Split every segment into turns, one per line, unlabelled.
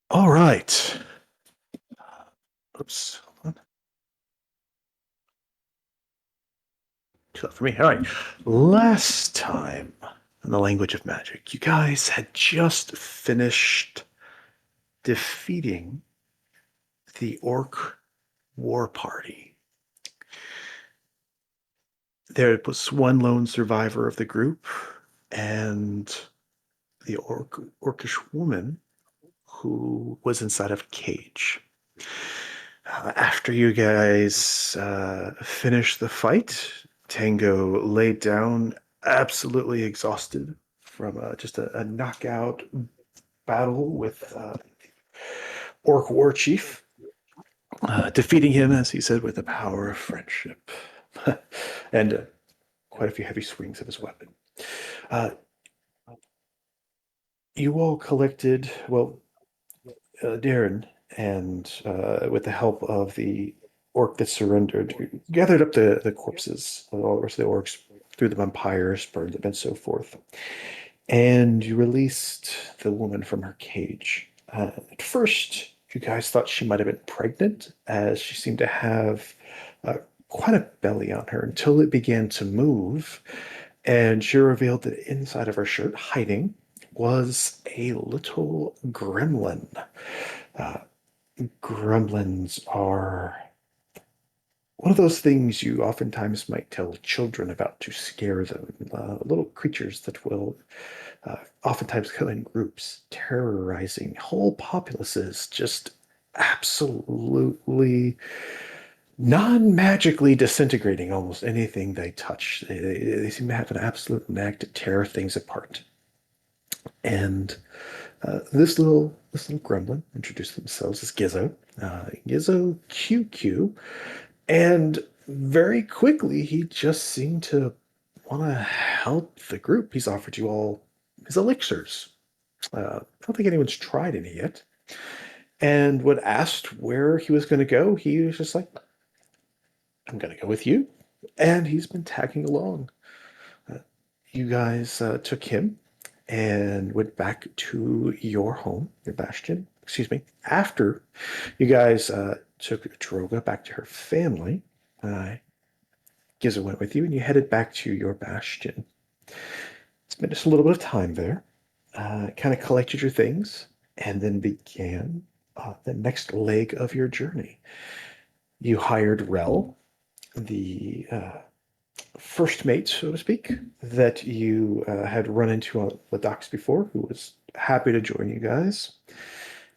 All right. Oops. Hold on. Too loud for me. All right. Last time in the language of magic, you guys had just finished defeating the orc war party. There was one lone survivor of the group, and the orcish woman who was inside of a cage. After you guys finished the fight, Tango laid down, absolutely exhausted from just a knockout battle with Orc War Chief, defeating him, as he said, with the power of friendship and quite a few heavy swings of his weapon. Uh, you all collected, well, Darren, and with the help of the orc that surrendered, gathered up the corpses of all the rest of the orcs, threw them on pyres, burned them, and so forth. And you released the woman from her cage. At first, you guys thought she might have been pregnant, as she seemed to have uh, quite a belly on her until it began to move. And she revealed that inside of her shirt, hiding, was a little gremlin. Uh, Gremlins are one of those things you oftentimes might tell children about to scare them. Little creatures that will oftentimes come in groups, terrorizing whole populaces, just absolutely non-magically disintegrating almost anything they touch. They seem to have an absolute knack to tear things apart. And this little gremlin introduced themselves as Gizzo, Gizzo QQ, and very quickly he just seemed to want to help the group. He's offered you all his elixirs. I don't think anyone's tried any yet. And when asked where he was going to go, he was just like, "I'm going to go with you," and he's been tagging along. Uh, you guys took him and went back to your home, your bastion. Excuse me. After you guys took Droga back to her family, uh, Giza went with you, and you headed back to your bastion. Spent just a little bit of time there, kind of collected your things, and then began the next leg of your journey. You hired Rel, the first mate, so to speak, that you had run into on the docks before, who was happy to join you guys.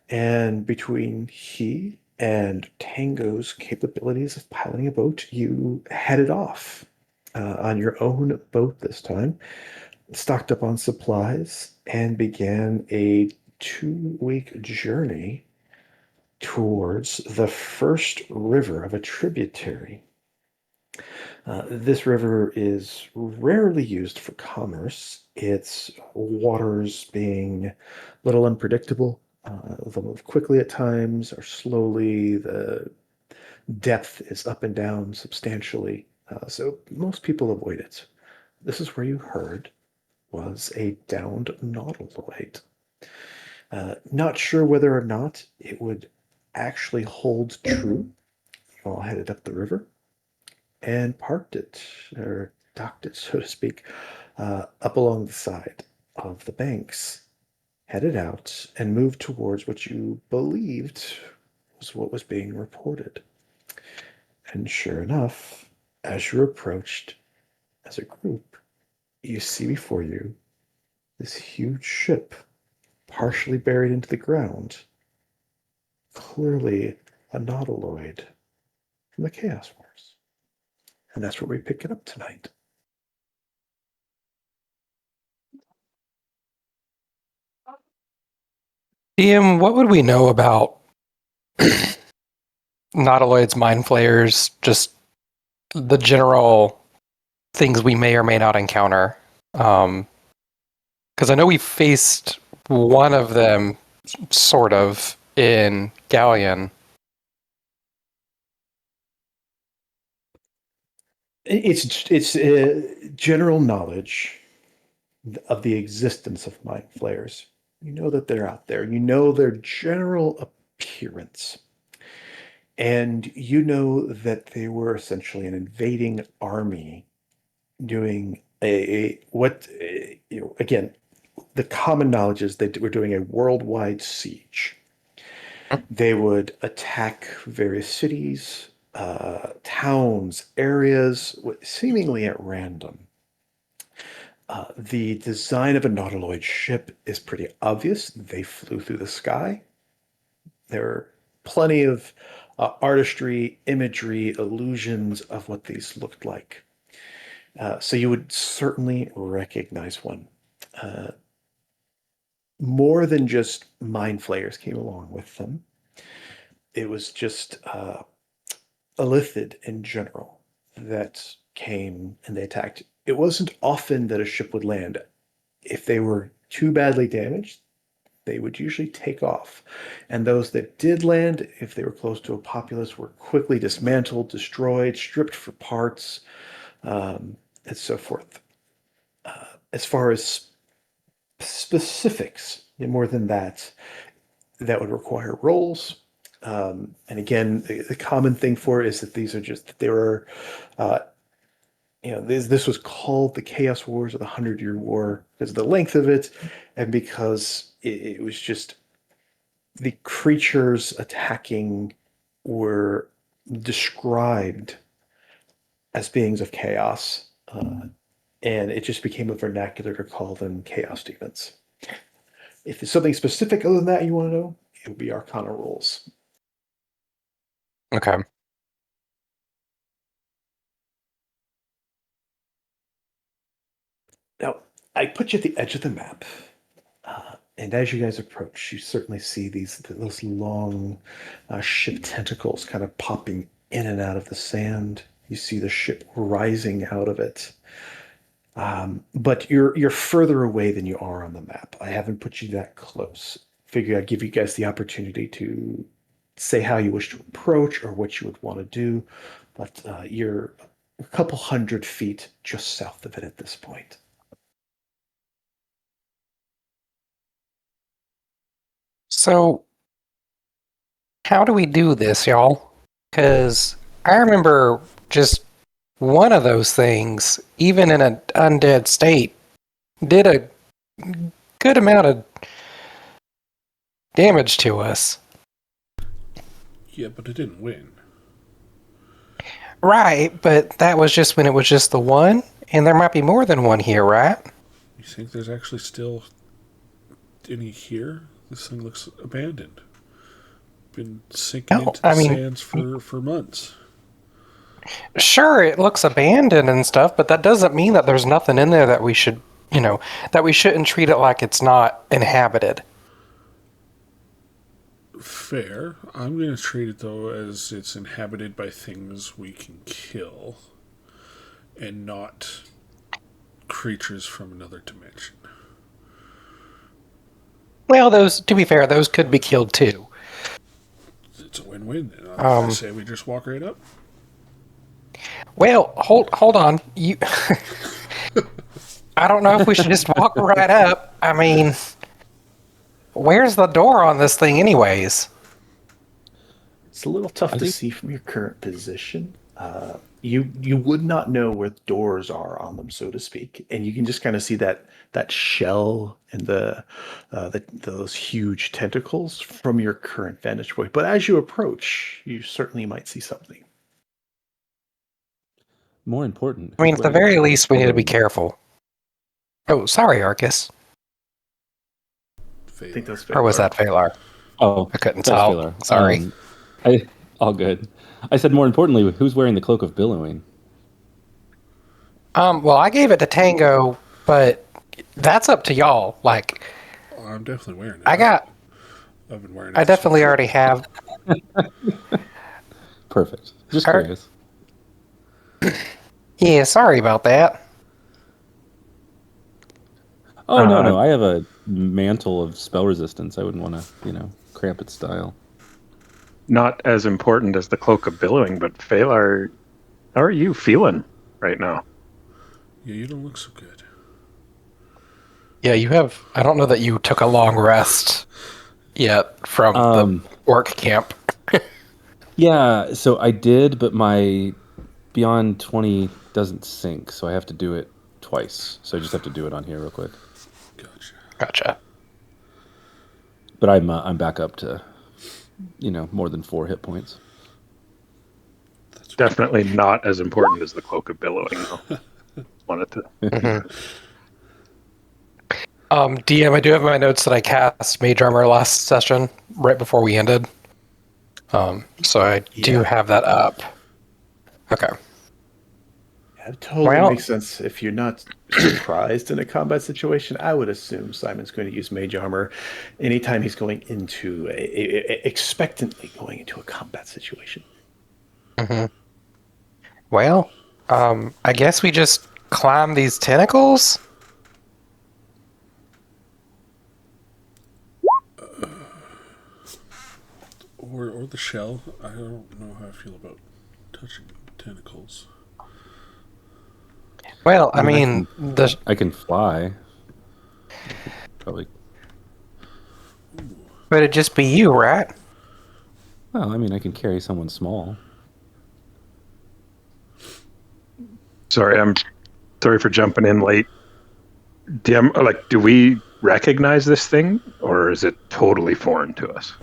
And between he and Tango's capabilities of piloting a boat, you headed off on your own boat this time, stocked up on supplies, and began a 2-week journey towards the first river of a tributary. This river is rarely used for commerce, its waters being a little unpredictable. They'll move quickly at times or slowly. The depth is up and down substantially, so most people avoid it. This is where you heard was a downed nautiloid. Not sure whether or not it would actually hold true. You all headed up the river and parked it, or docked it, so to speak, up along the side of the banks, headed out, and moved towards what you believed was what was being reported. And sure enough, as you approached as a group, you see before you this huge ship, partially buried into the ground, clearly a nautiloid from the Chaos Wars. And that's where we pick it up tonight.
DM, what would we know about Nautiloid's mind flayers? Just the general things we may or may not encounter. Because I know we faced one of them, sort of, in Galleon.
It's general knowledge of the existence of mind flayers. You know that they're out there. You know their general appearance. And you know that they were essentially an invading army doing again, the common knowledge is they were doing a worldwide siege. They would attack various cities, towns, areas, seemingly at random. The design of a Nautiloid ship is pretty obvious. They flew through the sky. There are plenty of artistry, imagery, illusions of what these looked like. So you would certainly recognize one. Uh, More than just mind flayers came along with them. It was just a lithid in general that came and they attacked. It wasn't often that a ship would land. If they were too badly damaged, they would usually take off. And those that did land, if they were close to a populace, were quickly dismantled, destroyed, stripped for parts, and so forth. As far as specifics, more than that, that would require rolls. And again, the common thing for it is that these are just, they were, uh, this was called the Chaos Wars or the 100-Year War because of the length of it and because it was just the creatures attacking were described as beings of chaos. And it just became a vernacular to call them chaos demons. If there's something specific other than that you want to know, it would be Arcana rolls.
Okay.
Now, I put you at the edge of the map, and as you guys approach, you certainly see those long ship tentacles kind of popping in and out of the sand. You see the ship rising out of it. But you're further away than you are on the map. I haven't put you that close. Figure I'd give you guys the opportunity to say how you wish to approach or what you would want to do. But you're a couple 100 feet just south of it at this point.
So, how do we do this, y'all? Because I remember just one of those things, even in an undead state, did a good amount of damage to us.
Yeah, but it didn't win.
Right, but that was just when it was just the one, and there might be more than one here, right?
You think there's actually still any here? This thing looks abandoned. Been sinking
No,
into the
I mean,
sands for months.
sure, it looks abandoned and stuff, but that doesn't mean that there's nothing in there that we should, that we shouldn't treat it like it's not inhabited.
Fair. I'm going to treat it, though, as it's inhabited by things we can kill and not creatures from another dimension.
Well, to be fair, those could be killed too.
It's a win-win, then. I say we just walk right up.
Well, hold on. You, I don't know if we should just walk right up. I mean, where's the door on this thing, anyways?
It's a little tough to see from your current position. You would not know where the doors are on them, so to speak, and you can just kind of see that shell and those huge tentacles from your current vantage point. But as you approach, you certainly might see something.
More important.
I mean, at the very least, we need to be careful. Oh, sorry, Arcus.
I think that's
Or was that Phalar?
Oh,
I couldn't
that's
tell.
Phalar.
Sorry.
All good. I said more importantly, who's wearing the cloak of billowing?
Well, I gave it to Tango, but that's up to y'all. Like,
I'm definitely wearing it.
I've
been wearing it.
I definitely already have.
Perfect. Just curious.
Yeah, sorry about that.
Oh, no. I have a mantle of spell resistance. I wouldn't want to, cramp its style.
Not as important as the cloak of billowing, but Phalar, how are you feeling right now?
Yeah, you don't look so good.
Yeah, you have. I don't know that you took a long rest yet from the orc camp.
Yeah, so I did, but my Beyond 20 doesn't sync, so I have to do it twice. So I just have to do it on here real quick.
Gotcha.
Gotcha.
But I'm back up to, more than 4 hit points.
That's
Definitely not as important as the Cloak of Billowing, though. Wanted to.
Mhm. DM, I do have my notes that I cast Mage Armor last session, right before we ended. So I do
Yeah.
have that up. Okay.
Yeah, it totally
Well,
makes sense. If you're not surprised in a combat situation, I would assume Simon's going to use Mage Armor anytime he's going into expectantly going into a combat situation.
mhm. Well, I guess we just climb these tentacles.
or the shell. I don't know how I feel about touching tentacles.
Well, I
I
mean,
can, I can fly. Probably.
but it'd just be you, right?
Well, I mean, I can carry someone small.
Sorry, I'm sorry for jumping in late. Do we recognize this thing, or is it totally foreign to us?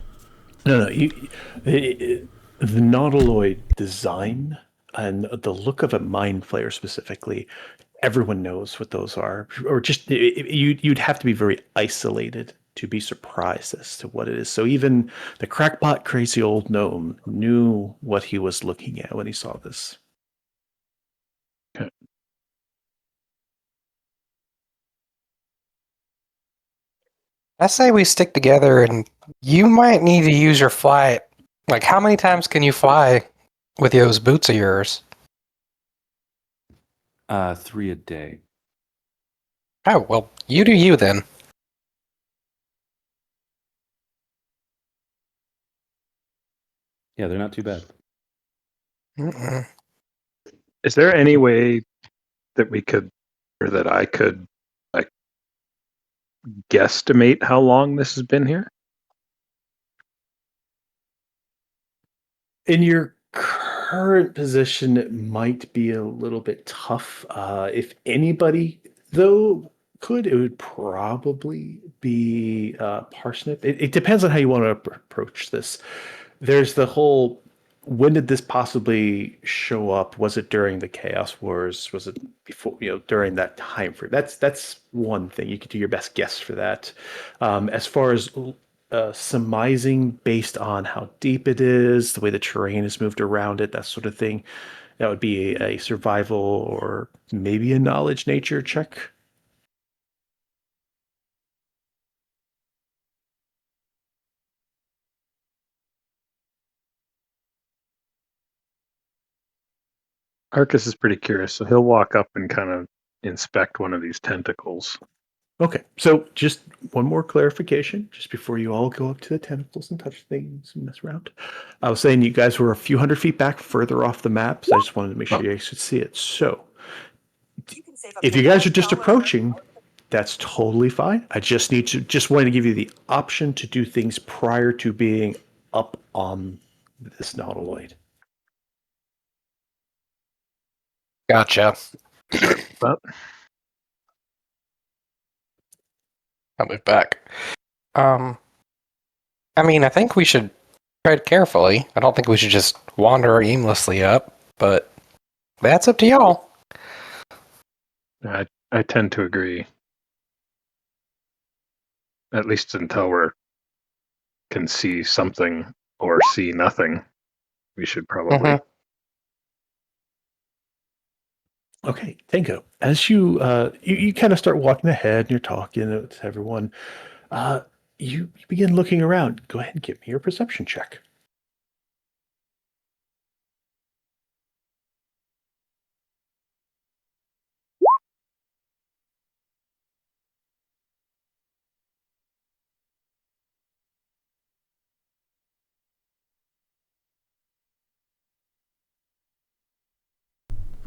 No, the Nautiloid design and the look of a Mind Flayer specifically, everyone knows what those are. Or just you'd have to be very isolated to be surprised as to what it is. So even the crackpot crazy old gnome knew what he was looking at when he saw this.
Okay.
I say we stick together, and you might need to use your flight. Like, how many times can you fly with those boots of yours?
3 a day.
Oh, well, you do you then.
Yeah, they're not too bad.
Mm-mm.
Is there any way that we could, or that I could, like, guesstimate how long this has been here?
In your current position, it might be a little bit tough. If anybody, though, could, it would probably be Parsnip. It depends on how you want to approach this. There's the whole when did this possibly show up? Was it during the Chaos Wars? Was it before, during that time frame? That's one thing. You could do your best guess for that. As far as surmising based on how deep it is, the way the terrain is moved around it, that sort of thing, that would be a survival or maybe a knowledge nature check.
Arcus is pretty curious, so he'll walk up and kind of inspect one of these tentacles.
Okay, so just one more clarification, just before you all go up to the tentacles and touch things and mess around. I was saying you guys were a few hundred feet back, further off the map, so I just wanted to make sure you guys could see it. So, if you guys are just approaching, that's totally fine. I just wanted to give you the option to do things prior to being up on this Nautiloid.
Gotcha.
But
I'll move back. I mean, I think we should tread carefully. I don't think we should just wander aimlessly up, but that's up to y'all.
I tend to agree. At least until we can see something or see nothing, we should probably.
Mhm.
Okay, Tango, as you kind of start walking ahead and you're talking to everyone, uh, you begin looking around. Go ahead and give me your perception check.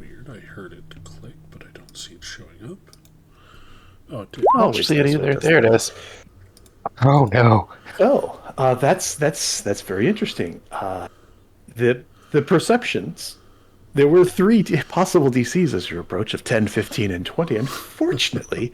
weird. I heard it click, but I don't see it showing up. Oh, dude.
I don't
Always
see it
knows what
either.
does
There it
that.
is. Oh no.
Oh, that's very interesting. The perceptions. There were three possible DCs as you approach of 10, 15, and 20. Unfortunately,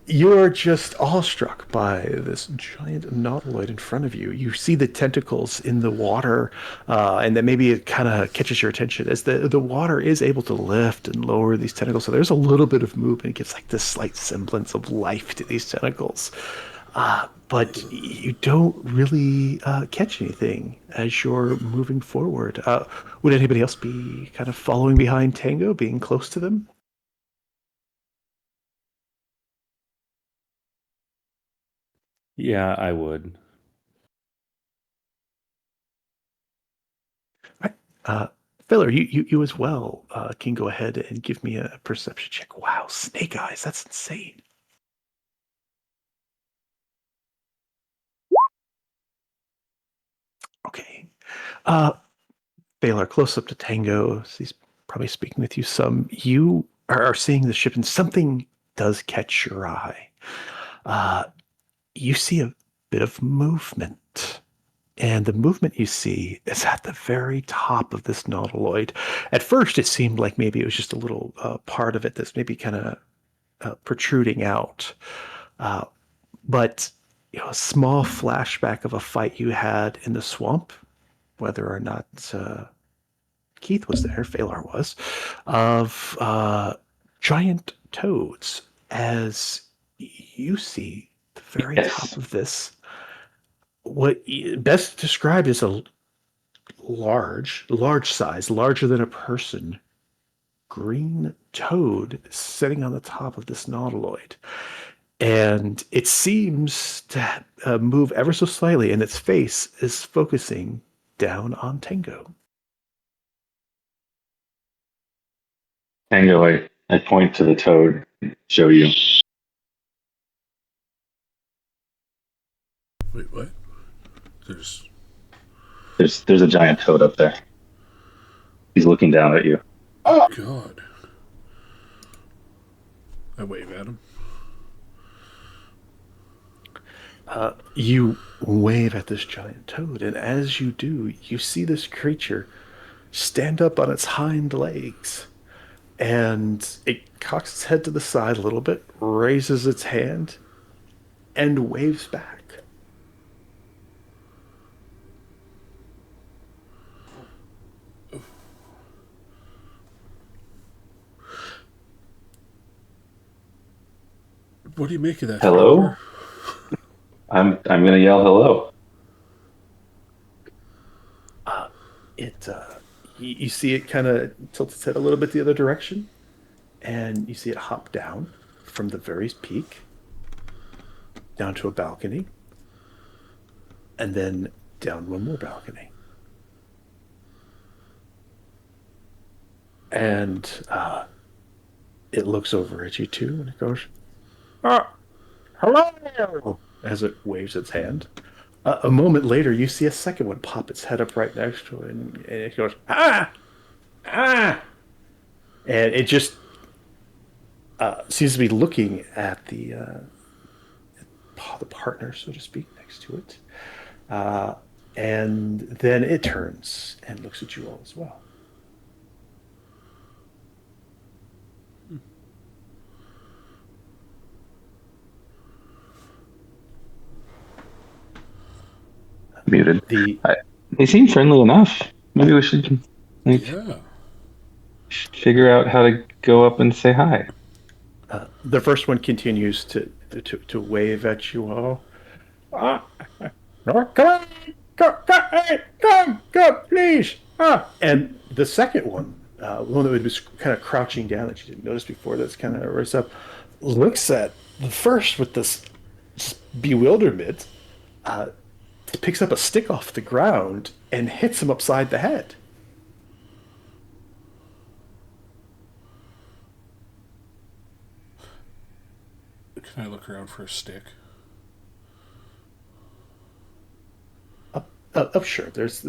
you're just awestruck by this giant nautiloid in front of you. You see the tentacles in the water, and then maybe it kind of catches your attention as the water is able to lift and lower these tentacles. So there's a little bit of movement. It gives like this slight semblance of life to these tentacles. But you don't really catch anything as you're moving forward. Would anybody else be kind of following behind Tango, being close to them?
Yeah, I would.
Right. Filler, you as well can go ahead and give me a perception check. Wow, snake eyes, that's insane. Okay. Baylor, close up to Tango. He's probably speaking with you some. You are seeing the ship, and something does catch your eye. Uh, you see a bit of movement. And the movement you see is at the very top of this nautiloid. At first, it seemed like maybe it was just a little part of it that's maybe kind of protruding out. Uh, but a small flashback of a fight you had in the swamp, whether or not Keith was there, Phalar was, of giant toads. As you see the very top
Yes.
of this, what best described as a large size, larger than a person, green toad sitting on the top of this nautiloid. And it seems to move ever so slightly, and its face is focusing down on Tango.
Tango, I point to the toad, show you.
Wait, what? There's.
There's a giant toad up there. He's looking down at you.
Oh, God. I wave at him.
You wave at this giant toad, and as you do, you see this creature stand up on its hind legs. And it cocks its head to the side a little bit, raises its hand, and waves back.
What do you make of that?
Hello?
Fowler?
I'm gonna yell hello.
You see it kind of tilt its head a little bit the other direction, and you see it hop down from the very peak down to a balcony, and then down one more balcony. And it looks over at you too, and it goes, hello, as it waves its hand. A moment later, you see a second one pop its head up right next to it, and it goes, ah! And it just seems to be looking at the partner, so to speak, next to it. And then it turns and looks at you all as well.
Muted.
The
They seem friendly enough. Maybe we should
Yeah.
figure out how to go up and say hi.
the first one continues to wave at you all. No, come on, come, please. And the second one, one that was kind of crouching down that you didn't notice before, that's kind of raised up, looks at the first with this bewilderment, picks up a stick off the ground and hits him upside the head.
Can I look around for a stick?
Sure. There's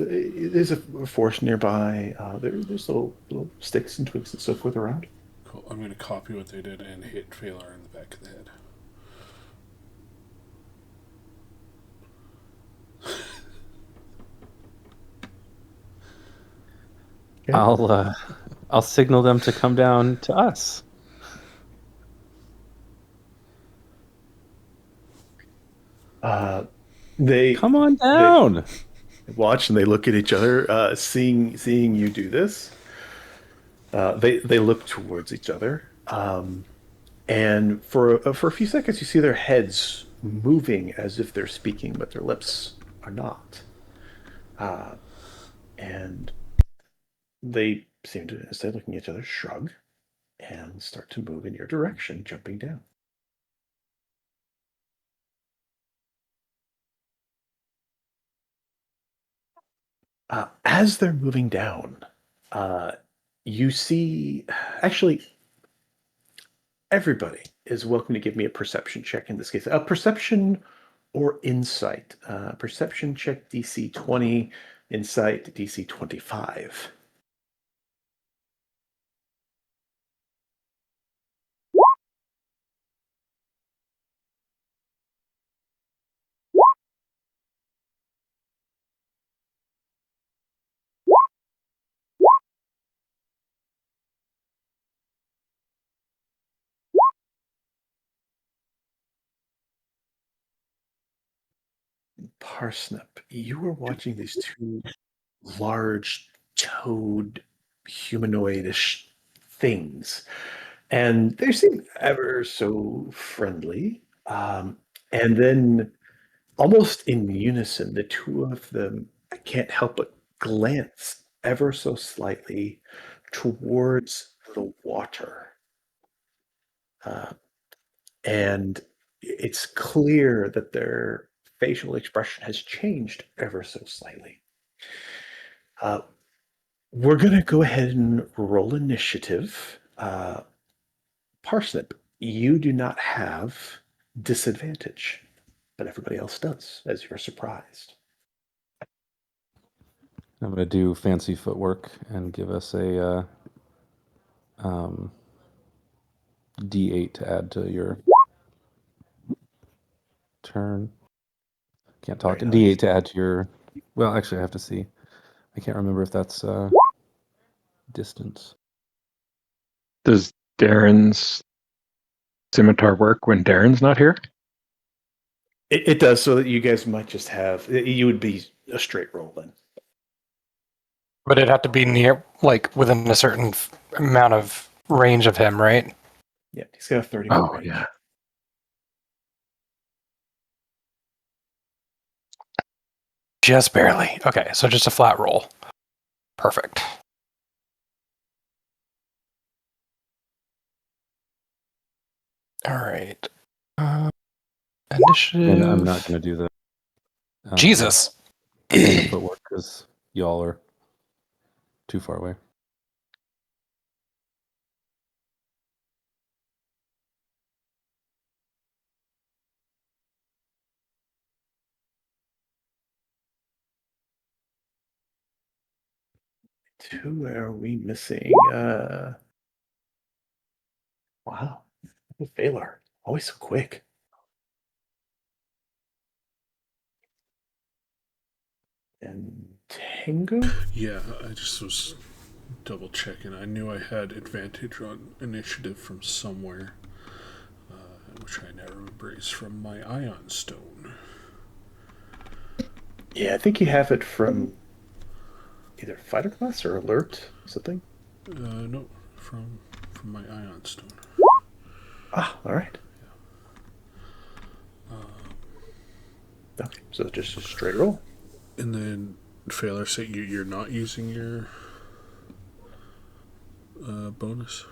a forest nearby. There's little sticks and twigs and so forth around.
Cool. I'm going to copy what they did and hit Phalar in the back of the head.
Okay.
I'll signal them to come down to us.
They
Come on
they
down.
watch and they look at each other, seeing you do this. They look towards each other, and for a few seconds, you see their heads moving as if they're speaking, but their lips are not. And they seem to, instead of looking at each other, shrug and start to move in your direction, jumping down. As they're moving down, uh, you see, actually, everybody is welcome to give me a perception check in this case. A perception or insight. Perception check DC 20, insight DC 25. Parsnip, you were watching these two large toad humanoidish things, and they seem ever so friendly. And then, almost in unison, the two of them can't help but glance ever so slightly towards the water. Uh, and it's clear that their facial expression has changed ever so slightly. Uh, we're going to go ahead and roll initiative. Parsnip, you do not have disadvantage, but everybody else does, as you're surprised.
I'm gonna do fancy footwork and give us a D8 to add to your turn. Can't talk.
Very nice.
D8 to add to your. Well, actually, I have to see. I can't remember if that's distance.
Does Darren's scimitar work when Darren's not here?
It does, so that you guys might just have, you would be a straight roll then.
But it'd have to be near, like, within a certain amount of range of him, right?
Yeah, he's got a 30 foot
Oh,
range.
yeah.
Just barely. Okay, so just a flat roll. Perfect. All right. Initiative.
And I'm not gonna do the
Jesus.
the footwork because y'all are too far away.
Who are we missing? Wow. Phalar. Always so quick. And Tango?
Yeah, I just was double checking. I knew I had advantage on initiative from somewhere, which I now remember is from my Ion Stone.
Yeah, I think you have it from either fighter class or alert, something.
No, from my Ion Stone.
Ah, all right. Okay, so just a straight roll.
And then Phalar, say you're not using your bonus.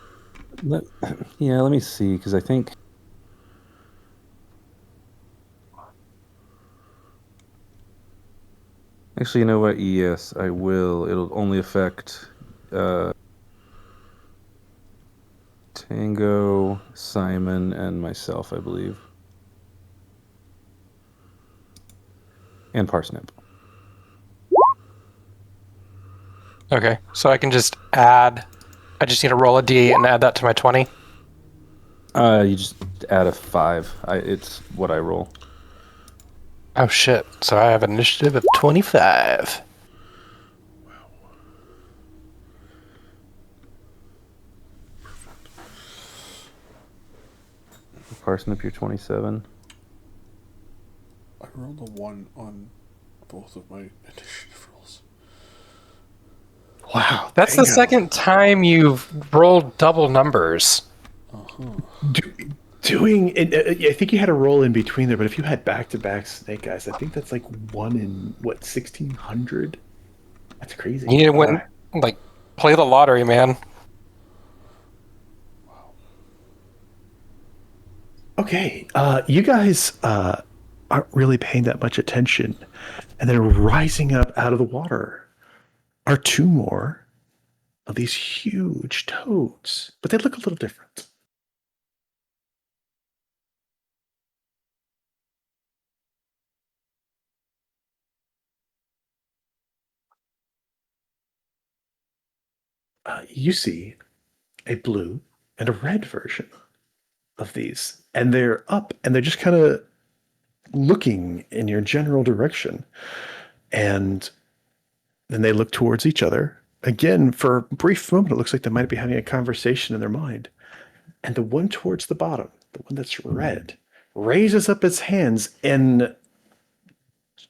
Let me see because I think. Actually, you know what? Yes, I will. It'll only affect Tango, Simon, and myself, I believe. And Parsnip.
Okay, so I can just add I just need to roll a d and add that to my 20.
You just add a 5. It's what I roll.
Oh shit! So I have an initiative of 25.
Parsnip, you're 27.
I rolled a 1 on both of my initiative rolls.
Wow,
That's the
Tango.
second time you've rolled double numbers.
Doing, I think you had a roll in between there, but if you had back-to-back snake eyes, I think that's like 1 in, what, 1,600? That's crazy.
You need to
All
win,
right.
like, play the lottery, man.
Okay, you guys aren't really paying that much attention. And then rising up out of the water are 2 more of these huge toads, but they look a little different. You see a blue and a red version of these, and they're up and they're just kind of looking in your general direction. And then they look towards each other. Again, for a brief moment, it looks like they might be having a conversation in their mind. And the one towards the bottom, the one that's red, raises up its hands in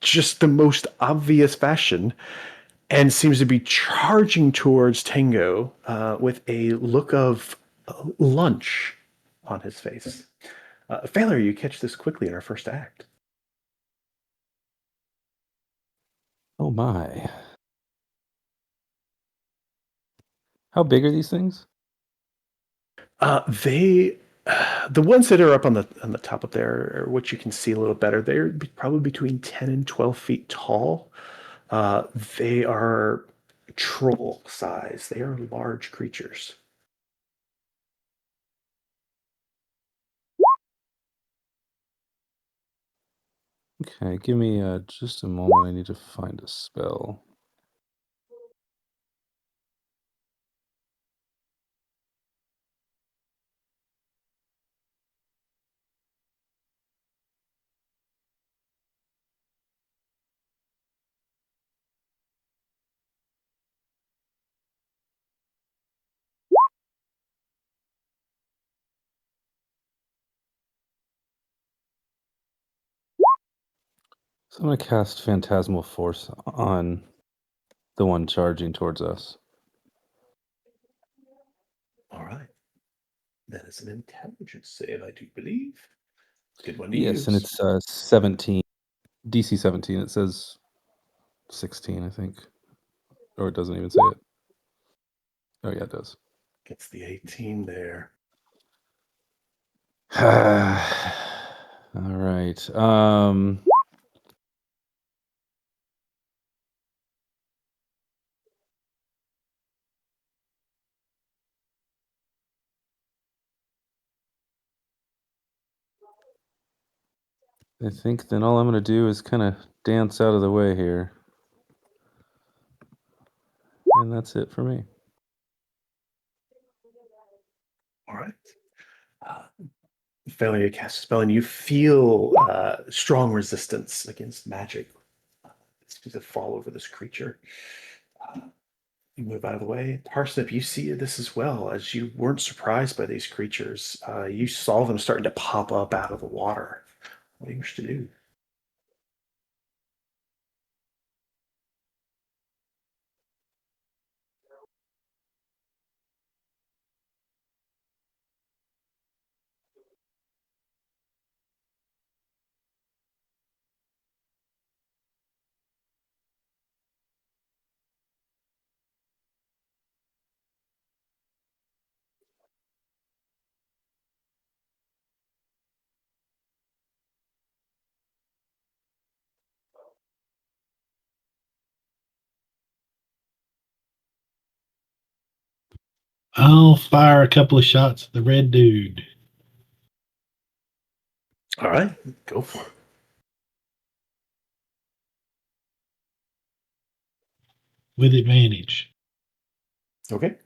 just the most obvious fashion and seems to be charging towards Tango with a look of lunch on his face. Failure, you catch this quickly in our first act.
Oh my. How big are these things?
They, the ones that are up on the top up there, which you can see a little better, they're probably between 10 and 12 feet tall. They are troll size. They are large creatures.
Okay, give me just a moment. I need to find a spell. So I'm going to cast Phantasmal Force on the one charging towards us.
All right. That is an intelligence save, I do believe. Good one to
Yes,
use.
and it's 17. DC 17. It says 16, I think. Or it doesn't even say it. Oh, yeah, it does.
Gets the 18 there.
All right. I think then all I'm going to do is kind of dance out of the way here. And that's it for me.
All right. Failure to cast a spell, and you feel strong resistance against magic. It seems to fall over this creature. You move out of the way. Parsnip, you see this as well, as you weren't surprised by these creatures. You saw them starting to pop up out of the water. What do you wish to do?
I'll fire a couple of shots at the red dude
All right, go for it.
with advantage.
Okay.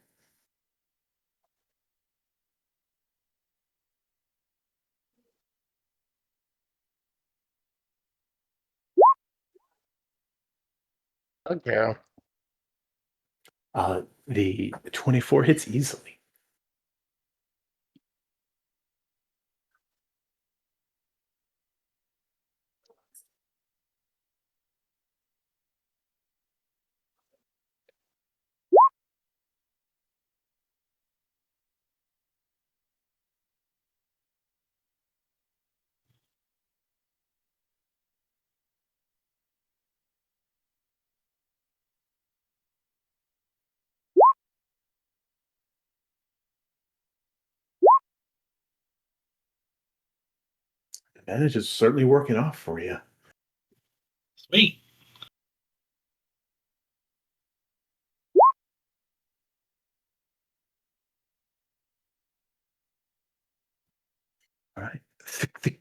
Okay.
The 24 hits easily. Advantage is certainly working off for you.
Sweet.
All right. The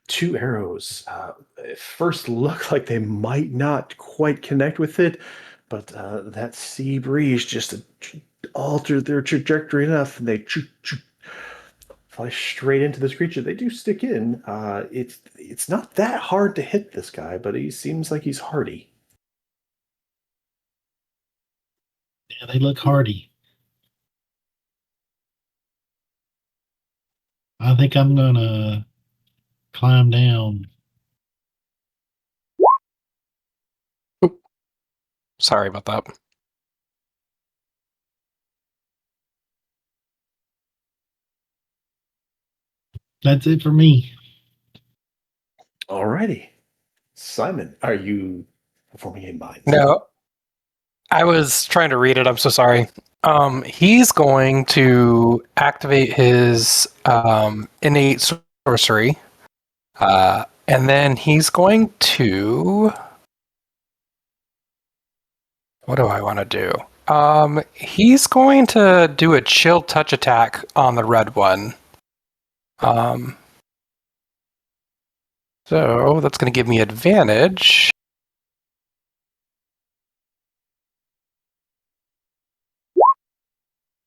two arrows at first look like they might not quite connect with it, but that sea breeze just altered their trajectory enough, and they fly straight into this creature. They do stick in. It's not that hard to hit this guy, but he seems like he's hardy.
Yeah, they look hardy. I think I'm gonna climb down.
Sorry about that.
That's it for me.
Alrighty. Simon, are you performing a mind?
No, I was trying to read it. I'm so sorry. He's going to activate his innate sorcery, and then he's going to. What do I want to do? He's going to do a chill touch attack on the red one. So that's going to give me advantage.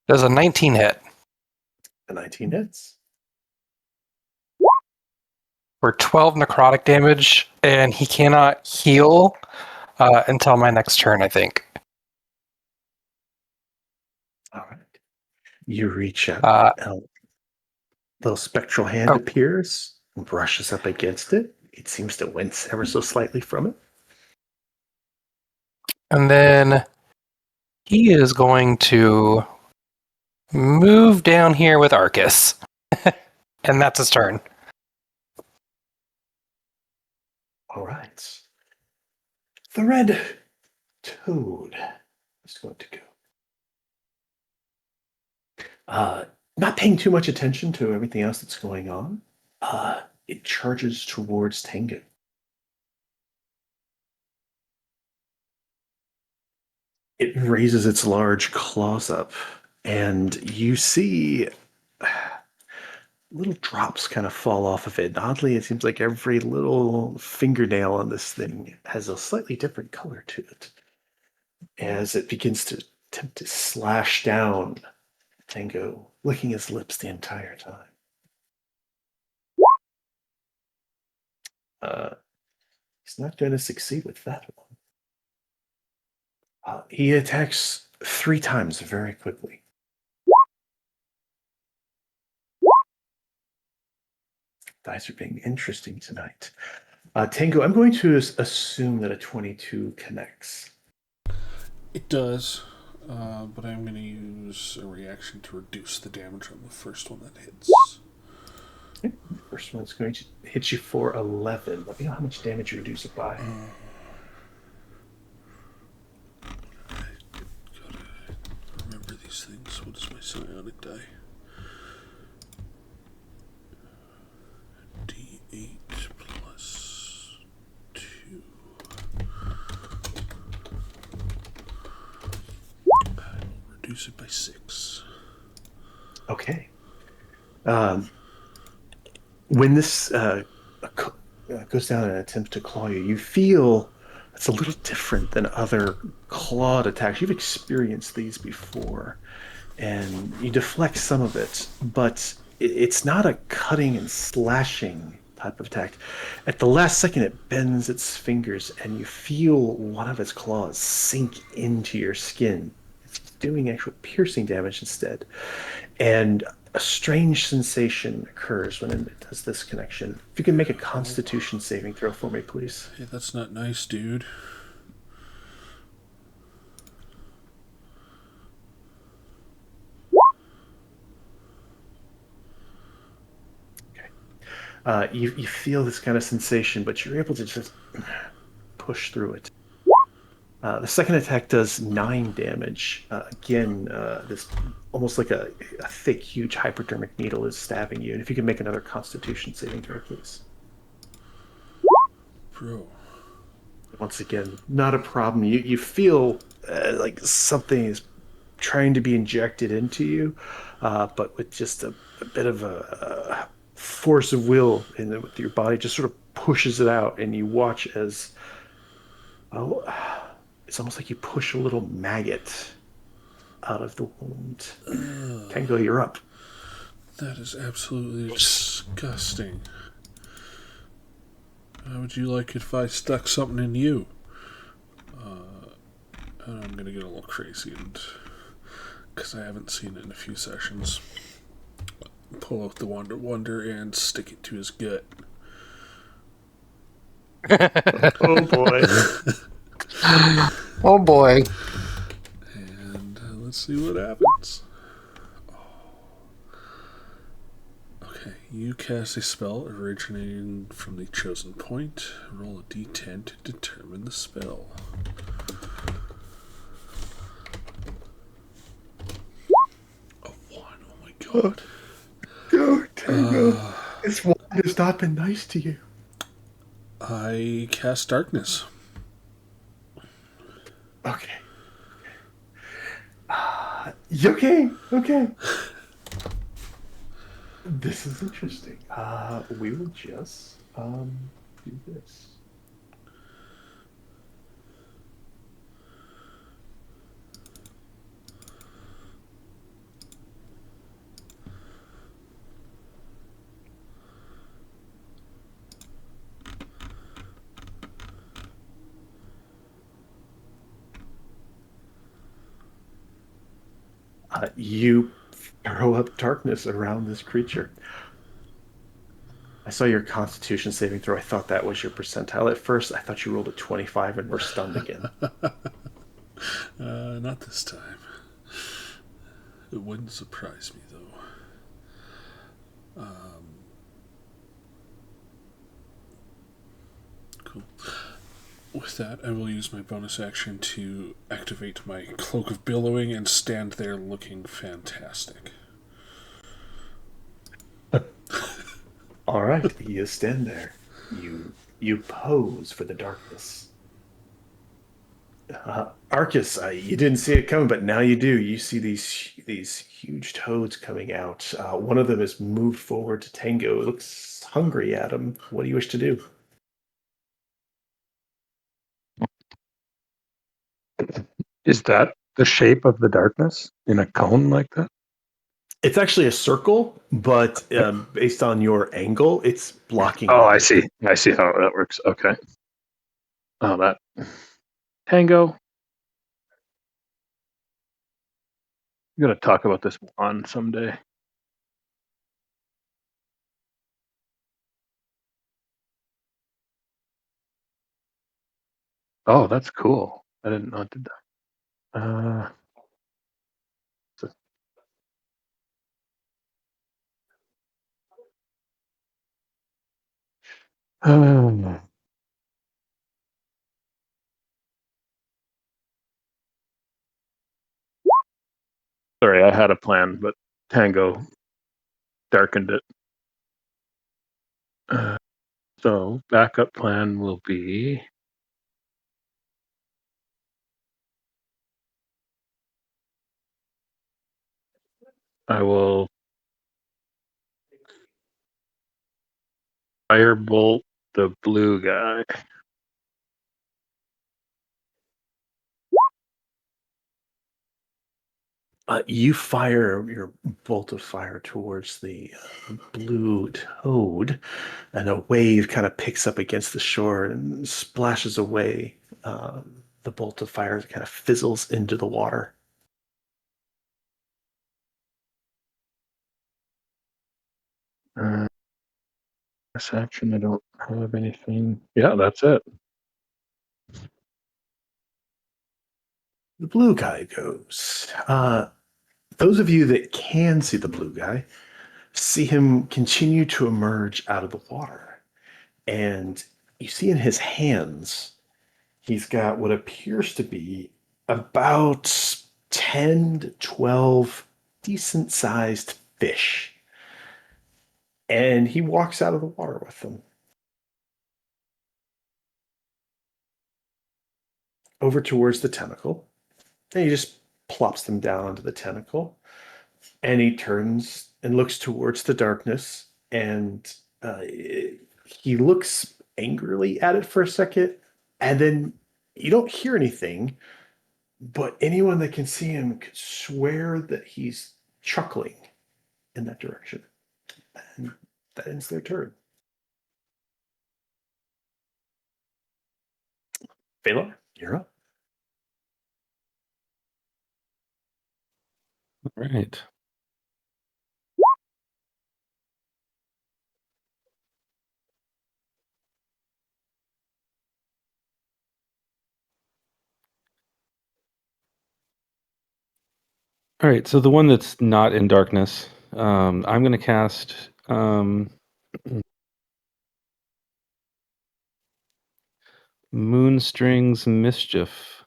Does a 19 hit
The 19 hits.
for 12 necrotic damage, and he cannot heal until my next turn, I think.
All right. You reach out.
Uh,
Little spectral hand
Oh.
appears, brushes up against it. It seems to wince ever so slightly from it.
And then he is going to move down here with Arcus. And that's his turn.
All right. The red toad is going to go. Not paying too much attention to everything else that's going on. It charges towards Tengu. It raises its large claws up, and you see little drops kind of fall off of it. Oddly, it seems like every little fingernail on this thing has a slightly different color to it. As it begins to attempt to slash down Tango, licking his lips the entire time. He's not going to succeed with that one. He attacks 3 times very quickly. Dice are being interesting tonight. Tango, I'm going to assume that a 22 connects.
It does, but I'm going to use a reaction to reduce the damage on the first one that hits.
Okay. First one's going to hit you for 11. Let me know how much damage you reduce it by.
Gotta remember these things. What is my psionic die? D8 plus 2. I'll reduce it by 6.
Okay. When this goes down and attempts to claw you, you feel it's a little different than other clawed attacks. You've experienced these before, and you deflect some of it, but it's not a cutting and slashing type of attack. At the last second, it bends its fingers, and you feel one of its claws sink into your skin. It's doing actual piercing damage instead. And a strange sensation occurs when it does this connection. If you can make a Constitution saving throw for me, please.
Hey, that's not nice, dude.
You feel this kind of sensation, but you're able to just push through it. The second attack does 9 damage. Again, this almost like a thick, huge hypodermic needle is stabbing you. And if you can make another Constitution saving throw, please.
Bro.
Once again, not a problem. You feel like something is trying to be injected into you, but with just a bit of a force of will with your body just sort of pushes it out, and you watch as it's almost like you push a little maggot out of the wound. Tango, you're up.
That is absolutely disgusting. How would you like it if I stuck something in you? I'm gonna get a little crazy, and because I haven't seen it in a few sessions, pull out the Wonder and stick it to his gut.
Oh boy.
Oh boy.
And let's see what happens. Okay, you cast a spell originating from the chosen point. Roll a d10 to determine the spell. A 1, oh my god.
Go, Tango. This one has not been nice to you.
I cast darkness.
Okay. Okay. This is interesting. We will just do this. You throw up darkness around this creature. I saw your Constitution saving throw. I thought that was your percentile at first. I thought you rolled a 25 and were stunned again.
Not this time. It wouldn't surprise me, though. Cool. With that, I will use my bonus action to activate my Cloak of Billowing and stand there looking fantastic.
All right, you stand there. You pose for the darkness. Arcus, you didn't see it coming, but now you do. You see these huge toads coming out. One of them has moved forward to Tango. It looks hungry at him. What do you wish to do?
Is that the shape of the darkness in a cone like that?
It's actually a circle, but based on your angle, it's blocking.
Oh, I see. I see how that works. Okay. Oh, that Tango. I'm gonna talk about this wand someday. Oh, that's cool. I didn't know it did that. Uh, sorry, I had a plan, but Tango darkened it. So backup plan will be I will firebolt the blue guy.
You fire your bolt of fire towards the blue toad, and a wave kind of picks up against the shore and splashes away. The bolt of fire kind of fizzles into the water.
This action, I don't have anything. Yeah, that's it.
The blue guy goes. Those of you that can see the blue guy see him continue to emerge out of the water. And you see in his hands, he's got what appears to be about 10 to 12 decent sized fish. And he walks out of the water with them. Over towards the tentacle. And he just plops them down onto the tentacle. And he turns and looks towards the darkness. And he looks angrily at it for a second. And then you don't hear anything. But anyone that can see him could swear that he's chuckling in that direction. And that ends their turn. Phelan, you're up.
All right. All right. So the one that's not in darkness, I'm going to cast Moonstring's Mischief.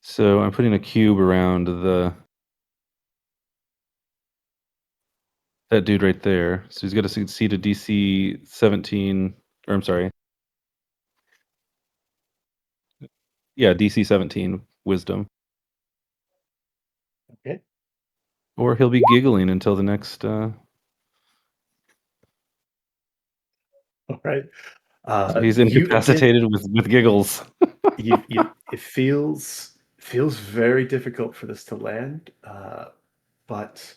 So I'm putting a cube around that dude right there. So he's got to succeed a DC 17, or I'm sorry. Yeah, DC 17 Wisdom.
Okay.
Or he'll be giggling until the next.
All right.
He's
You again.
incapacitated with giggles.
It feels very difficult for this to land, but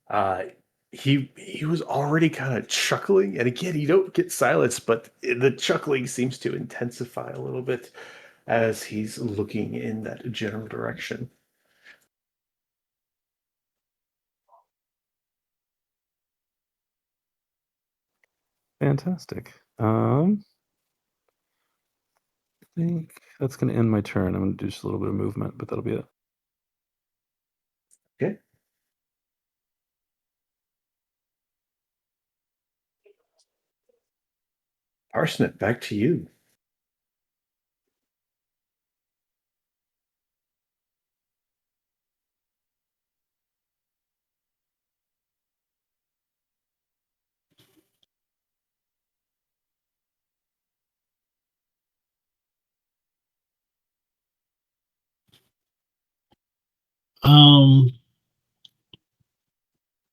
uh, he was already kind of chuckling, and again, you don't get silence, but the chuckling seems to intensify a little bit as he's looking in that general direction.
Fantastic. I think that's going to end my turn. I'm going to do just a little bit of movement, but that'll be it.
Okay. Parsnip, back to you.
Um,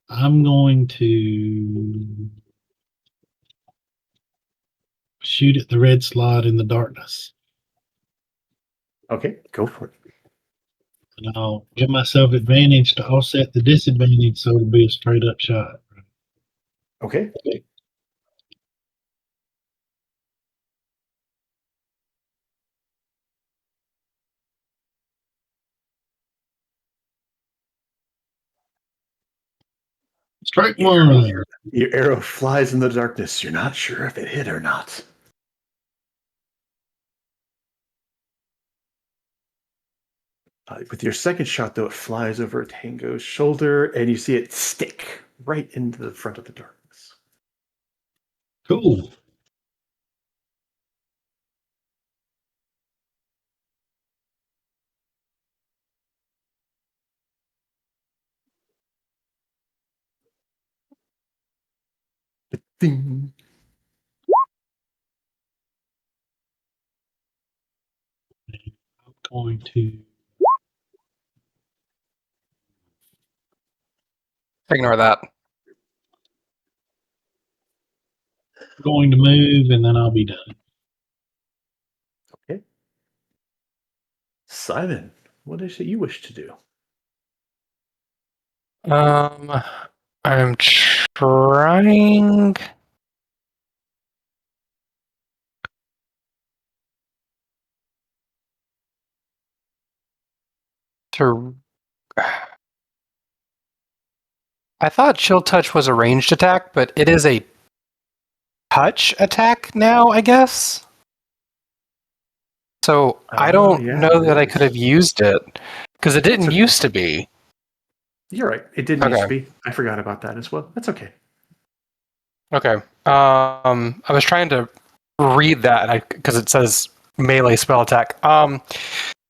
I'm going to shoot at the red slot in the darkness.
Okay, go for it.
And I'll give myself advantage to offset the disadvantage so it'll be a straight up shot.
Okay.
Strike one.
Your arrow flies in the darkness. You're not sure if it hit or not. With your second shot, though, it flies over Tango's shoulder, and you see it stick right into the front of the darkness.
Cool.
Ding.
I'm going to
Ignore that.
move and then I'll be done.
Simon, what is it you wish to do?
I'm trying to. I thought Chill Touch was a ranged attack, but it is a touch attack now, I guess. So I
Oh,
don't
yeah,
know
it
that I could have
is.
used it because it
That's
didn't
okay.
used to be.
You're right. It didn't used to
Okay.
be. I forgot about that as well. That's okay.
Okay. I was trying to read that because it says melee spell attack.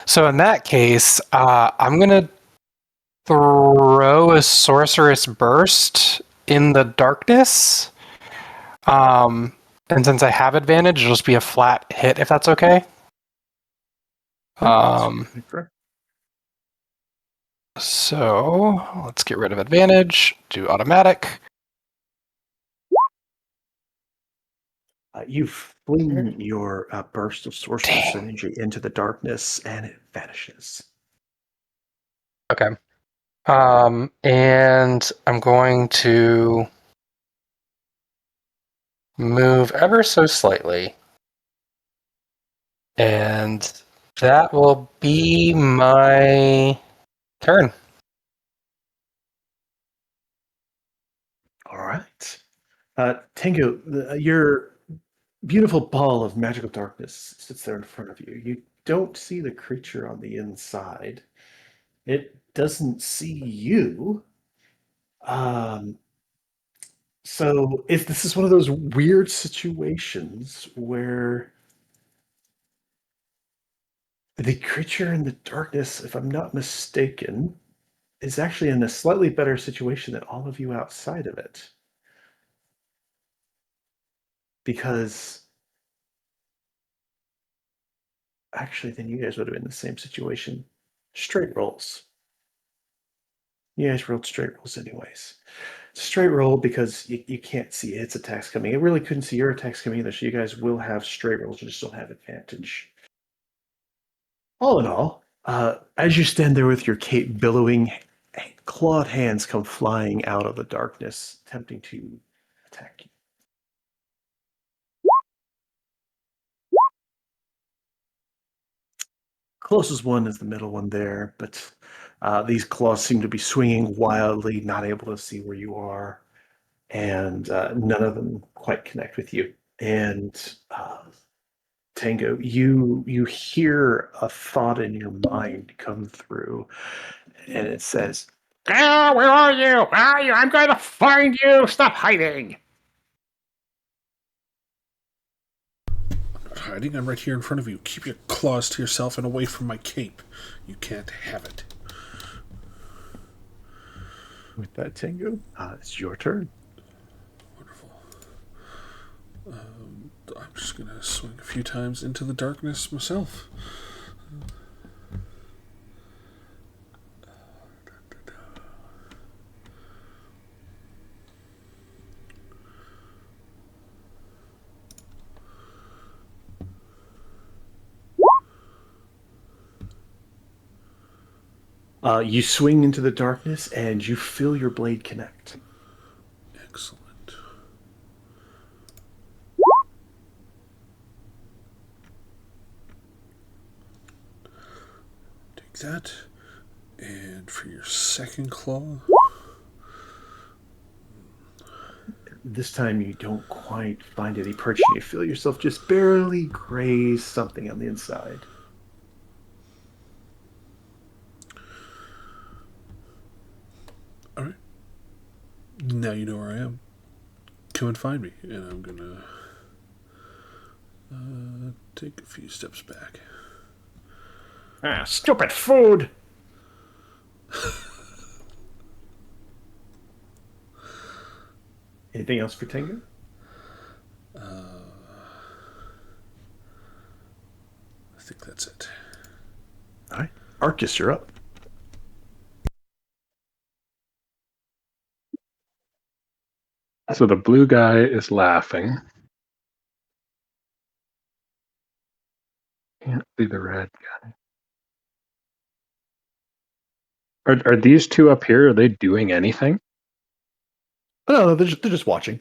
So in that case, I'm gonna throw a sorceress burst in the darkness. And since I have advantage, it'll just be a flat hit if that's okay. Um,
Correct.
so let's get rid of advantage, do automatic.
You fling your burst of sorceress
Dang.
energy into the darkness, and it vanishes.
Okay. And I'm going to move ever so slightly. And that will be my turn.
All right. Tengu, your beautiful ball of magical darkness sits there in front of you. You don't see the creature on the inside. It doesn't see you. Um, so if this is one of those weird situations where the creature in the darkness, if I'm not mistaken, is actually in a slightly better situation than all of you outside of it. Because actually, then you guys would have been in the same situation. Straight rolls. You guys rolled straight rolls anyways. Straight roll because you can't see its attacks coming. It really couldn't see your attacks coming either, so you guys will have straight rolls, you just don't have advantage. All in all, as you stand there with your cape billowing, clawed hands come flying out of the darkness, attempting to attack you. Closest one is the middle one there, but these claws seem to be swinging wildly, not able to see where you are, and none of them quite connect with you. And Tango, you hear a thought in your mind come through, and it says, "Ah, where are you? Where are you? I'm going to find you. Stop hiding."
I'm not hiding. I'm right here in front of you. Keep your claws to yourself and away from my cape. You can't have it.
With that, Tango, it's your turn.
Wonderful. I'm just going to swing a few times into the darkness myself.
You swing into the darkness, and you feel your blade connect.
Excellent. Take that. And for your second claw,
This time, you don't quite find any perch, and you feel yourself just barely graze something on the inside.
all right. Now you know where I am. Come and find me, and I'm gonna take a few steps back.
Ah, stupid food! Anything else for Tango?
I think that's it.
All right. Arcus, you're up.
So the blue guy is laughing. Can't see the red guy. Are these two up here? Are they doing anything?
Oh, no, they're just watching.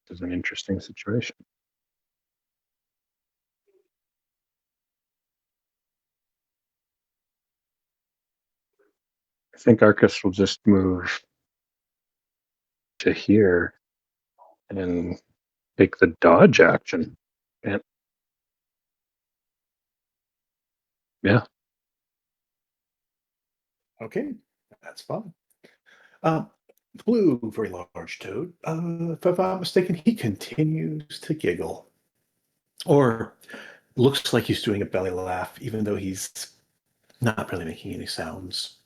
This is an interesting situation. I think Arcus will just move to here and take the dodge action. And yeah,
Okay, that's fine. Um, Blue, very large toad. If I'm not mistaken, he continues to giggle, or looks like he's doing a belly laugh, even though he's not really making any sounds.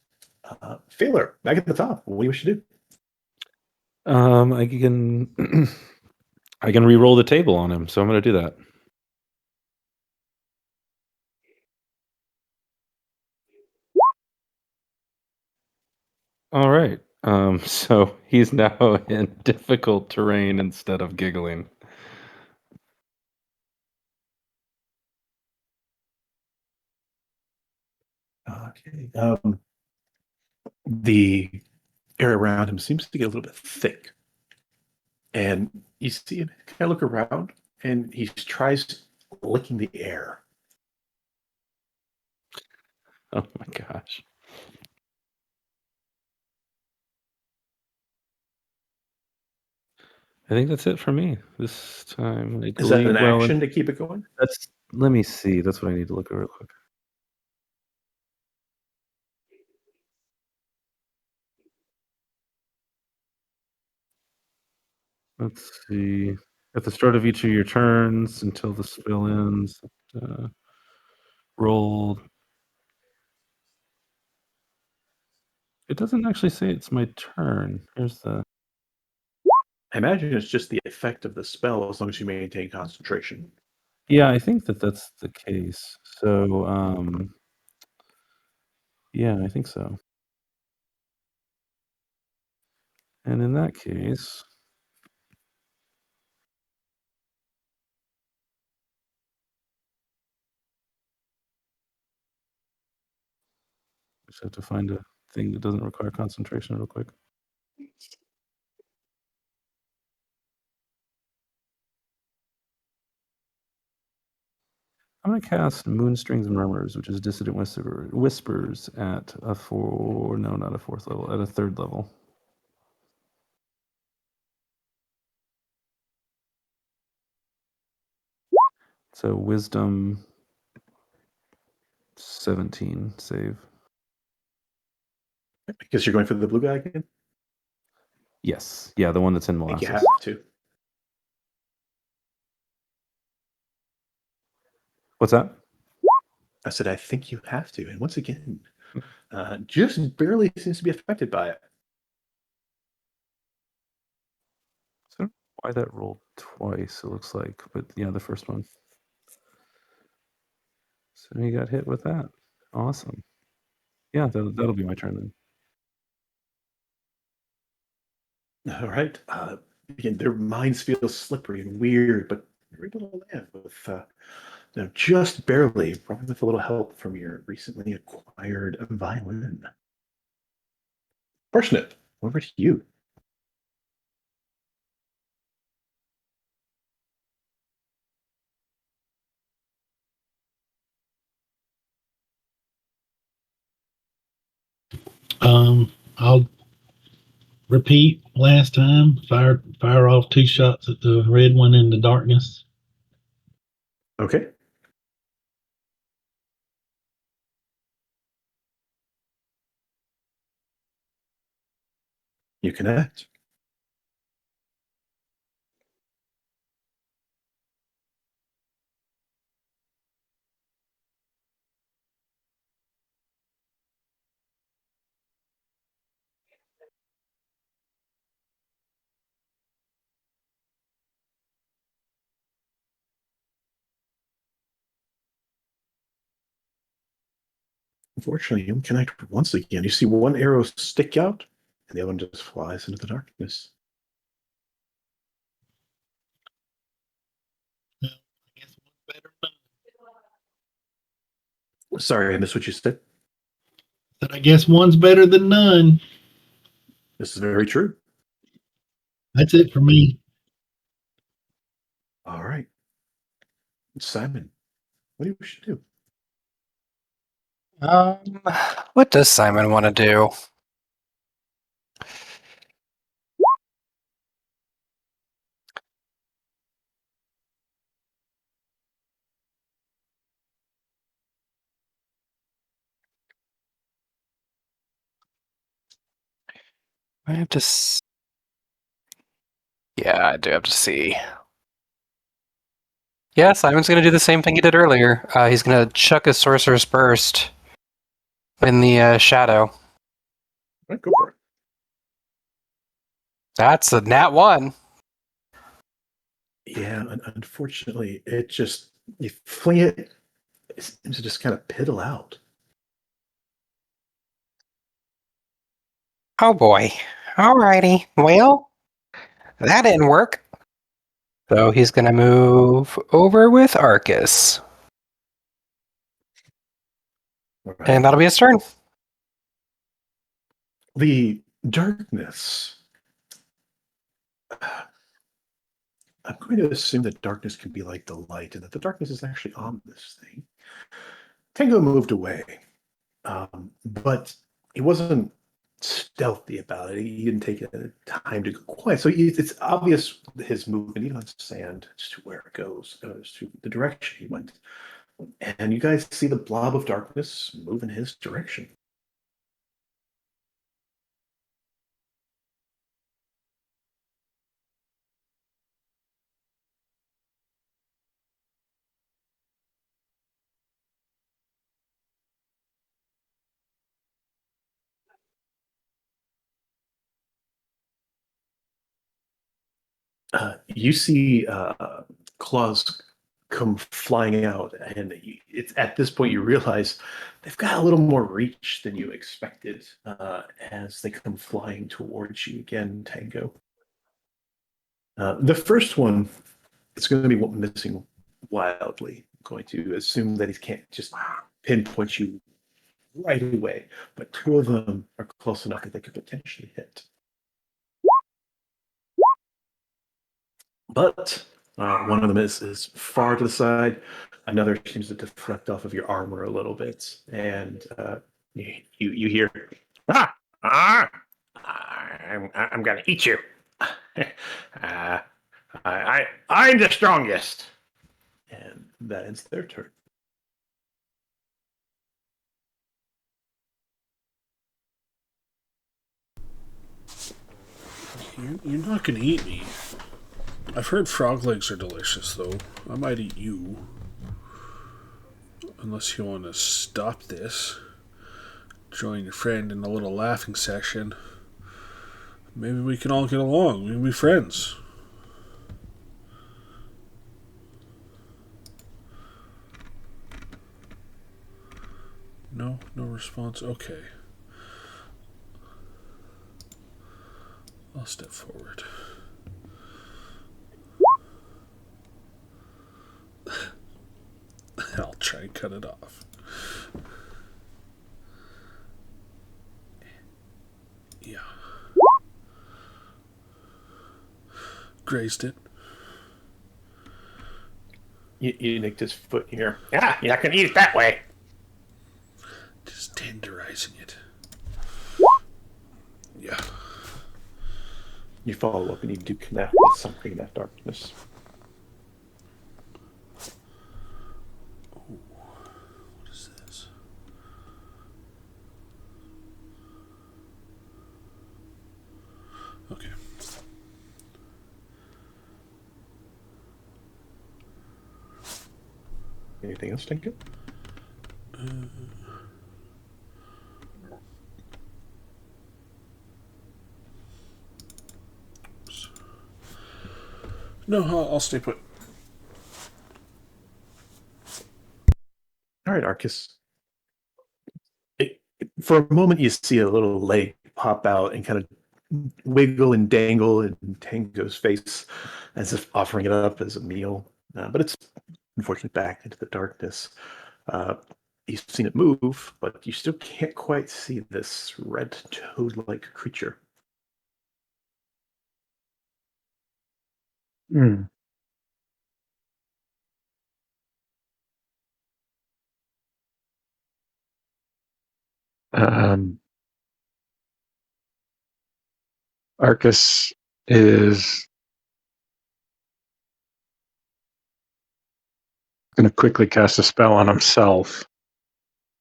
Failer, back at the top. What do you wish to do?
I can I can re-roll the table on him, so I'm going to do that. All right. So he's now in difficult terrain instead of giggling.
Okay. The air around him seems to get a little bit thick, and you see him kind of look around, and he tries licking the air.
Oh my gosh. I think that's it for me this time. I
Is that
believe.
an
Well,
action to keep it going?
that's. Let me see. That's what I need to look at real quick. Let's see. At the start of each of your turns until the spell ends, roll. It doesn't actually say it's my turn. Here's the.
I imagine it's just the effect of the spell as long as you maintain concentration.
Yeah, I think that's the case. So, yeah, I think so. And in that case, just have to find a thing that doesn't require concentration real quick. I'm going to cast Moonstrings and Murmurs, which is Dissident Whispers at a no, not a fourth level, at a third level. So Wisdom 17 save.
Because you're going for the blue guy again?
Yes. Yeah, the one that's in
I think you
molasses.
have to.
What's that?
I said, I think you have to. And once again, just barely seems to be affected by it.
So why that rolled twice, it looks like. But yeah, the first one. So he got hit with that. Awesome. Yeah, that'll be my turn then.
All right. Again, their minds feel slippery and weird, but you're able to land with just barely, probably with a little help from your recently acquired violin. Parsnip, over to you.
I'll repeat last time. Fire off 2 shots at the red one in the darkness.
Okay. You connect. Unfortunately, you connect once again. You see one arrow stick out, and the other one just flies into the darkness.
Well, I guess one's better than none.
Sorry, I missed what you said.
But I guess one's better than none.
This is very true.
That's it for me.
All right. Simon, what do you wish to do?
What does Simon want to do? I have to. Yeah, I do have to see. Yeah, Simon's going to do the same thing he did earlier. He's going to chuck a Sorcerer's Burst in the shadow.
All right, go for it.
That's a nat 1.
Yeah, unfortunately, it just, you fling it seems to just kind of piddle out.
Oh boy. Alrighty. Well, that didn't work. So he's going to move over with Arcus.
All right.
And that'll be his turn.
The darkness. I'm going to assume that darkness can be like the light, and that the darkness is actually on this thing. Tango moved away, but he wasn't stealthy about it. He didn't take time to go quiet. So it's obvious his movement, even on sand, as to where it goes to the direction he went. And you guys see the blob of darkness move in his direction. You see claws come flying out, and it's at this point you realize they've got a little more reach than you expected as they come flying towards you again, Tango. The first one is going to be missing wildly. I'm going to assume that he can't just pinpoint you right away, but two of them are close enough that they could potentially hit. But one of them is far to the side. Another seems to deflect off of your armor a little bit, and you hear, I'm gonna eat you. I'm the strongest, and that ends their turn.
You're not going to eat me. I've heard frog legs are delicious, though. I might eat you. Unless you want to stop this. Join your friend in a little laughing session. Maybe we can all get along. We can be friends. No? No response? Okay. I'll step forward. I'll try and cut it off. Yeah. Grazed it.
You nicked his foot here. Yeah, you're not going to eat it that way.
Just tenderizing it. Yeah.
You follow up and you do connect with something in that darkness.
Ooh. What is this? Okay.
Anything else, Tinker? No, I'll stay put. All right, Arcus. for a moment, you see a little leg pop out and kind of wiggle and dangle in Tango's face as if offering it up as a meal. But it's unfortunately back into the darkness. You've seen it move, but you still can't quite see this red toad-like creature.
Hmm. Um, Arcus is going to quickly cast a spell on himself,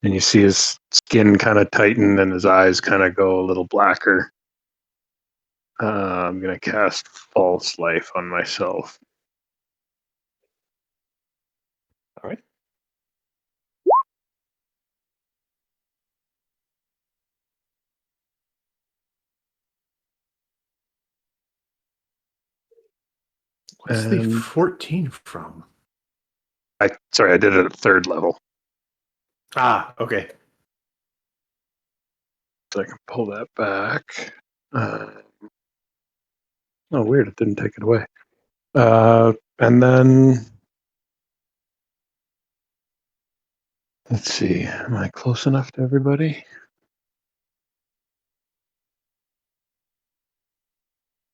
and you see his skin kind of tighten and his eyes kind of go a little blacker. I'm going to cast False Life on myself.
All right. What's the 14 from?
I did it at 3rd level.
Ah, okay.
So I can pull that back. Oh, weird. It didn't take it away. And then, let's see. Am I close enough to everybody?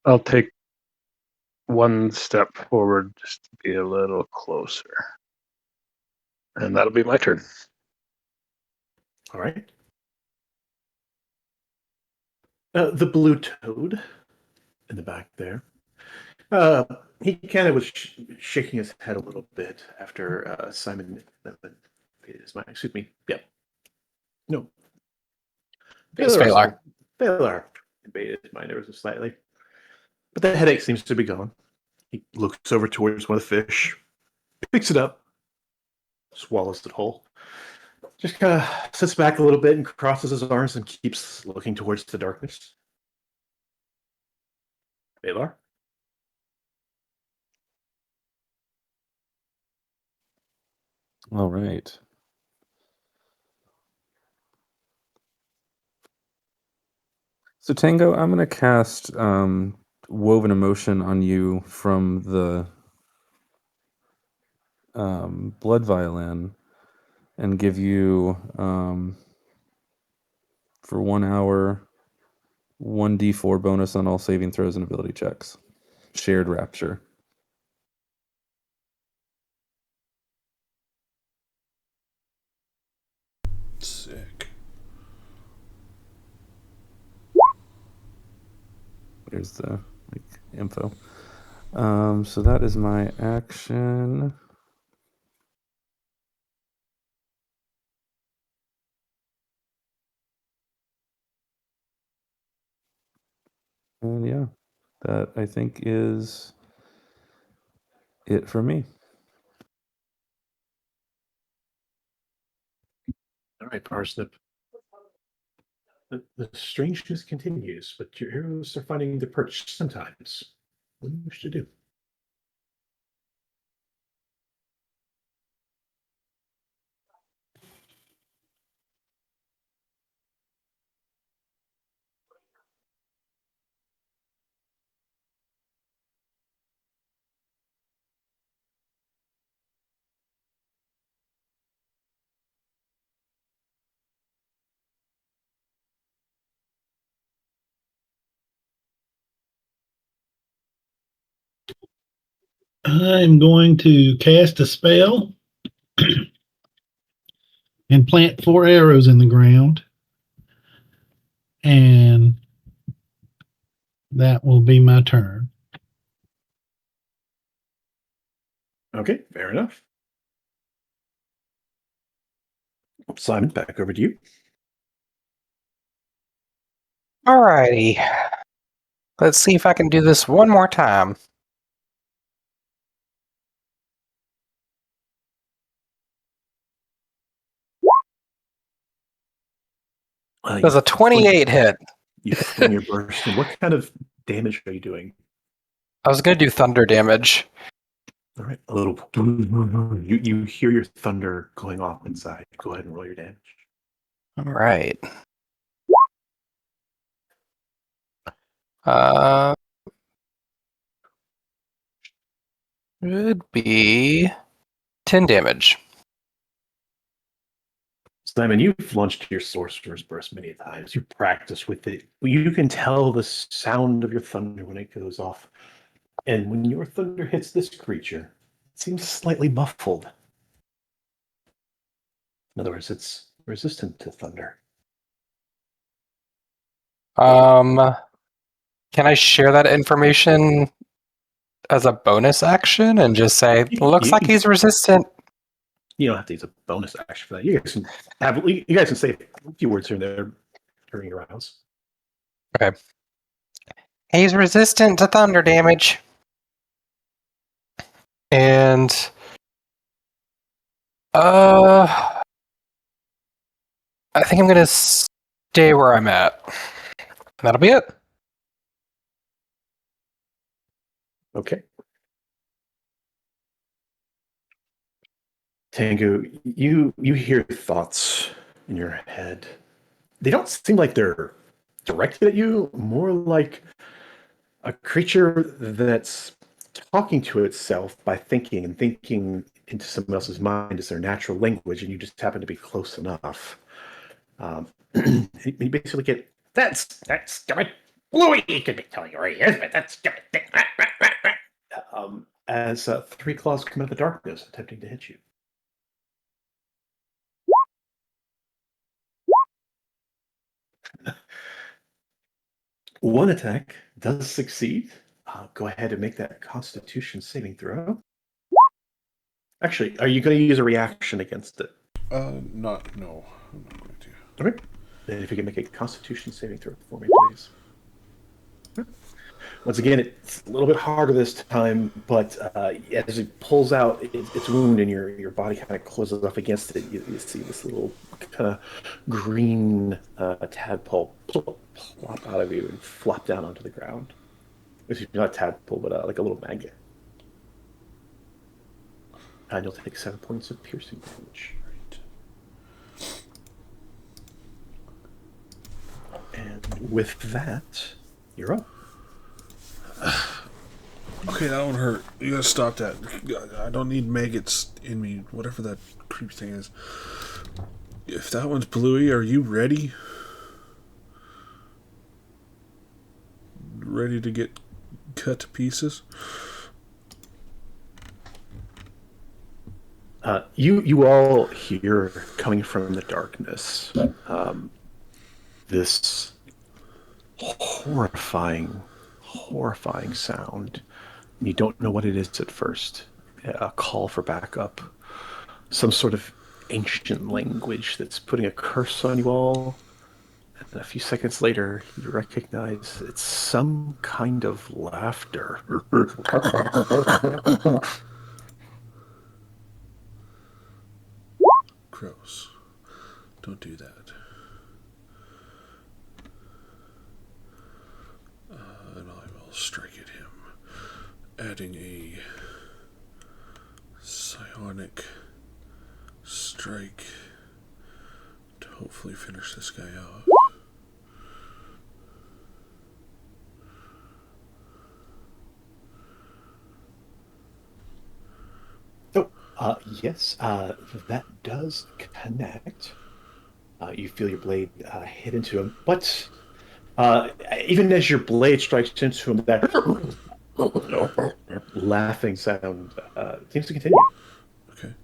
I'll take one step forward just to be a little closer. And that'll be my turn.
All right. The blue toad in the back there. He kind of was shaking his head a little bit after Simon. Excuse me. Yep. No.
It's Valar.
Valar invaded his mind ever so slightly. But the headache seems to be gone. He looks over towards one of the fish, picks it up, swallows it whole. Just kind of sits back a little bit and crosses his arms and keeps looking towards the darkness. Valar?
All right. So Tango, I'm going to cast Woven Emotion on you from the Blood Violin and give you, for 1 hour, 1d4 bonus on all saving throws and ability checks. Shared Rapture.
Sick.
There's the info. So that is my action. And yeah, that I think is it for me.
All right, Parsnip. The strangeness continues, but your heroes are finding the perch sometimes. What do you wish to do?
I'm going to cast a spell and plant 4 arrows in the ground. And that will be my turn.
Okay, fair enough. Simon, back over to you.
Alrighty. Let's see if I can do this one more time. Does a 28 hit?
You fling your burst. And what kind of damage are you doing?
I was going to do thunder damage.
All right, a little. You hear your thunder going off inside. Go ahead and roll your damage.
All right. Uh, should be 10 damage.
Simon, you've launched your sorcerer's burst many times. You practice with it. You can tell the sound of your thunder when it goes off. And when your thunder hits this creature, it seems slightly muffled. In other words, it's resistant to thunder.
Can I share that information as a bonus action and just say, looks like he's resistant?
You don't have to use a bonus action for that. You guys can say a few words here and there during your rounds.
Okay. He's resistant to thunder damage. And I think I'm gonna stay where I'm at. That'll be it.
Okay. Tengu, you hear thoughts in your head. They don't seem like they're directed at you, more like a creature that's talking to itself by thinking, and thinking into someone else's mind is their natural language, and you just happen to be close enough. You basically get, that's stupid. Bluey could be telling you where he is, but that's stupid thing. As three claws come out of the darkness, attempting to hit you. One attack does succeed. Go ahead and make that Constitution saving throw. Actually, are you going to use a reaction against it?
No, I'm not going to.
Okay. Then if you can make a Constitution saving throw for me, please. Once again, it's a little bit harder this time, but as it pulls out its wound and your body kind of closes up against it, you see this little kind of green tadpole plop out of you and flop down onto the ground. Excuse me, not tadpole, but like a little maggot. And you'll take 7 points of piercing damage. And with that, you're up.
Okay, that one hurt. You gotta stop that. I don't need maggots in me, whatever that creepy thing is. If that one's Bluey, are you ready? Ready to get cut to pieces?
You all hear coming from the darkness this horrifying sound. You don't know what it is at first. A call for backup. Some sort of ancient language that's putting a curse on you all. And a few seconds later, you recognize it's some kind of laughter.
Gross. Don't do that. And I will strike at him, adding a psionic strike to hopefully finish this guy off.
Yes, that does connect. You feel your blade hit into him, but even as your blade strikes into him, that laughing sound seems to continue.
Okay.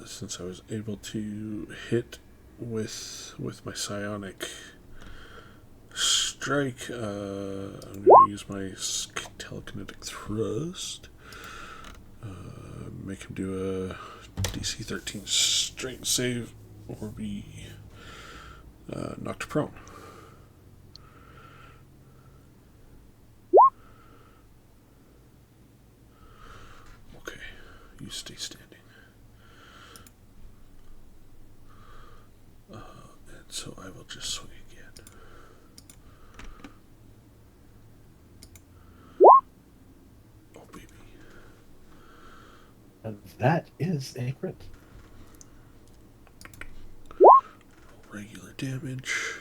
Since I was able to hit with my psionic strike, I'm going to use my telekinetic thrust. Make him do a DC 13 strength save or be knocked prone. Okay, you stay standing. And so I will just swing again. Oh, baby.
And that is a crit.
Regular damage.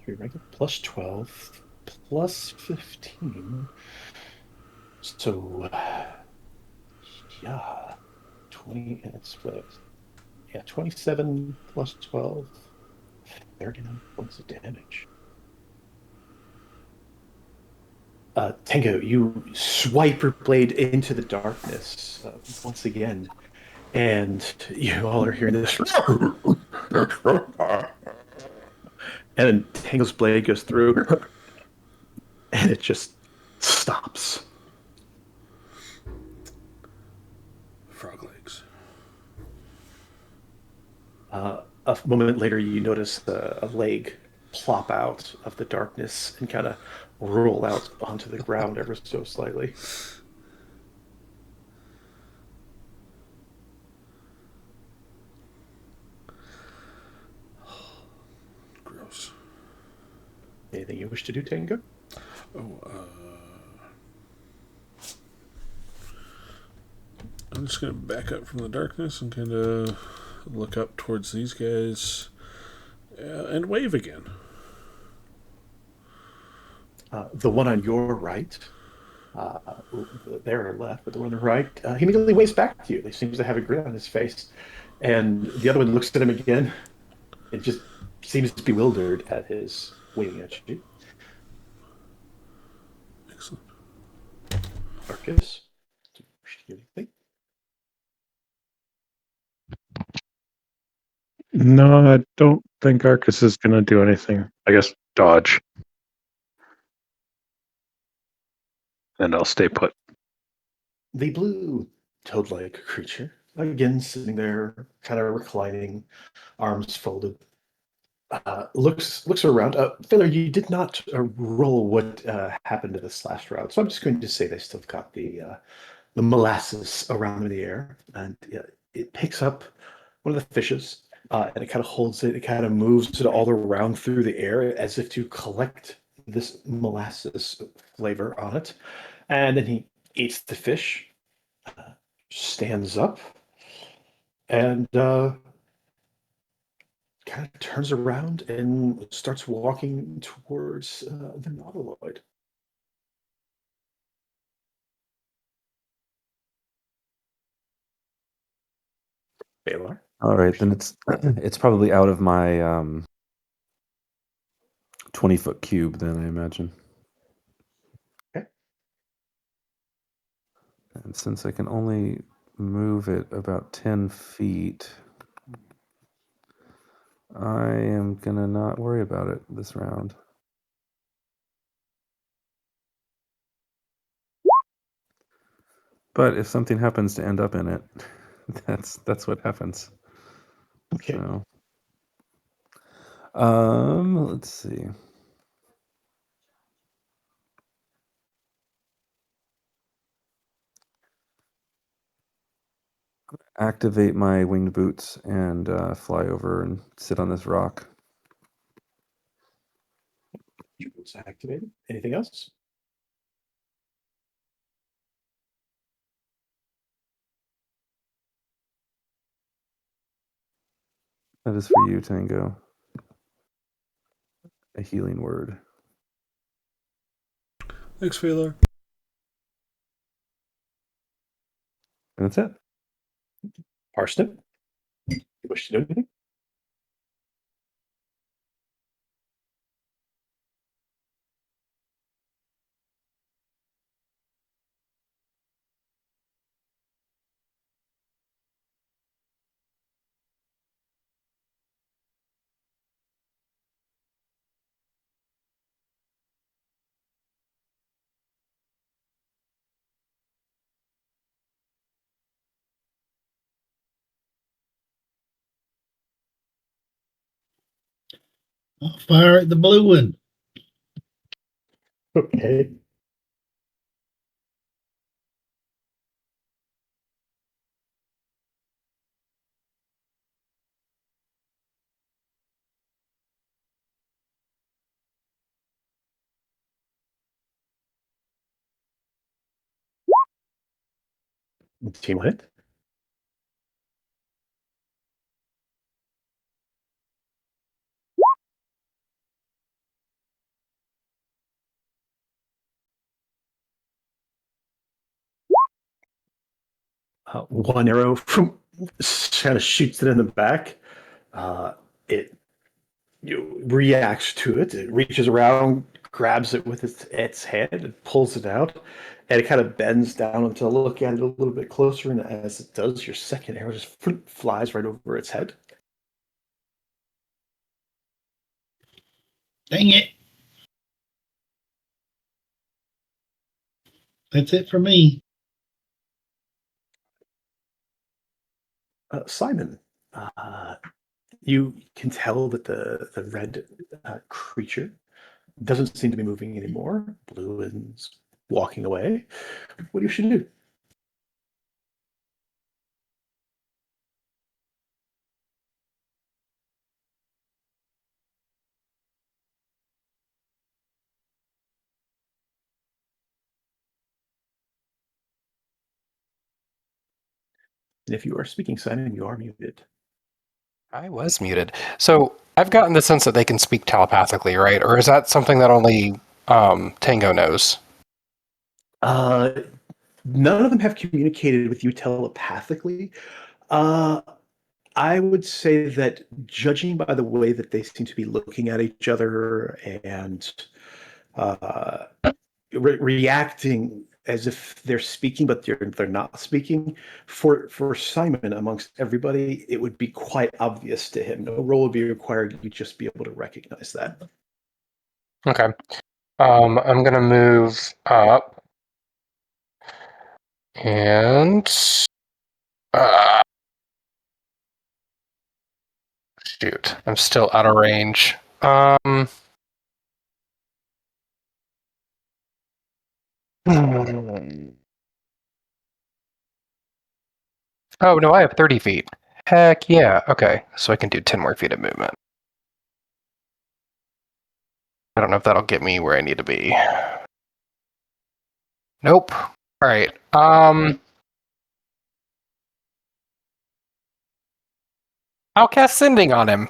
Your regular plus 12 plus 15. So, yeah, 20 and it's what? Yeah, 27 plus 12, 39 points of damage. Tango, you swipe your blade into the darkness once again, and you all are hearing this. And then Tango's blade goes through, and it just stops.
Frog legs.
A moment later, you notice a leg plop out of the darkness and kind of roll out onto the ground ever so slightly.
Gross.
Anything you wish to do, Tango?
Oh, I'm just going to back up from the darkness and kind of look up towards these guys and wave again.
The one on your right, there left, but the one on the right, he immediately waves back to you. He seems to have a grin on his face. And the other one looks at him again. It just seems bewildered at his waving at you.
Excellent.
Marcus, do you wish to do anything?
No, I don't think Arcus is going to do anything. I guess dodge. And I'll stay put.
The blue toad-like creature, again sitting there, kind of reclining, arms folded, looks around. Filler, you did not roll what happened to this last round, so I'm just going to say they still got the molasses around in the air, and it picks up one of the fishes, and it kind of holds it. It kind of moves it all around through the air as if to collect this molasses flavor on it, and then he eats the fish, stands up, and kind of turns around and starts walking towards the Nautiloid. Baylor.
All right, then it's probably out of my 20-foot cube. Then I imagine.
Okay.
And since I can only move it about 10 feet, I am gonna not worry about it this round. But if something happens to end up in it, that's what happens.
Okay.
So, let's see. Activate my winged boots and fly over and sit on this rock.
It's activated. Anything else?
That is for you, Tango. A healing word.
Thanks, Phalar.
And that's it.
Parsnip? You wish to do anything?
I'll fire at the blue one.
Okay. Team hit. One arrow from kind of shoots it in the back. It reacts to it. It reaches around, grabs it with its head, and pulls it out, and it kind of bends down to look at it a little bit closer. And as it does, your second arrow just flies right over its head.
Dang it. That's it for me.
Simon, you can tell that the red creature doesn't seem to be moving anymore. Blue is walking away. What do you should do? And if you are speaking, Simon, you are muted.
I was muted. So I've gotten the sense that they can speak telepathically, right? Or is that something that only Tango knows?
None of them have communicated with you telepathically. I would say that judging by the way that they seem to be looking at each other and uh, reacting as if they're speaking, but they're not speaking, for Simon amongst everybody, it would be quite obvious to him. No role would be required. You'd just be able to recognize that.
Okay. I'm going to move up. And... shoot, I'm still out of range. Oh, no, I have 30 feet. Heck yeah. Okay, so I can do 10 more feet of movement. I don't know if that'll get me where I need to be. Nope. All right. I'll cast Sending on him.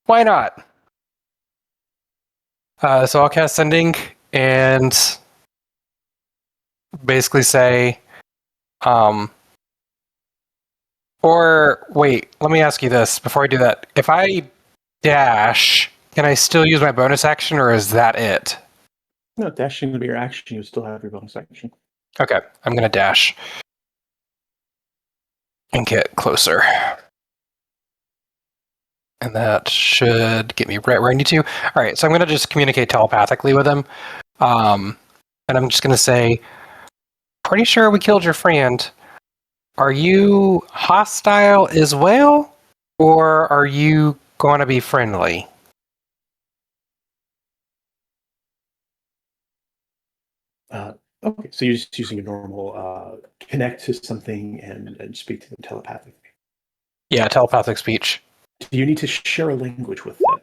Why not? So I'll cast Sending and basically say, or wait, let me ask you this before I do that. If I dash, can I still use my bonus action, or is that it?
No, dashing would be your action. You still have your bonus action.
Okay, I'm going to dash and get closer. And that should get me right where I need to. All right, so I'm going to just communicate telepathically with him. And I'm just going to say, pretty sure we killed your friend. Are you hostile as well? Or are you going to be friendly?
Okay, so you're just using a normal connect to something and speak to them telepathically.
Yeah, telepathic speech.
Do you need to share a language with them?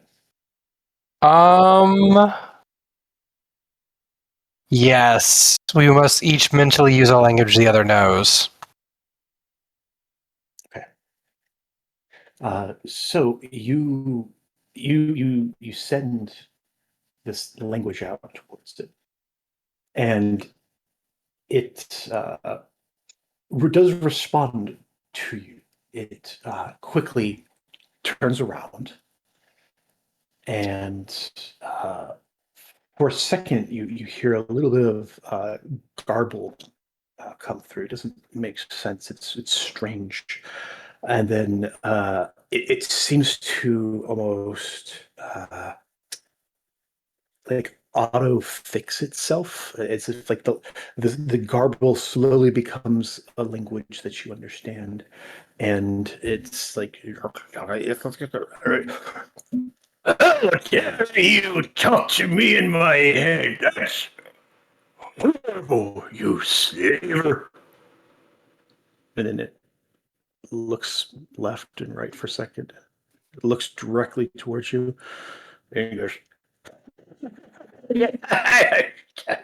Yes. We must each mentally use a language the other knows.
Okay. So you send this language out towards it, and it does respond to you. It quickly turns around, and for a second, you hear a little bit of garbled come through. It doesn't make sense. It's strange, and then it seems to almost like auto fix itself. It's just like the garble slowly becomes a language that you understand, and it's like how dare you talk to me in my head? That's horrible, you slaver. And then it looks left and right for a second. It looks directly towards you. And it goes,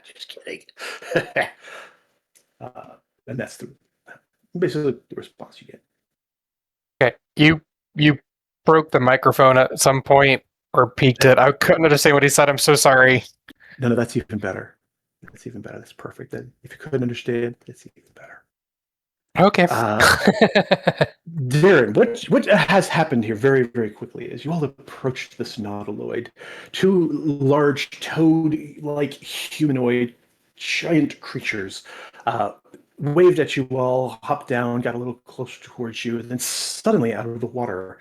just kidding. And that's basically the response you get.
Okay. You broke the microphone at some point or peaked it. I couldn't understand what he said. I'm so sorry.
No, that's even better. That's even better. That's perfect. Then if you couldn't understand, that's even better.
Okay.
Darren, what has happened here very, very quickly as you all approached this nautiloid, two large toad-like humanoid giant creatures waved at you all, hopped down, got a little closer towards you, and then suddenly out of the water,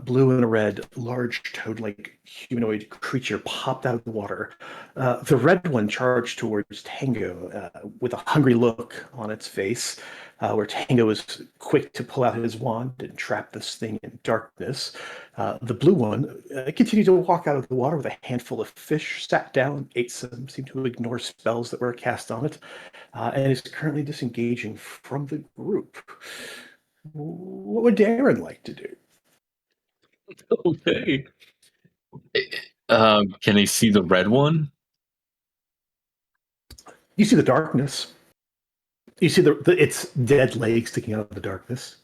blue and a red, large toad-like humanoid creature popped out of the water. The red one charged towards Tango with a hungry look on its face, where Tango was quick to pull out his wand and trap this thing in darkness. The blue one continued to walk out of the water with a handful of fish, sat down, ate some, seemed to ignore spells that were cast on it, and is currently disengaging from the group. What would Darren like to do?
Okay. Can I see the red one?
You see the darkness. You see its dead legs sticking out of the darkness.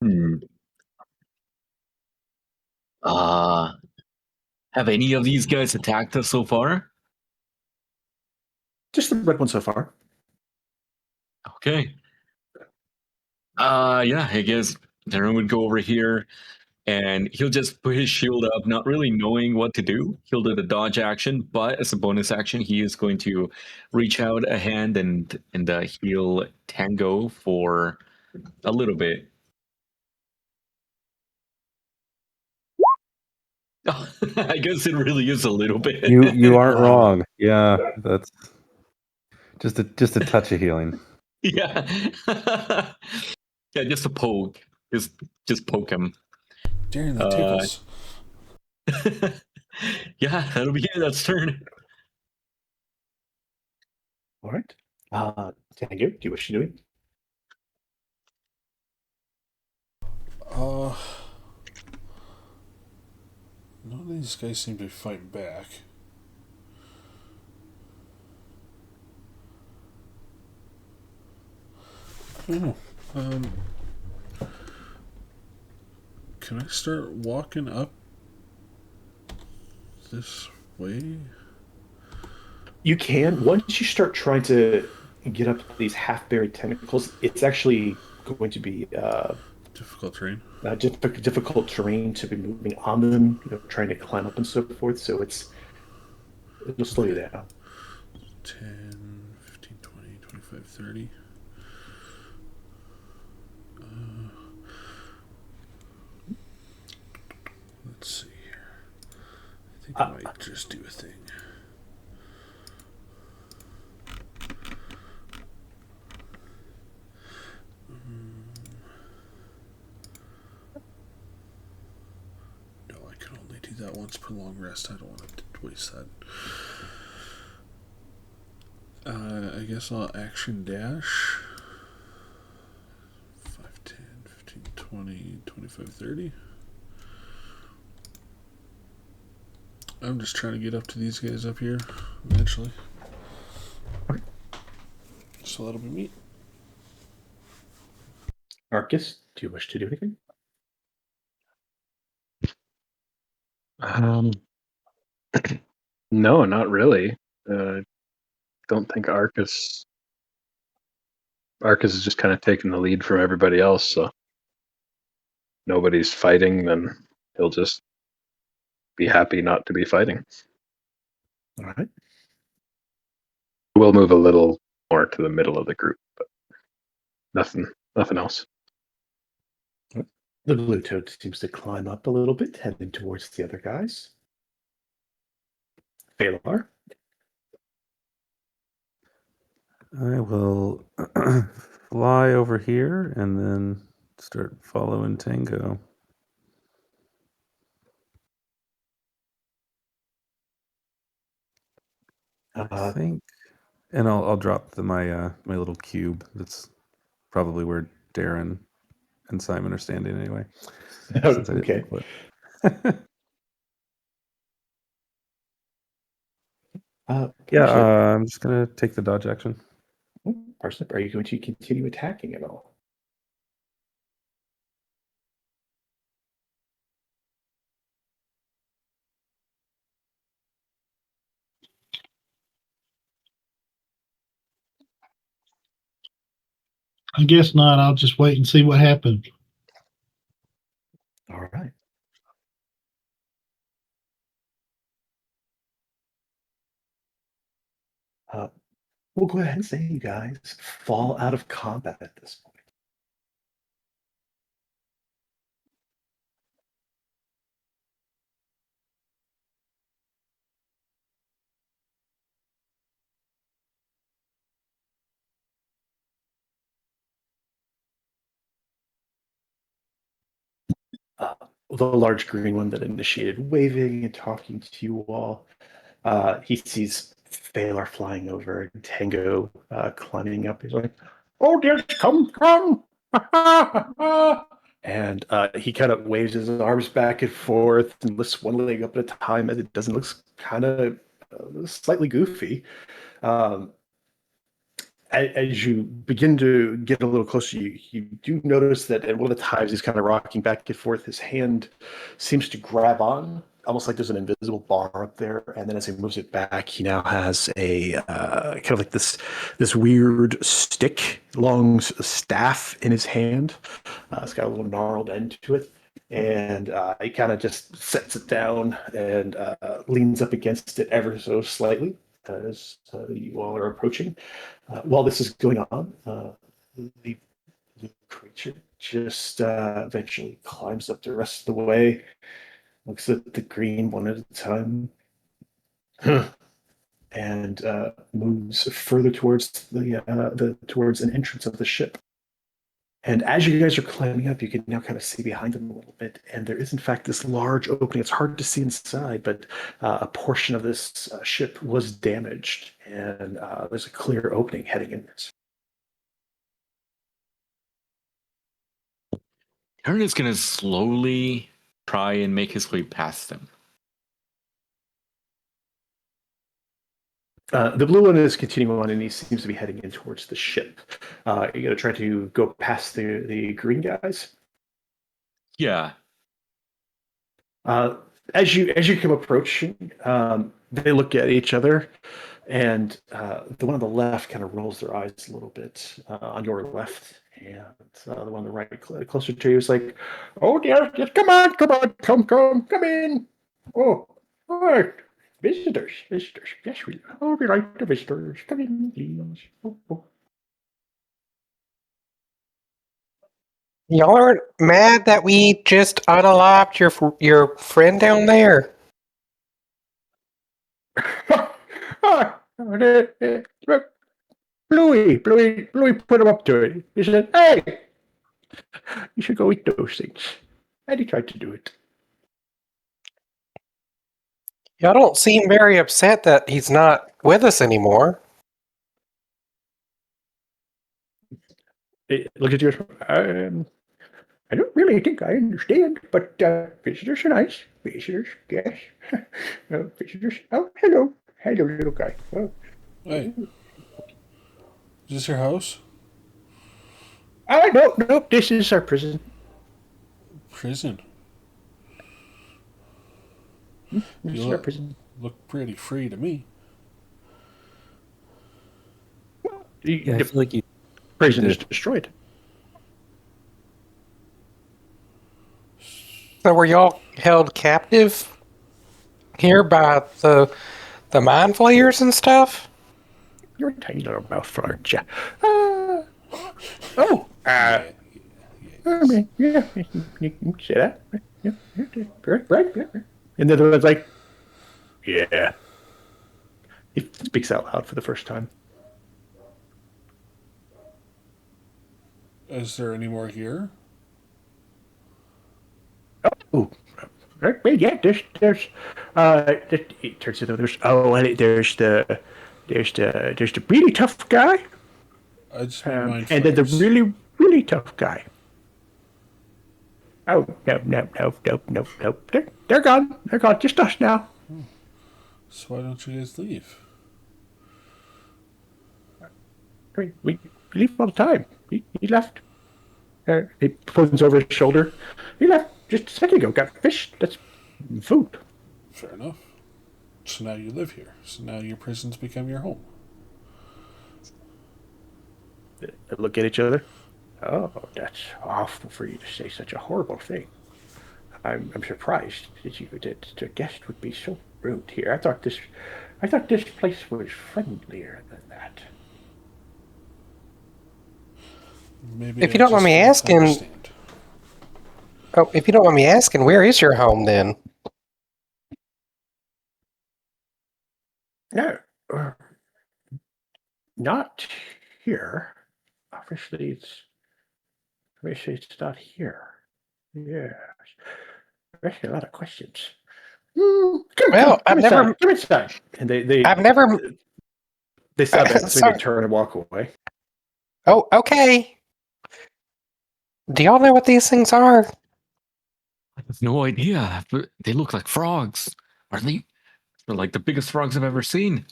Hmm. Have any of these guys attacked us so far?
Just the red one so far.
Okay. Yeah, I guess Darren would go over here and he'll just put his shield up, not really knowing what to do. He'll do the dodge action, but as a bonus action, he is going to reach out a hand and heal Tango for a little bit. I guess it really is a little bit.
You aren't wrong. Yeah, that's just a touch of healing.
Yeah. Yeah, just a poke. Just poke him.
Darren, that tickles.
Yeah, that'll be it. That's turn.
All right. Tango, do you wish to do it?
None of these guys seem to be fighting back. Oh, can I start walking up this way?
You can. Once you start trying to get up these half-buried tentacles, it's actually going to be
Difficult terrain.
difficult terrain to be moving on them, trying to climb up and so forth. So it'll slow you down.
10, 15, 20, 25, 30. Let's see here. I think I might just do a thing. No, I can only do that once per long rest. I don't want to waste that. I guess I'll action dash. 5, 10, 15, 20, 25, 30. I'm just trying to get up to these guys up here eventually. So that'll be me.
Arcus, do you wish to do anything?
No, not really. Don't think Arcus is just kind of taking the lead from everybody else, so nobody's fighting, then he'll just be happy not to be fighting.
All right.
We'll move a little more to the middle of the group, but nothing else.
The blue toad seems to climb up a little bit, heading towards the other guys. Phalar.
I will fly over here and then start following Tango. I think, and I'll drop my my little cube. That's probably where Darren and Simon are standing anyway. Since I didn't
Okay.
Yeah,
Parsnip.
I'm just gonna take the dodge action.
Parsnip, are you going to continue attacking at all?
I guess not. I'll just wait and see what happens.
All right. We'll go ahead and say you guys fall out of combat at this point. Uh, the large green one that initiated waving and talking to you all. He sees Phalar flying over and Tango climbing up. He's like, "Oh, dear, come!" And he kind of waves his arms back and forth and lifts one leg up at a time as it doesn't look kind of slightly goofy. Um, as you begin to get a little closer, you do notice that at one of the times he's kind of rocking back and forth, his hand seems to grab on, almost like there's an invisible bar up there. And then as he moves it back, he now has a kind of like this weird stick, long staff in his hand. It's got a little gnarled end to it. And he kind of just sets it down and leans up against it ever so slightly as you all are approaching. While this is going on, the creature just eventually climbs up the rest of the way, looks at the green one at a time, and moves further towards the towards an entrance of the ship. And as you guys are climbing up, you can now kind of see behind them a little bit. And there is, in fact, this large opening. It's hard to see inside, but a portion of this ship was damaged. And there's a clear opening heading in.
Aaron is going to slowly try and make his way past them.
The blue one is continuing on, and he seems to be heading in towards the ship. You're going to try to go past the green guys?
Yeah.
As you come approaching, they look at each other, and the one on the left kind of rolls their eyes a little bit on your left, and the one on the right, closer to you, is like, "Oh dear, just come on, come in. Oh, all right. Visitors. Yes, we like the visitors. Come in, please." Oh.
Y'all aren't mad that we just unalived your friend down there?
Bluey put him up to it. He said, "Hey, you should go eat those things." And he tried to do it.
Y'all don't seem very upset that he's not with us anymore.
Look at you. I don't really think I understand, but visitors are nice. Visitors, yes. Visitors. Oh, hello, little guy. Oh.
Hey, is this your house?
No, this is our prison.
Prison.
This is our prison.
Look pretty free to me.
Yeah, I feel like you.
Prison is destroyed.
So were y'all held captive here by the mind flayers and stuff?
You're a tiny little mouthful, aren't you? I mean, yeah, you can say that. Yeah, right. And the other one's like, yeah. He speaks out loud for the first time.
Is there any more here?
Oh, right, yeah. There's. It turns out there's the really tough guy,
I just need mine
and then the
first.
really tough guy. Oh no! They're gone. They're gone. Just us now.
So why don't you guys leave?
We leave all the time. He left. He pulls over his shoulder. He left just a second ago. Got fish. That's food.
Fair enough. So now you live here. So now your prison's become your home.
They look at each other. Oh, that's awful for you to say such a horrible thing. I'm surprised that the guest would be so rude here. I thought this place was friendlier than that.
Maybe
If
I
you don't mind
just
me
don't
asking,
understand.
if you don't mind me asking, where is your home then?
No, not here. Obviously it's not here. Yes. Actually, a lot of questions.
Well,
Come inside. Come inside. And
I've never.
they stop answering. They
Sorry.
turn and walk away.
Oh, okay. Do y'all know what these things are?
I have no idea. But they look like frogs. Are they? They're like the biggest frogs I've ever seen.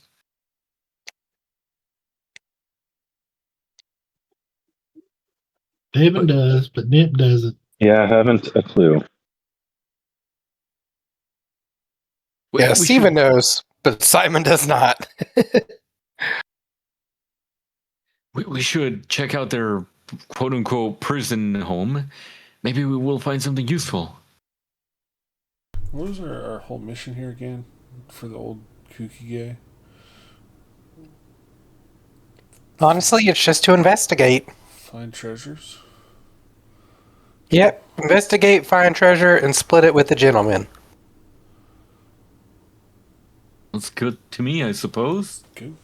Devin does, but Nip doesn't.
Yeah, I haven't a clue.
Yeah,
We
Steven
should,
knows, but Simon does not.
we should check out their quote unquote prison home. Maybe we will find something useful.
What was our whole mission here again for the old kooky guy?
Honestly, it's just to investigate.
Find treasures?
Yep, investigate, find treasure, and split it with the gentleman.
That's good to me, I suppose.
Good.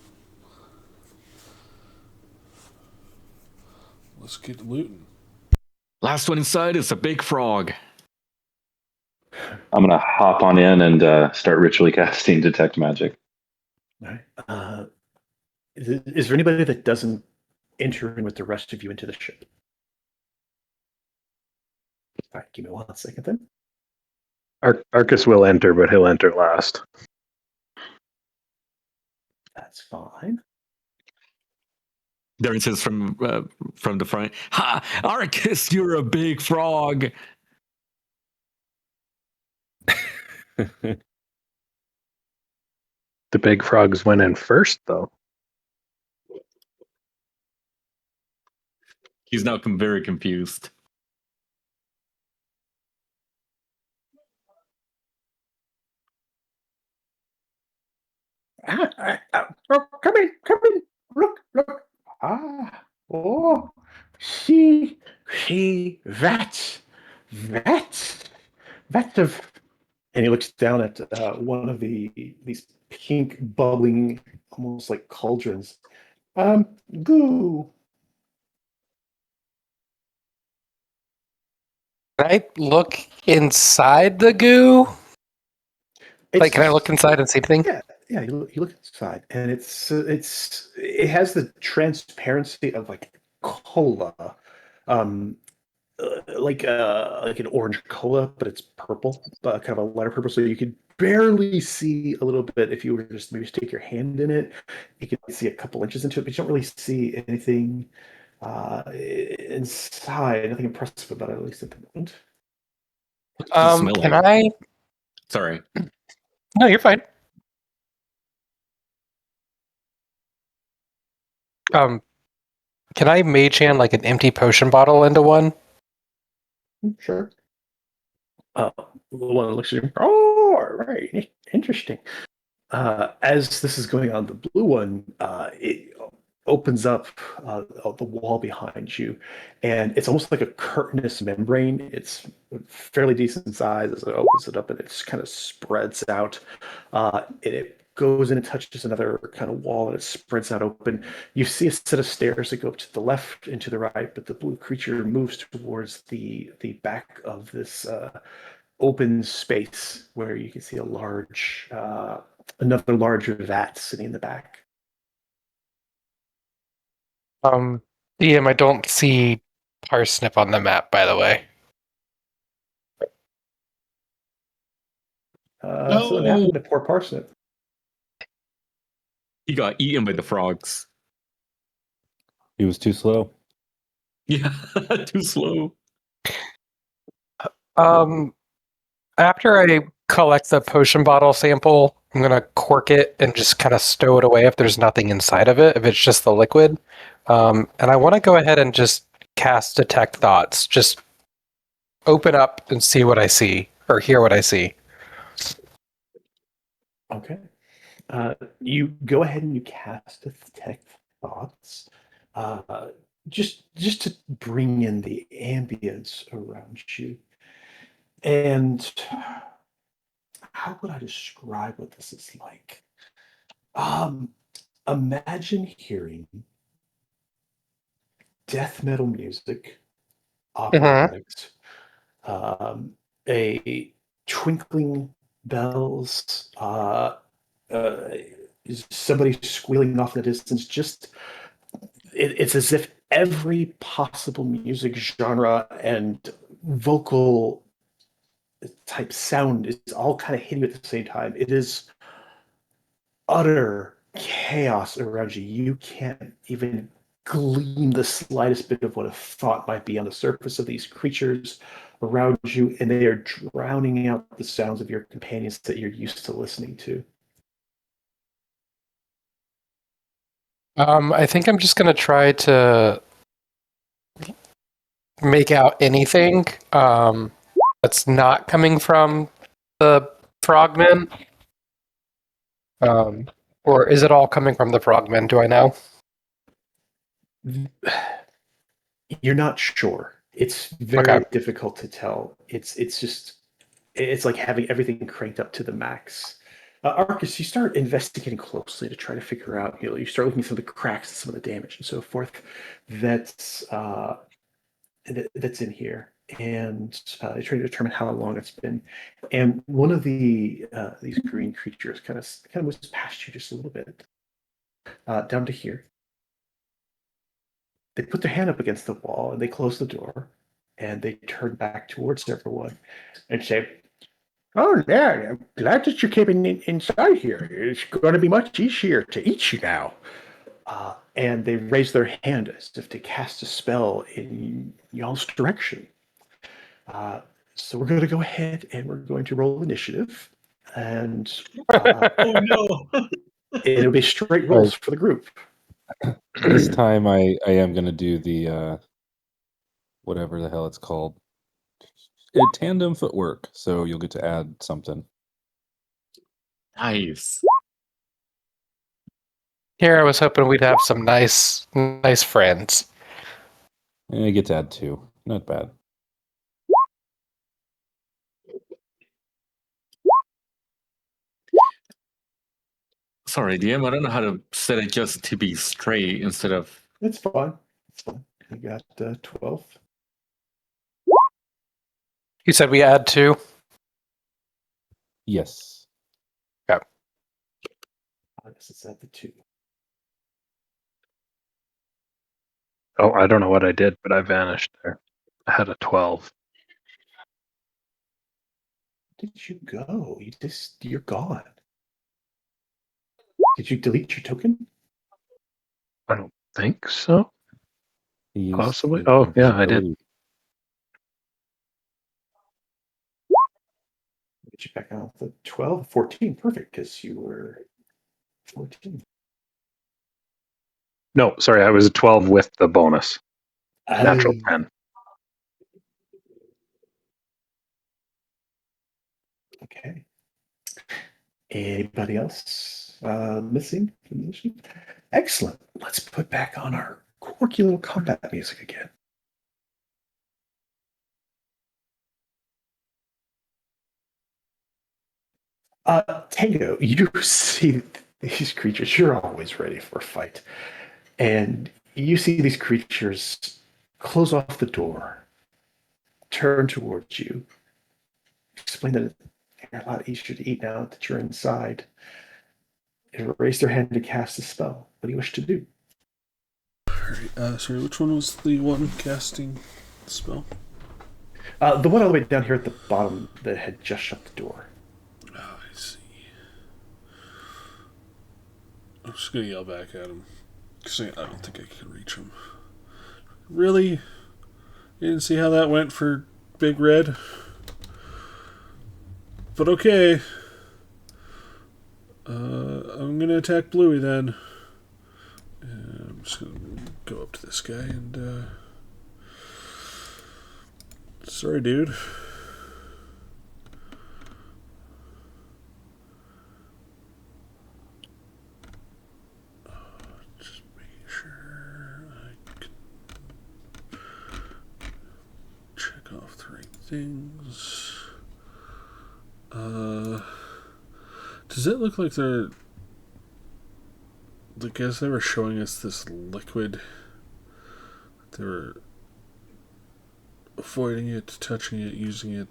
Let's get looting.
Last one inside is a big frog.
I'm gonna hop on in and start ritually casting detect magic.
All right. Is there anybody that doesn't enter in with the rest of you into the ship? All right, give me 1 second then.
Arcus will enter, but he'll enter last.
That's fine.
There it says from the front. Ha! Arcus, you're a big frog.
The big frogs went in first, though.
He's now very confused.
Oh, come in. Look. Oh, see, that's of. And he looks down at one of these pink, bubbling, almost like cauldrons. Goo.
Can I look inside the goo? Like, can I look inside and see anything?
Yeah. You look inside, and it has the transparency of like cola, like an orange cola, but it's purple, kind of a lighter purple. So you could barely see a little bit if you were to just maybe stick your hand in it. You could see a couple inches into it, but you don't really see anything inside. Nothing impressive about it, at least at the moment.
Can I?
Sorry.
No, you're fine. Can I mage hand like an empty potion bottle into one?
Sure. The one that looks at you. Oh, right. Interesting. As this is going on, the blue one, it opens up the wall behind you, and it's almost like a curtainous membrane. It's fairly decent size as it opens it up, and it kind of spreads out. And it goes in and touches another kind of wall, and it spreads out open. You see a set of stairs that go up to the left and to the right, but the blue creature moves towards the back of this open space where you can see another large vat sitting in the back.
DM, I don't see parsnip on the map, by the way.
So what happened to poor parsnip?
He got eaten by the frogs.
He was too slow.
Yeah, too slow.
After I collect the potion bottle sample, I'm gonna cork it and just kind of stow it away if there's nothing inside of it, if it's just the liquid. And I want to go ahead and just cast detect thoughts. Just open up and see what I see, or hear what I see.
Okay. You go ahead and you cast detect thoughts, just to bring in the ambience around you. And how would I describe what this is like? Um, Imagine hearing death metal music,
Mm-hmm.
operatics, um, a twinkling bells, uh, somebody squealing off in the distance. Just it's as if every possible music genre and vocal type sound is all kind of hitting you at the same time. It is utter chaos around you. You can't even glean the slightest bit of what a thought might be on the surface of these creatures around you, and they are drowning out the sounds of your companions that you're used to listening to.
I think I'm just gonna try to make out anything that's not coming from the frogmen. Or is it all coming from the frogmen? Do I know?
You're not sure. It's
Okay.
very difficult to tell. It's like having everything cranked up to the max. Arcus, you start investigating closely to try to figure out. You start looking at some of the cracks, some of the damage, and so forth. That's that's in here, and they try to determine how long it's been. And one of these green creatures kind of moves past you just a little bit, down to here. They put their hand up against the wall and they close the door, and they turn back towards everyone and say, "Oh, yeah, I'm glad that you're keeping inside here. It's going to be much easier to eat you now." And they raise their hand as if to cast a spell in y'all's direction. Uh, so we're going to go ahead and we're going to roll initiative, and
Oh no!
it'll be straight rolls for the group.
This time I am going to do the whatever the hell it's called. Tandem footwork. So you'll get to add something.
Nice.
Here I was hoping we'd have some nice friends.
And I get to add 2. Not bad.
Sorry, DM. I don't know how to set it just to be straight instead of.
It's fine. It's fine. You got 12.
You said we add 2?
Yes.
Yeah.
I guess it's at the 2.
Oh, I don't know what I did, but I vanished there. I had a 12.
Where did you go? You're gone. Did you delete your token?
I don't think so.
He used
Possibly.
the
Oh, yeah, I did.
invisibility.
Get you back out the 12, 14. Perfect, because you were 14.
No, sorry, I was a 12 with the bonus. Natural 10.
Okay. Anybody else missing from the mission? Excellent. Let's put back on our quirky little combat music again. Tango, you see these creatures. You're always ready for a fight. And you see these creatures close off the door, turn towards you, explain that they're a lot easier to eat now that you're inside, and raise their hand to cast a spell. What do you wish to do?
Alright, sorry, which one was the one casting the spell?
The one all the way down here at the bottom that had just shut the door.
Oh, I see. I'm just gonna yell back at him. Because I don't think I can reach him. Really? You didn't see how that went for Big Red? But okay. I'm gonna attack Bluey then. And I'm just gonna go up to this guy and Sorry, dude. Just making sure I can check off the right things. Does it look like the guys they were showing us this liquid? They were avoiding it, touching it, using it.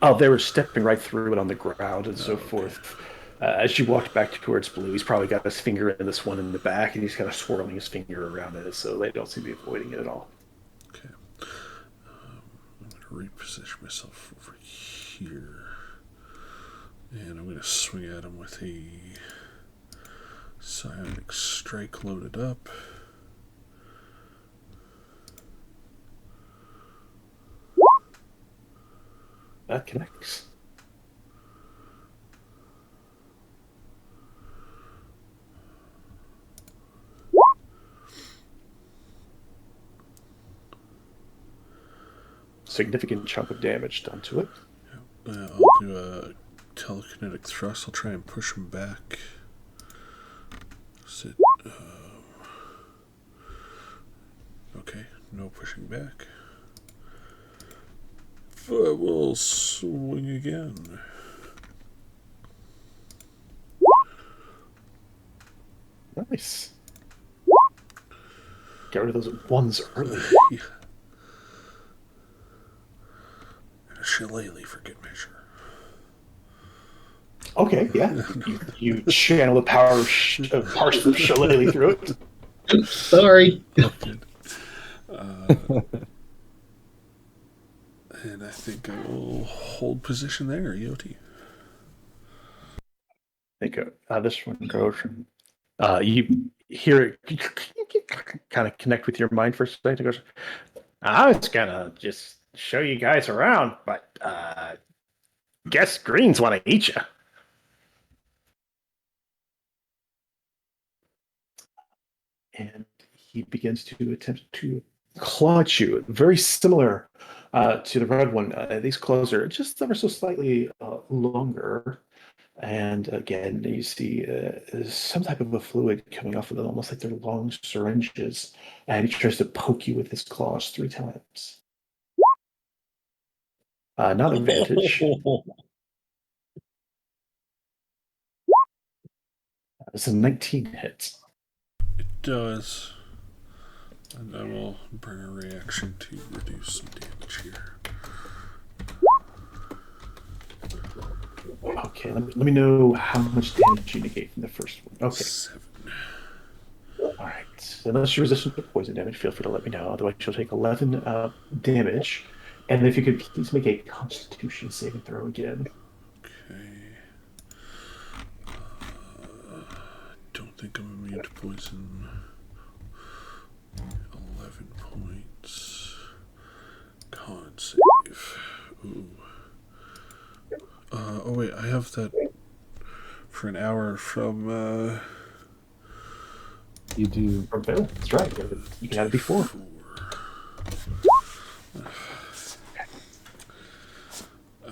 Oh, they were stepping right through it on the ground and so forth. As you walked back towards Blue, he's probably got his finger in this one in the back, and he's kind of swirling his finger around it, so they don't seem to be avoiding it at all.
Okay. I'm going to reposition myself over here. And I'm going to swing at him with a psionic strike loaded up.
That connects. Significant chunk of damage done to it.
I'll do a telekinetic thrust. I'll try and push him back. Sit. Okay, no pushing back. But we'll swing again.
Nice. Get rid of those ones early.
Yeah. And a shillelagh for good measure.
Okay, yeah. You channel the power of parts of shillelagh through it.
Sorry.
Oh, good. And I think I will hold position there, EOT.
I think this one goes from you hear it kind of connect with your mind for a second. It goes, I was gonna just show you guys around, but guess greens want to eat you. And he begins to attempt to claw at you, very similar to the red one. These claws are just ever so slightly longer. And again, you see some type of a fluid coming off of them, almost like they're long syringes. And he tries to poke you with his claws 3 times. Not advantage. It's a 19 hit.
It does. And I will burn a reaction to reduce some damage here.
Okay, let me know how much damage you negate from the first one. Okay.
7.
Alright. Unless you're resistant to poison damage, feel free to let me know. Otherwise, you'll take 11 damage. And if you could please make a Constitution saving throw again.
Okay. Don't think I'm immune to poison. 11 points. Con save. Ooh. Oh wait, I have that for an hour from
You do. From Bill. That's right. You can have it before.
4.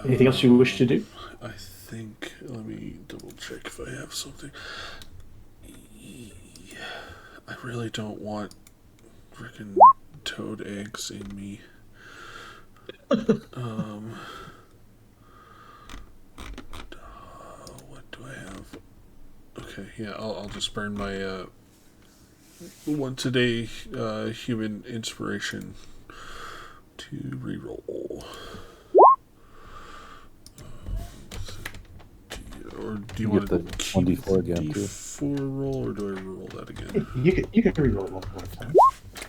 Anything else you wish to do?
I think, let me double check if I have something. I really don't want freaking toad eggs in me. What do I have? Okay, yeah, I'll just burn my once a day human inspiration to reroll. Or do you want
the
to keep
1d4
the
again, too?
D4 roll, or do I roll that again?
You can reroll one more time.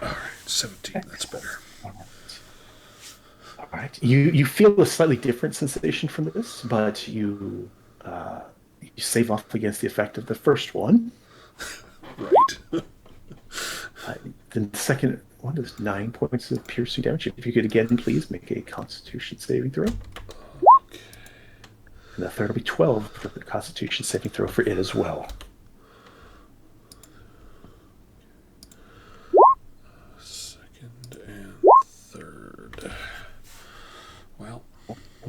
Alright, 17, that's better.
All right. You feel a slightly different sensation from this, but you save off against the effect of the first one.
Right.
The second one is 9 points of piercing damage. If you could again, please make a Constitution saving throw.
Okay.
And the third will be 12 for the Constitution saving throw for it as well.
Second and third.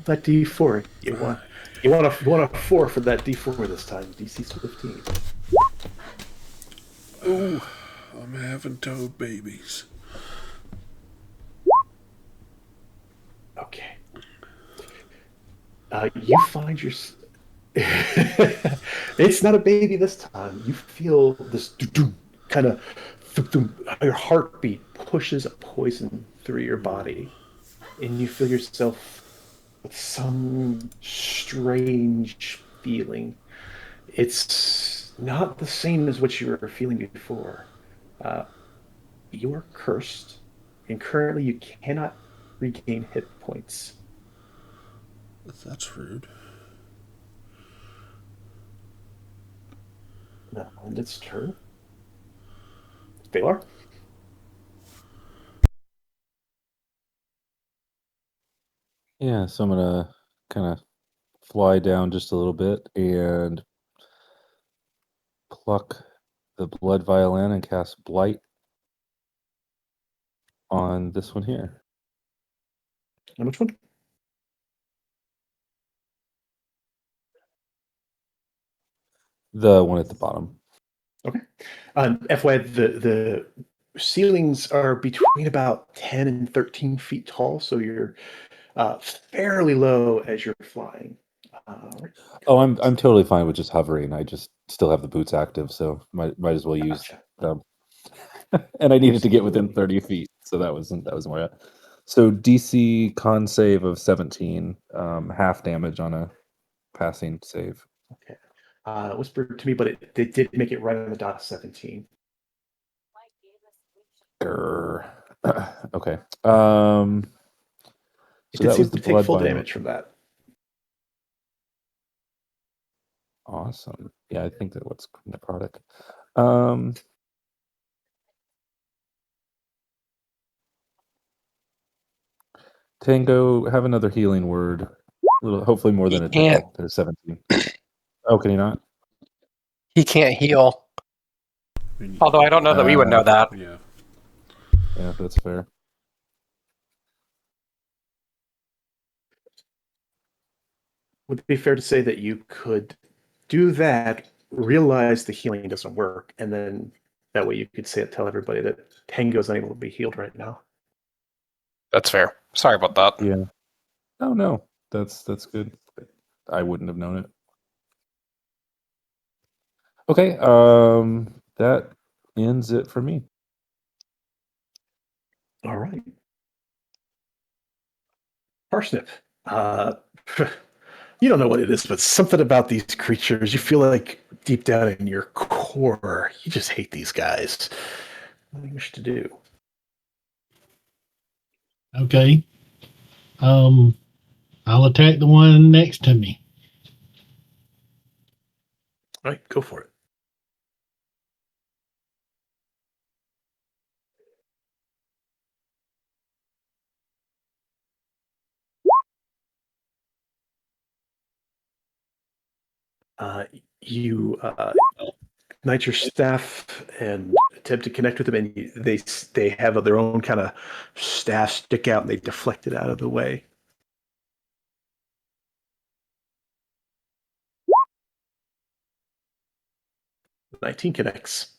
that D4. You want a 4 for that D4 this time. DC's 15.
Ooh, I'm having toad babies.
Okay. You find your. It's not a baby this time. You feel this kind of. Your heartbeat pushes a poison through your body, and you feel yourself with some strange feeling. It's not the same as what you were feeling before. Uh, you are cursed, and currently you cannot regain hit points.
That's rude.
No, and it's true. Baylor?
Yeah, so I'm gonna kind of fly down just a little bit and pluck the blood violin and cast blight on this one here.
And which one?
The one at the bottom.
Okay. FYI, the ceilings are between about 10 and 13 feet tall, so you're fairly low as you're flying.
Oh, I'm totally fine with just hovering. I just still have the boots active, so might as well use
Gotcha.
them. And I needed to get within
Absolutely.
30 feet, so that wasn't where. So DC con save of 17, half damage on a passing save.
Okay. Whispered to me, but they did make it right on the dot of 17.
Grr. Okay.
It
So
did
that
seem
was the
to take
blood
full
violin.
damage from that.
Awesome. Yeah, I think that what's necrotic. Um, Tango, have another healing word. A little, hopefully more than
He
a
can't.
tickle. There's 17. Oh, can he not?
He can't heal. Although I don't know that we would know that.
Yeah.
Yeah, that's fair.
Would it be fair to say that you could do that, realize the healing doesn't work, and then that way you could tell everybody that Tango's unable to be healed right now?
That's fair. Sorry about that.
Yeah. Oh no, that's good. I wouldn't have known it. Okay, that ends it for me.
All right. Parsnip. You don't know what it is, but something about these creatures, you feel like deep down in your core, you just hate these guys. What do you wish to do?
Okay. I'll attack the one next to me.
All right, go for it. You ignite your staff and attempt to connect with them, and they have their own kind of staff stick out, and they deflect it out of the way. The 19 connects,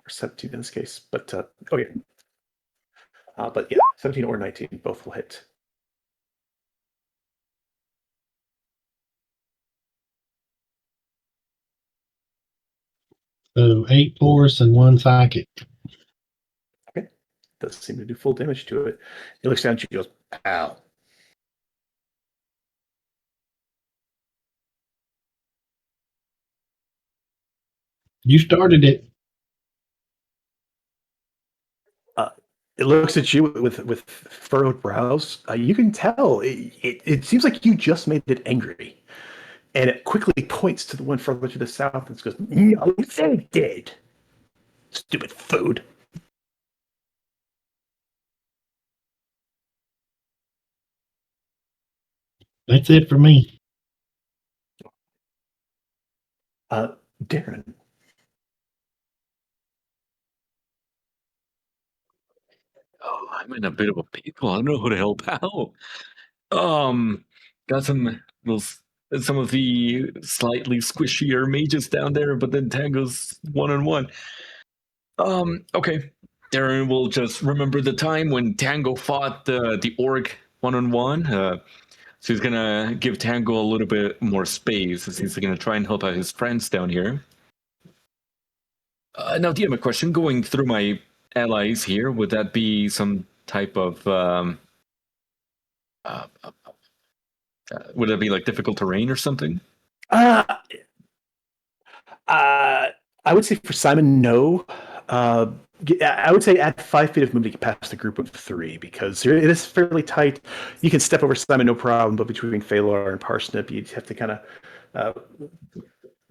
or 17 in this case, but okay. But yeah, 17 or 19 both will hit.
So 8 force and 1 psychic.
Okay, doesn't seem to do full damage to it. He looks down at you and goes, "Ow."
You started it.
It looks at you with furrowed brows. You can tell it seems like you just made it angry, and it quickly points to the one further to the south and goes, "No, they did. Stupid food."
That's it for me.
Darren.
Oh, I'm in a bit of a pickle. I don't know who to help out. Got some of the slightly squishier mages down there, but then Tango's one-on-one. Okay. Darren will just remember the time when Tango fought the orc one-on-one. So he's gonna give Tango a little bit more space, as he's gonna try and help out his friends down here. Now, do you have a question? Going through my allies here, would that be some type of would that be like difficult terrain or something?
I would say for Simon, no. I would say add 5 feet of movement to get past the group of 3 because it is fairly tight. You can step over Simon, no problem, but between Phalor and Parsnip, you'd have to kind of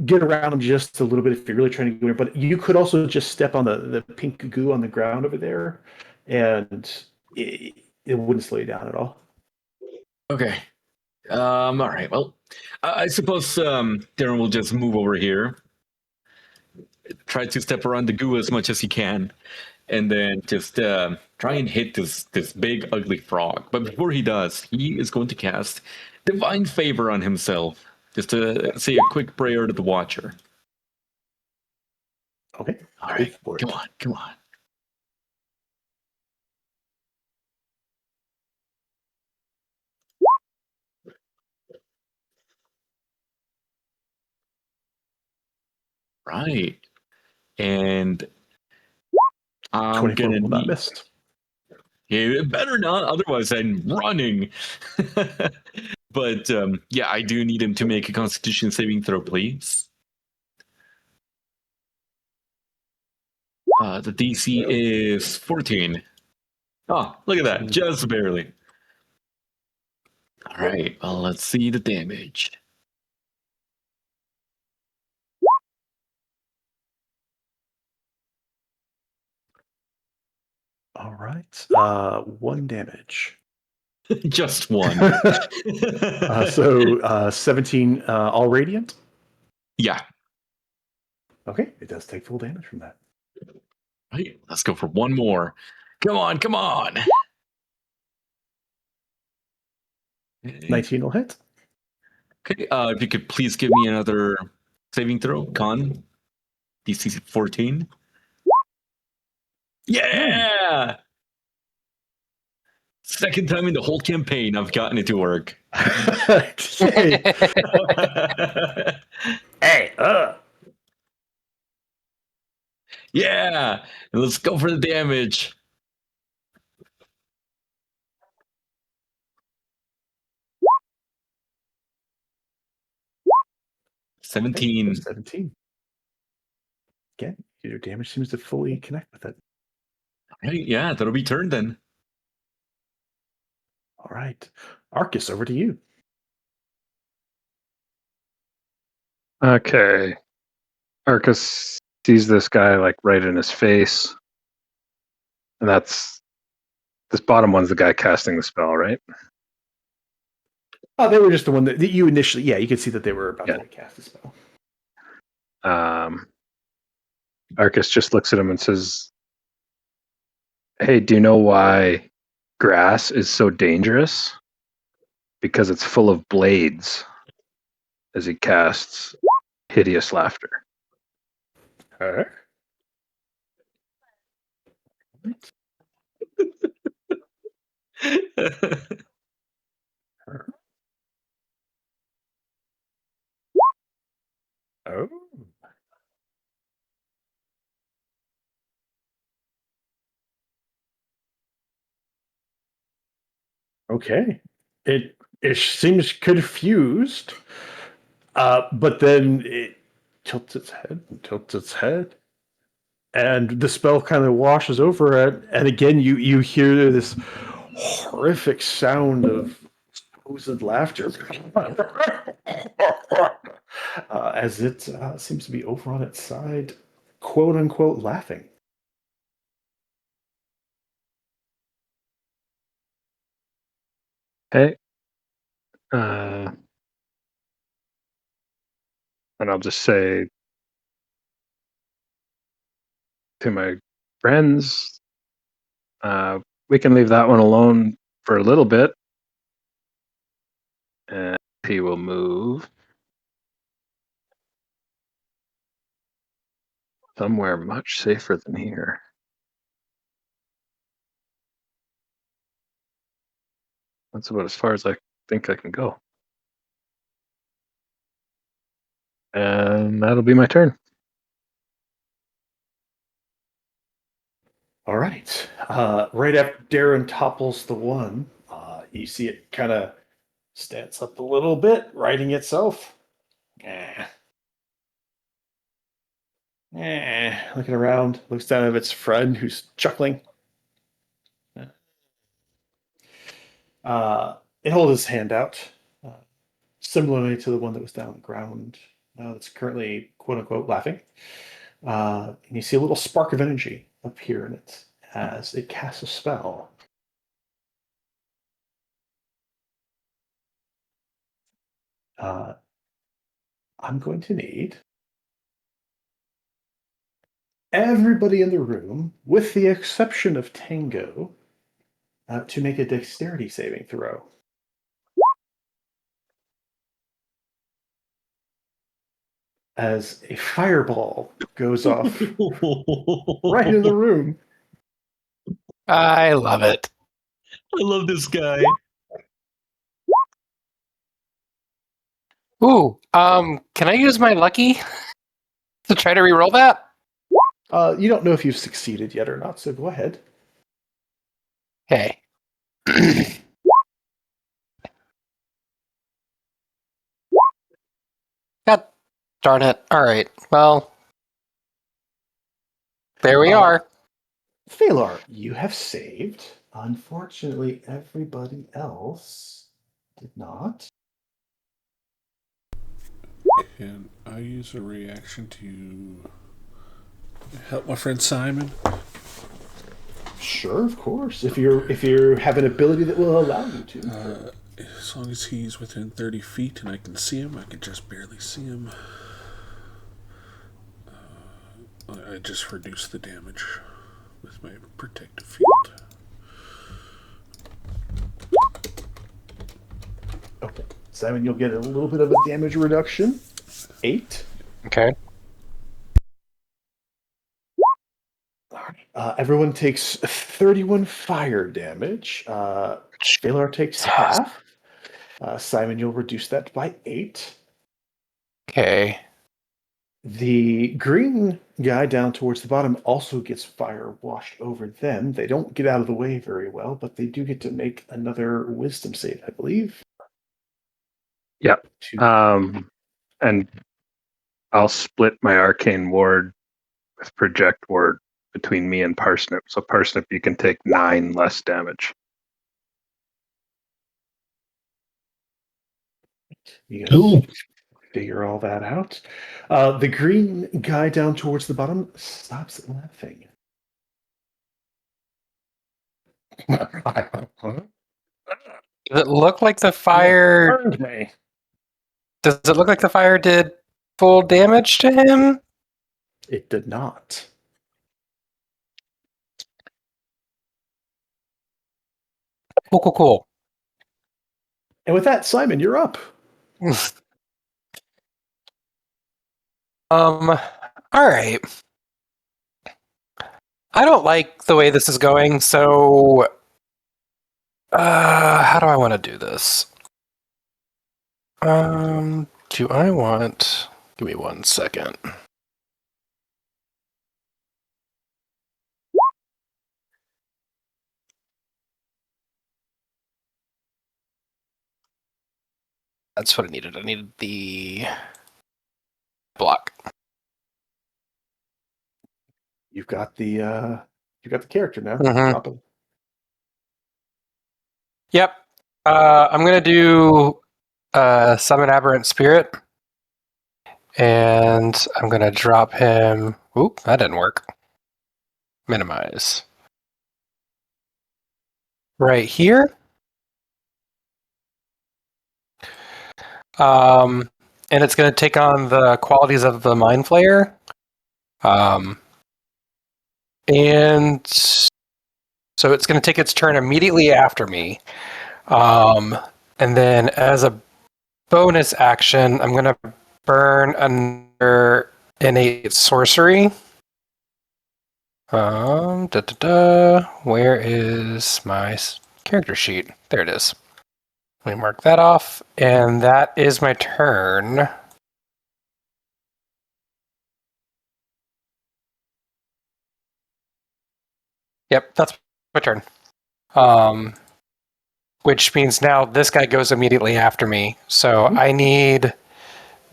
get around them just a little bit if you're really trying to go in. But you could also just step on the pink goo on the ground over there, and it wouldn't slow you down at all.
Okay. All right. Well, I suppose Darren will just move over here, try to step around the goo as much as he can, and then just try and hit this big ugly frog. But before he does, he is going to cast Divine Favor on himself, just to say a quick prayer to the Watcher.
Okay.
All right. Come on. Come on. Right. And I'm
24
gonna
will not
need.
miss.
Yeah, better not, otherwise I'm running. But yeah, I do need him to make a Constitution saving throw, please. The DC is 14. Oh, look at that, just barely. All right, well, let's see the damage.
All right. 1 damage.
Just one.
So 17 all radiant?
Yeah.
Okay, it does take full damage from that.
Right, let's go for one more. Come on, come on.
19 will hit.
Okay, if you could please give me another saving throw, Con. DC 14. Yeah! Second time in the whole campaign I've gotten it to work.
Hey,
Yeah! And let's go for the damage.
Okay,
17.
17. Again, your damage seems to fully connect with it.
Right, yeah, that'll be turned then.
All right. Arcus, over to you.
Okay. Arcus sees this guy like right in his face. And that's this bottom one's the guy casting the spell, right?
Oh, they were just the one that you initially, yeah, you could see that they were about to cast a spell.
Arcus just looks at him and says, "Hey, do you know why grass is so dangerous? Because it's full of blades." As he casts hideous laughter.
Huh? Oh. Okay. It seems confused, but then it tilts its head, and the spell kind of washes over it. And again, you hear this horrific sound of supposed laughter as it seems to be over on its side, quote unquote, laughing.
Okay. And I'll just say to my friends, we can leave that one alone for a little bit. And he will move somewhere much safer than here. That's about as far as I think I can go. And that'll be my turn.
All right. Right after Darren topples the one, you see it kind of stands up a little bit, righting itself. Looking around, looks down at its friend who's chuckling. It holds his hand out, uh, similarly to the one that was down on the ground. That's currently quote unquote laughing. And you see a little spark of energy appear in it as it casts a spell. I'm going to need everybody in the room, with the exception of Tango, to make a dexterity saving throw. As a fireball goes off right in the room.
I love it.
I love this guy.
Ooh, can I use my lucky to try to reroll that?
You don't know if you've succeeded yet or not, so go ahead.
Okay. God darn it. All right. Well, there we are.
Phalar, you have saved. Unfortunately, everybody else did not.
Can I use a reaction to help my friend Simon?
Sure, of course. If you have an ability that will allow you to.
As long as he's within 30 feet and I can see him, I can just barely see him. I just reduce the damage with my protective field.
Okay. Simon, you'll get a little bit of a damage reduction. 8.
Okay.
Everyone takes 31 fire damage. Phalar takes half. Simon, you'll reduce that by 8.
Okay.
The green guy down towards the bottom also gets fire washed over them. They don't get out of the way very well, but they do get to make another wisdom save, I believe.
Yep. And I'll split my arcane ward with project ward between me and Parsnip. So Parsnip, you can take 9 less damage.
You
Cool.
guys figure all that out. The green guy down towards the bottom stops laughing.
Does it look like the fire?
Burned me.
Does it look like the fire did full damage to him?
It did not.
Cool.
And with that, Simon, you're up.
All right. I don't like the way this is going, so how do I want to do this? Do I want... Give me 1 second. That's what I needed. I needed the block.
You've got the character now.
Mhm.
Drop him.
Yep. I'm gonna do summon aberrant spirit, and I'm gonna drop him. Oop, that didn't work. Minimize. Right here. And it's gonna take on the qualities of the Mind Flayer. And so it's gonna take its turn immediately after me. And then as a bonus action, I'm going to burn another innate sorcery. Where is my character sheet? There it is. Let me mark that off, and that is my turn. Yep, that's my turn. Which means now this guy goes immediately after me. So I need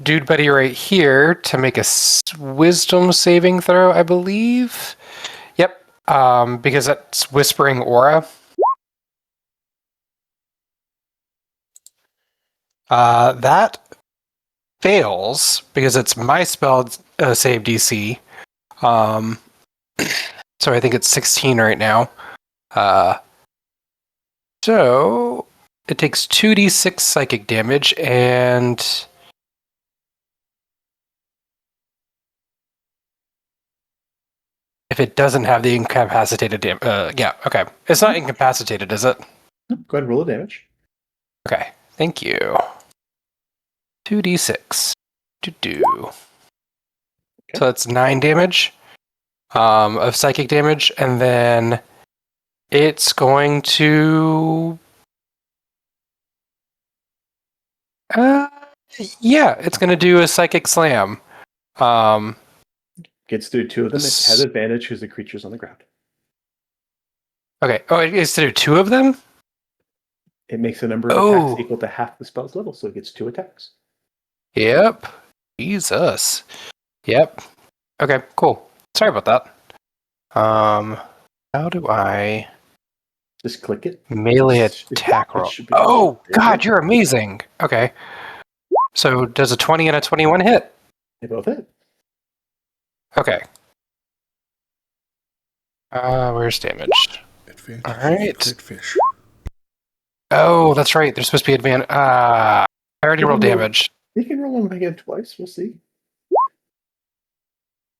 Dude Buddy right here to make a wisdom saving throw, I believe. Yep, because that's Whispering Aura. That fails because it's my spell save DC. So I think it's 16 right now. So it takes 2d6 psychic damage, and if it doesn't have the incapacitated damage, yeah, okay. It's not incapacitated, is it?
Go ahead and roll the damage.
Okay, thank you. 2d6. Okay. So that's 9 damage of psychic damage, and then it's going to... yeah, it's going to do a psychic slam.
Gets through 2 of them. It has advantage because the creature's on the ground.
Okay. Oh, it gets to do 2 of them?
It makes a number of attacks equal to half the spell's level, so it gets 2 attacks.
Yep. Jesus. Yep. Okay, cool. Sorry about that. How do I...
Just click it.
Melee attack roll. Oh, God, you're amazing. Okay. So does a 20 and a 21 hit?
They both hit.
Okay. Where's damage?
Advantage.
All right.
Crit fish.
Oh, that's right. There's supposed to be advantage. I already rolled damage.
You can roll them again twice. We'll see.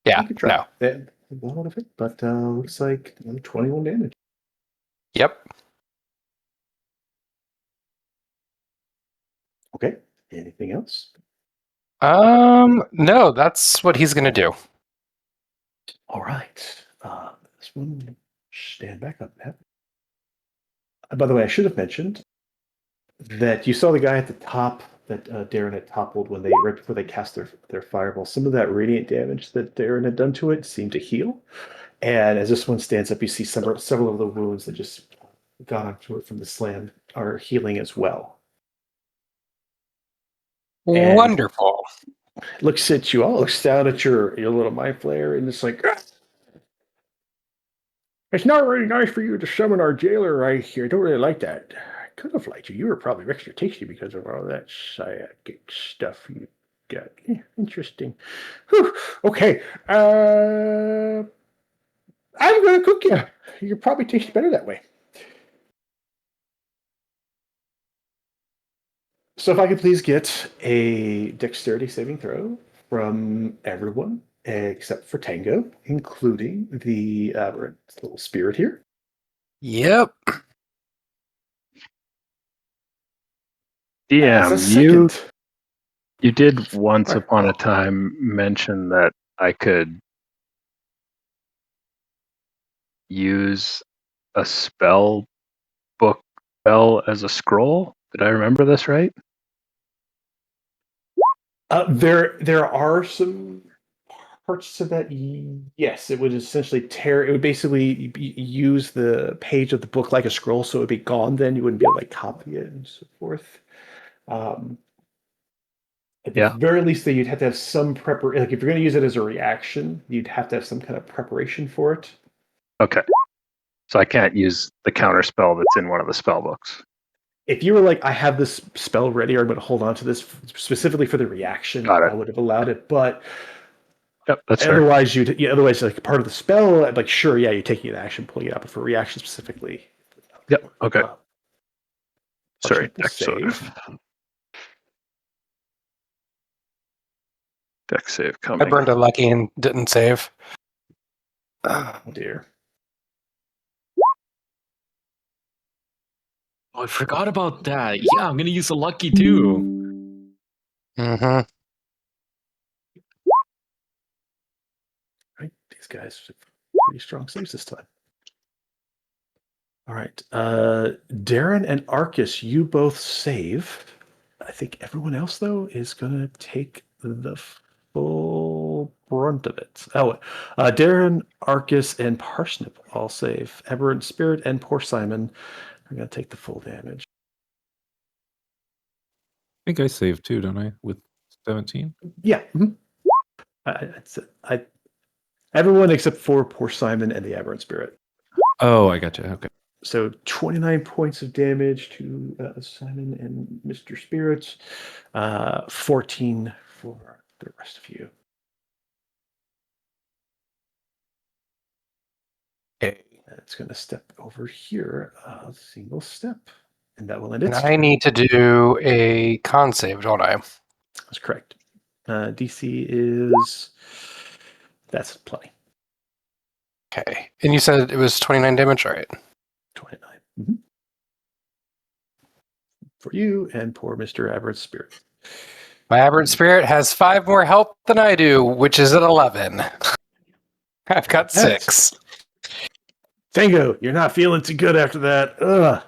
Yeah,
you can try.
No.
That one of it, but looks like 21 damage.
Yep.
Okay. Anything else?
No, that's what he's gonna do.
All right. This one, stand back up, Matt. By the way, I should have mentioned that you saw the guy at the top that Darren had toppled when right before they cast their fireball. Some of that radiant damage that Darren had done to it seemed to heal. And as this one stands up, you see several of the wounds that just got onto it from the slam are healing as well. And
Wonderful.
looks at you all, looks down at your little mind flayer, and it's like, ah! It's not really nice for you to summon our jailer right here. I don't really like that. I could have liked you. You were probably extra tasty because of all that psychic stuff you got. Interesting. Whew. Okay. I'm going to cook you. You probably taste better that way. So if I could please get a dexterity saving throw from everyone except for Tango, including the little spirit here.
Yep.
DM, you did once upon a time mention that I could use a spell book spell as a scroll. Did I remember this right?
There are some parts to that. Yes, it would essentially tear. It would basically use the page of the book like a scroll, so it would be gone. Then you wouldn't be able to copy it and so forth. At the very least, you'd have to have some preparation. Like if you're going to use it as a reaction, you'd have to have some kind of preparation for it.
Okay, so I can't use the counter spell that's in one of the spell books.
If you were like, I have this spell ready, or I'm going to hold on to this specifically for the reaction, I would have allowed it. But
that's
otherwise, otherwise, like part of the spell, like sure, yeah, you're taking an action, pulling it out, but for reaction specifically.
Yep. Okay. Sorry. Dex save coming.
I burned a lucky and didn't save.
Oh dear.
Oh, I forgot about that. Yeah, I'm gonna use a lucky too.
Mm-hmm.
Right, these guys have pretty strong saves this time. All right, Darren and Arcus, you both save. I think everyone else though is gonna take the full brunt of it. Oh, Darren, Arcus, and Parsnip all save. Aberrant Spirit and poor Simon are gonna take the full damage.
I think I saved too, don't I? With 17.
Yeah. Mhm. I everyone except for poor Simon and the Aberrant Spirit.
Oh, I gotcha. Okay.
So 29 points of damage to Simon and Mr. Spirits, 14 for the rest of you. Okay, it's going to step over here, a single step, and that will end
And
its
I
turn.
need to do a con save, don't I?
That's correct. DC is... That's plenty.
Okay. And you said it was 29 damage? All right.
29. Mhm. For you and poor Mr. Aberrant Spirit.
My aberrant spirit has 5 more health than I do, which is at 11. I've got 6.
Tango, you're not feeling too good after that. Ugh.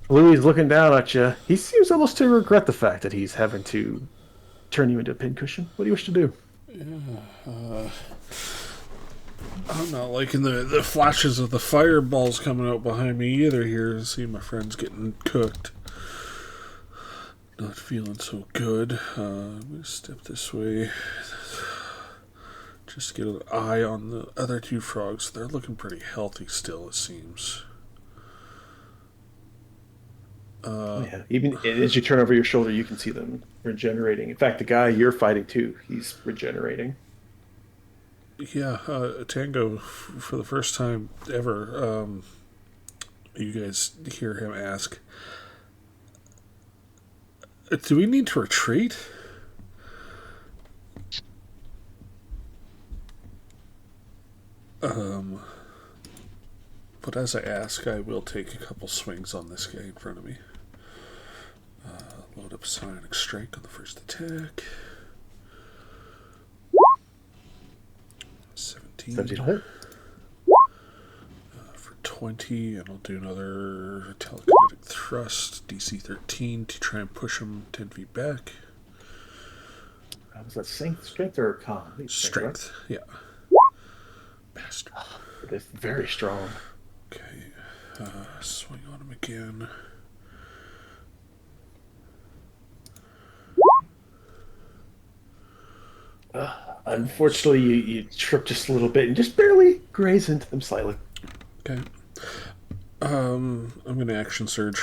Louis looking down at you. He seems almost to regret the fact that he's having to turn you into a pincushion. What do you wish to do?
I'm not liking the flashes of the fireballs coming out behind me either here. See my friends getting cooked. Not feeling so good. I'm going to step this way. Just get an eye on the other 2 frogs. They're looking pretty healthy still, it seems.
Yeah, even as you turn over your shoulder, you can see them regenerating. In fact, the guy you're fighting too, he's regenerating.
Yeah, Tango, for the first time ever, you guys hear him ask, do we need to retreat? But as I ask, I will take a couple swings on this guy in front of me. Load up Psionic Strike on the first attack. 17.
17 hit.
For 20, and I'll do another Telekinetic Thrust, DC 13, to try and push him 10 feet back.
Was that strength or con?
Strength, yeah. Bastard.
It is very strong.
Okay, swing on him again.
Unfortunately, you trip just a little bit and just barely graze into them slightly.
Okay. I'm going to action surge.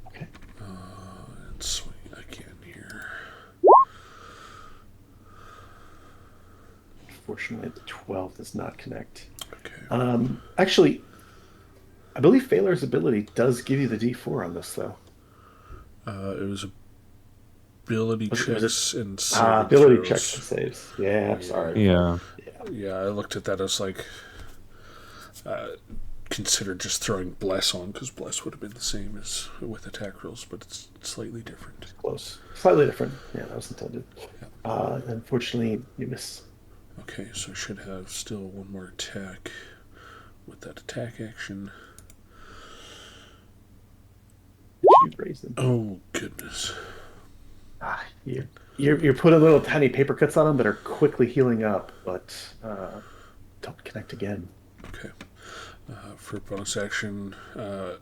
Okay.
And swing again here.
Unfortunately, the 12 does not connect.
Okay.
Actually, I believe Phalar's ability does give you the D4 on this, though.
It was ability checks and
ability
throws.
checks and saves. Yeah, I'm sorry.
Yeah.
Yeah, I looked at that as like considered just throwing bless on, because bless would have been the same as with attack rolls, but it's slightly different.
Close. Slightly different. Yeah, that was intended.
Yeah.
Unfortunately, you miss.
Okay, so I should have still one more attack with that attack action.
You raise them.
Oh, goodness.
You're putting little tiny paper cuts on them that are quickly healing up, but don't connect again.
Okay. For bonus action, I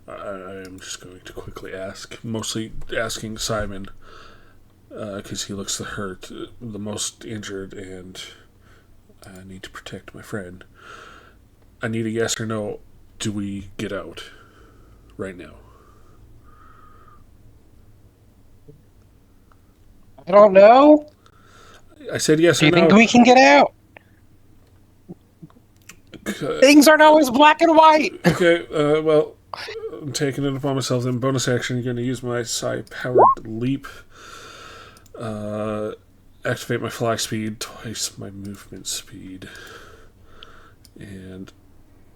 am just going to quickly ask, mostly asking Simon, because he looks the hurt, the most injured, and I need to protect my friend. I need a yes or no. Do we get out right now?
I don't know.
I said yes
Do
or
you
no.
think we can get out? Things aren't always black and white.
Okay, well, I'm taking it upon myself. Then bonus action, you're going to use my psi-powered leap. Activate my fly speed, twice my movement speed. And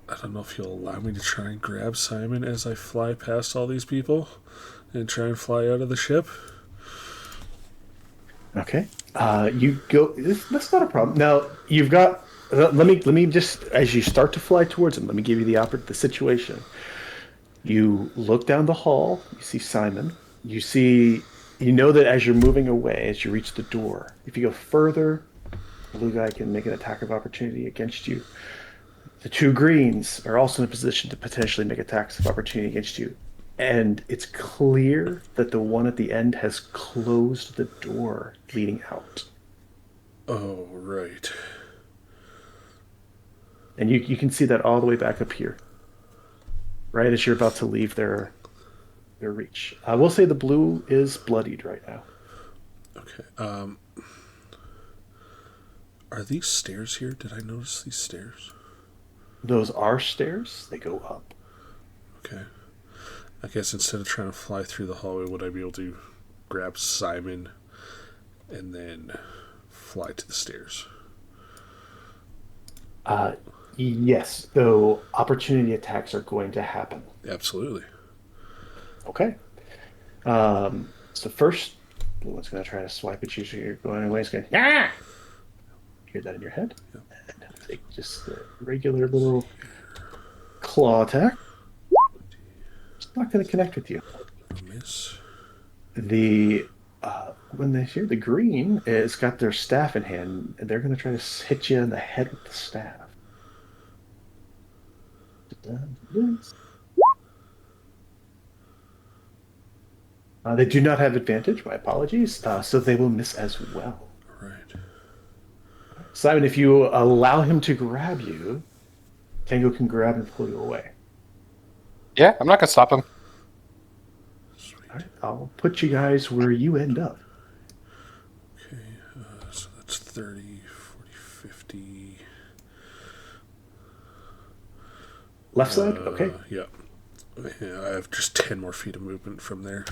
I don't know if you'll allow me to try and grab Simon as I fly past all these people. and try and fly out of the ship.
Okay. You go. That's not a problem. Now you've got. Let me just as you start to fly towards him. Let me give you the situation. You look down the hall. You see Simon. You see. You know that as you're moving away, as you reach the door, if you go further, the blue guy can make an attack of opportunity against you. The two greens are also in a position to potentially make attacks of opportunity against you. And it's clear that the one at the end has closed the door leading out.
Oh, right.
And you can see that all the way back up here. Right as you're about to leave their reach. I will say the blue is bloodied right now.
Okay. Are these stairs here? Did I notice these stairs?
Those are stairs. They go up.
Okay. I guess instead of trying to fly through the hallway, would I be able to grab Simon and then fly to the stairs?
Yes, though opportunity attacks are going to happen.
Absolutely.
Okay. So first, blue one's going to try to swipe at you, so you're going away. It's going, ah! Hear that in your head?
Yep.
And he'll take just a regular little claw attack. It's not going to connect with you.
A miss.
When they hear the green, it's got their staff in hand, and they're going to try to hit you in the head with the staff. They do not have advantage. My apologies. So they will miss as well.
Right.
Simon, if you allow him to grab you, Tango can grab and pull you away.
Yeah, I'm not gonna stop him.
Sweet.
All right, I'll put you guys where you end up.
Okay, so that's 30, 40, 50.
Left side? Okay.
Yeah. I have just 10 more feet of movement from there.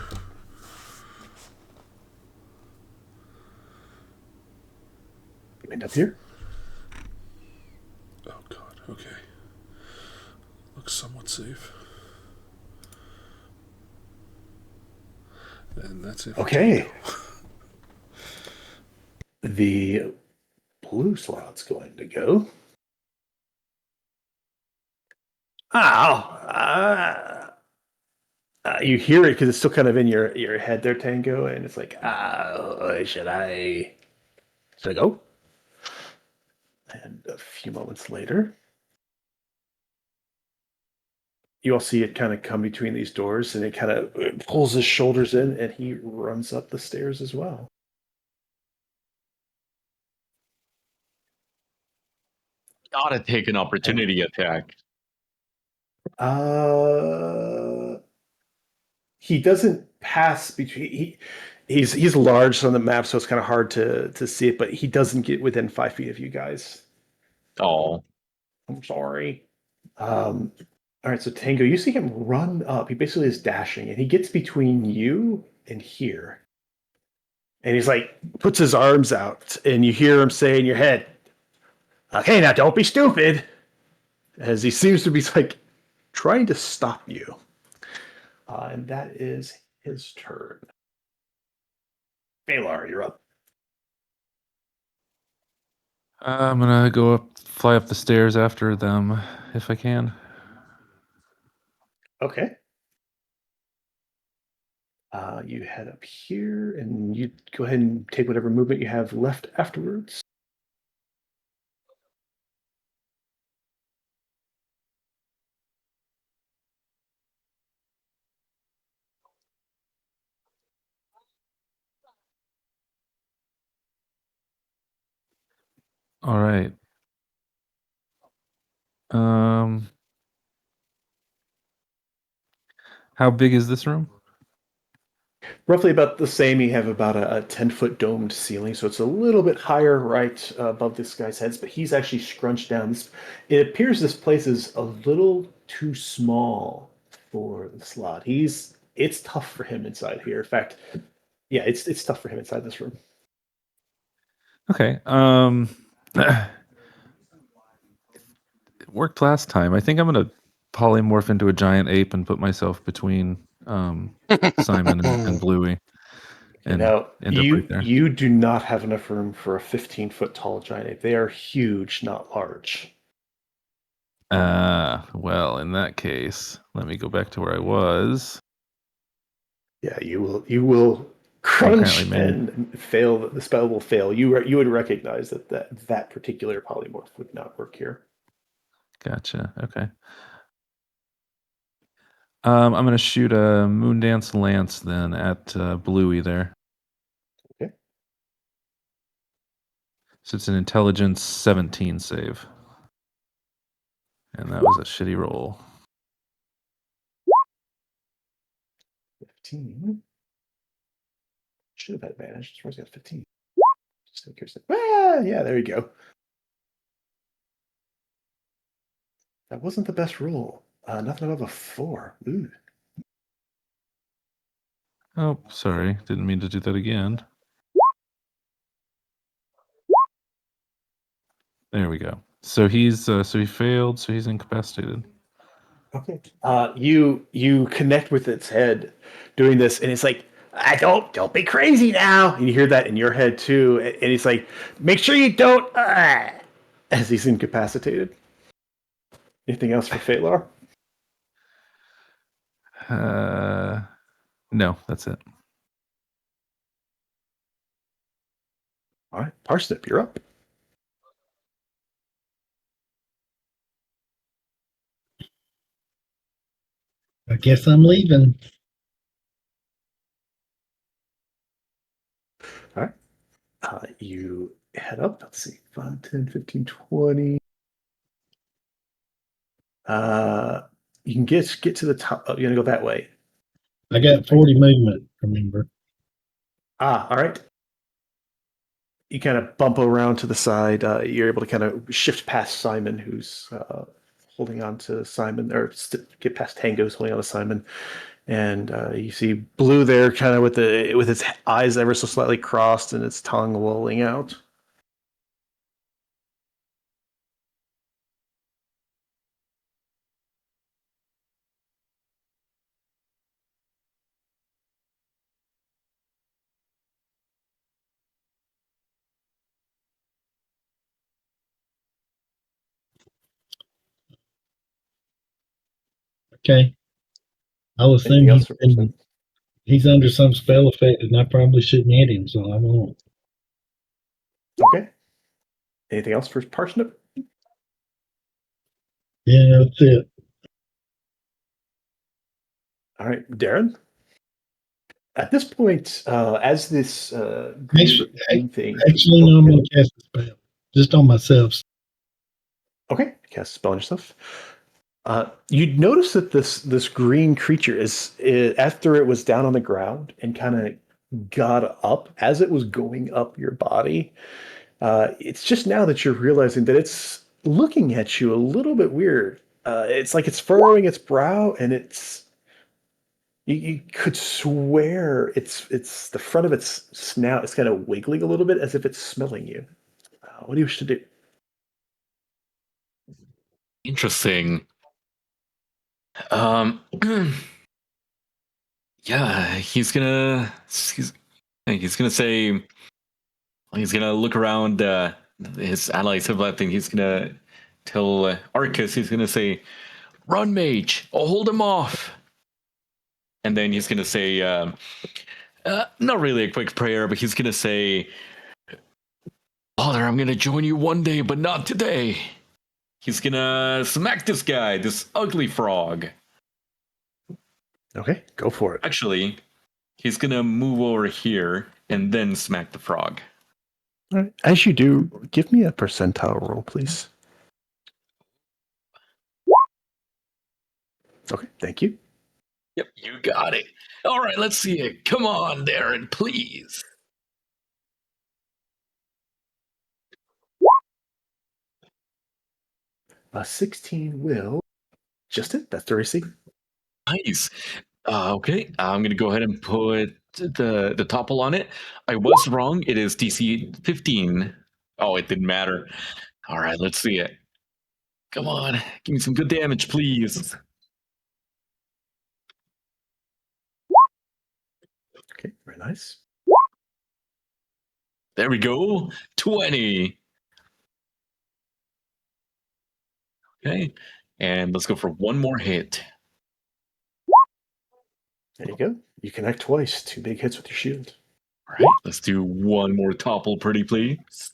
You end up here.
Oh, God. Okay. Looks somewhat safe. And that's it.
Okay. The blue slot's going to go. You hear it because it's still kind of in your head there, Tango, and it's like, should I go? And a few moments later, you all see it kind of come between these doors, and it kind of pulls his shoulders in, and he runs up the stairs as well.
Gotta take an opportunity attack.
He doesn't pass between. He's large on the map, so it's kind of hard to see it. But he doesn't get within 5 feet of you guys.
Oh,
I'm sorry. All right, so Tango, you see him run up. He basically is dashing, and he gets between you and here. And he's like, puts his arms out, and you hear him say in your head, "Okay, now don't be stupid," as he seems to be like trying to stop you. And that is his turn. Balar, you're up.
I'm gonna fly up the stairs after them if I can.
Okay. You head up here, and you go ahead and take whatever movement you have left afterwards.
All right. How big is this room?
Roughly about the same. You have about a 10-foot domed ceiling, so it's a little bit higher right above this guy's heads, but he's actually scrunched down. It appears this place is a little too small for the slot. It's tough for him inside here. In fact, yeah, it's tough for him inside this room.
Okay. It worked last time. I think I'm gonna polymorph into a giant ape and put myself between Simon and Bluey. And
now
end up right there.
you do not have enough room for a 15-foot tall giant ape. They are huge, not large.
Well, in that case, let me go back to where I was.
Yeah, you will crunch
Apparently
and fail. The spell will fail. You would recognize that particular polymorph would not work here.
Gotcha. Okay. I'm gonna shoot a Moondance Lance then at Bluey there.
Okay.
So it's an intelligence 17 save. And that was a shitty roll.
15. Should have had advantage. Just got 15. Just curious. Yeah, there you go. That wasn't the best roll. Nothing above a 4. Ooh.
Oh, sorry. Didn't mean to do that again. There we go. So he's so he failed, so he's incapacitated.
Okay. You connect with its head doing this, and it's like, don't be crazy now. And you hear that in your head too, and it's like, make sure you don't as he's incapacitated. Anything else for Phalar?
No, that's it.
All right, Parsnip, you're up.
I guess I'm leaving.
All right. You head up. Let's see. 5, 10, 15, 20. You can get to the top. Oh, you're going to go that way.
I got 40 movement, remember.
All right. You kind of bump around to the side. You're able to kind of shift past Simon, who's holding on to Simon, or get past Tango's holding on to Simon. And you see Blue there, kind of with its eyes ever so slightly crossed and its tongue lolling out.
Okay. I'll assume he's under some spell effect, and I probably shouldn't hit him, so I won't.
Okay. Anything else for Parsnip?
Yeah, that's it.
All right, Darren. At this point, as this green thing,
actually, no, I'm going to cast a spell just on myself.
Okay, cast a spell on yourself. You'd notice that this green creature is after it was down on the ground and kind of got up as it was going up your body. It's just now that you're realizing that it's looking at you a little bit weird. It's like it's furrowing its brow, and you could swear it's the front of its snout is kind of wiggling a little bit as if it's smelling you. What do you wish to do?
Interesting. Yeah, he's gonna say, he's gonna look around his allies have left, and he's gonna tell Arcus, he's gonna say, "Run, mage! I'll hold him off." And then he's gonna say, not really a quick prayer, but he's gonna say, "Father, I'm gonna join you one day, but not today." He's gonna smack this guy, this ugly frog.
Okay, go for it.
Actually, he's gonna move over here and then smack the frog.
All right. As you do, give me a percentile roll, please. Okay, thank you.
Yep, you got it. All right, let's see it. Come on, Darren, please.
A 16 will just it. That's the receipt.
Nice. Okay, I'm gonna go ahead and put the topple on it. I was wrong. It is DC 15. Oh, it didn't matter. All right, let's see it. Come on, give me some good damage, please.
Very nice.
There we go. 20. Okay. And let's go for one more hit.
There you go. You connect twice. 2 big hits with your shield.
All right. Let's do one more topple, pretty please.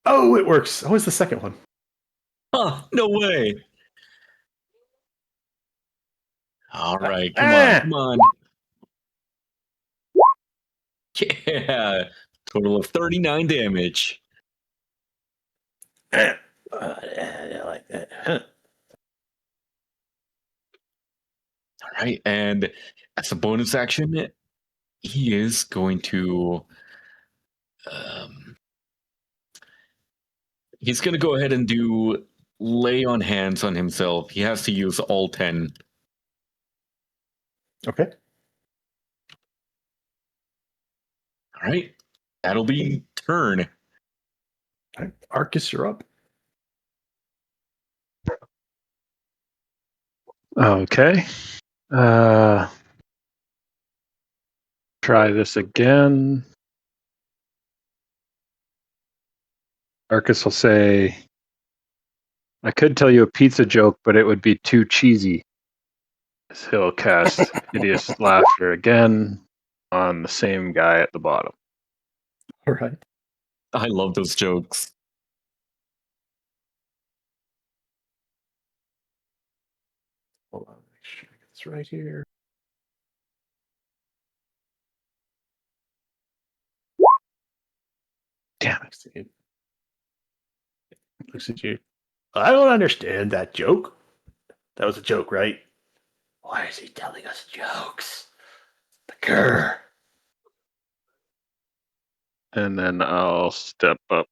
Oh, it works. Oh, it's the second one.
Huh, no way. All right, come on. Yeah, total of 39 damage.
I like that. Huh.
All right, and as a bonus action, he is going to he's going to go ahead and do lay on hands on himself. He has to use all 10.
Okay.
All right, that'll be turn.
All right. Arcus, you're up.
Okay. Try this again. Arcus will say, I could tell you a pizza joke, but it would be too cheesy. He'll cast Hideous Laughter again on the same guy at the bottom.
All right.
I love those jokes.
Hold on. Make sure I get this right here.
Damn
it. Looks at you. I don't understand that joke. That was a joke, right? Why is he telling us jokes? The grr.
And then I'll step up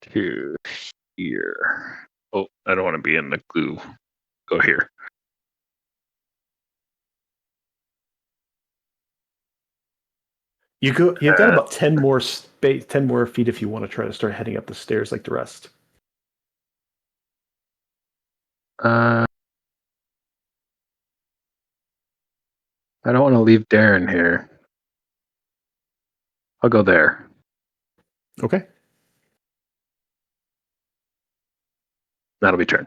to here. Oh, I don't want to be in the glue. Go here.
You've got about 10 more feet if you want to try to start heading up the stairs like the rest.
I don't want to leave Darren here. I'll go there.
Okay.
That'll be turn.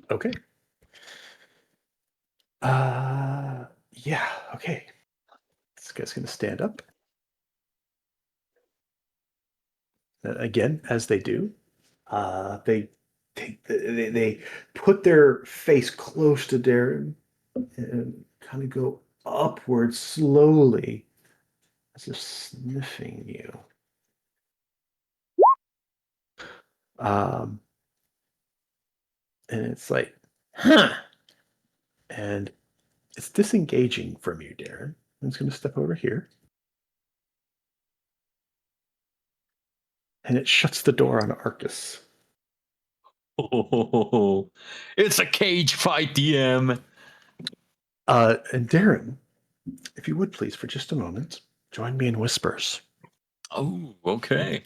Okay. Yeah, okay. This guy's going to stand up. Again, as they do, they put their face close to Darren and kind of go upward slowly as if sniffing you. And it's like, huh. And it's disengaging from you, Darren. I'm just going to step over here. And it shuts the door on Arcus.
Oh, it's a cage fight, DM.
And Darren, if you would please, for just a moment, join me in whispers.
Oh, okay.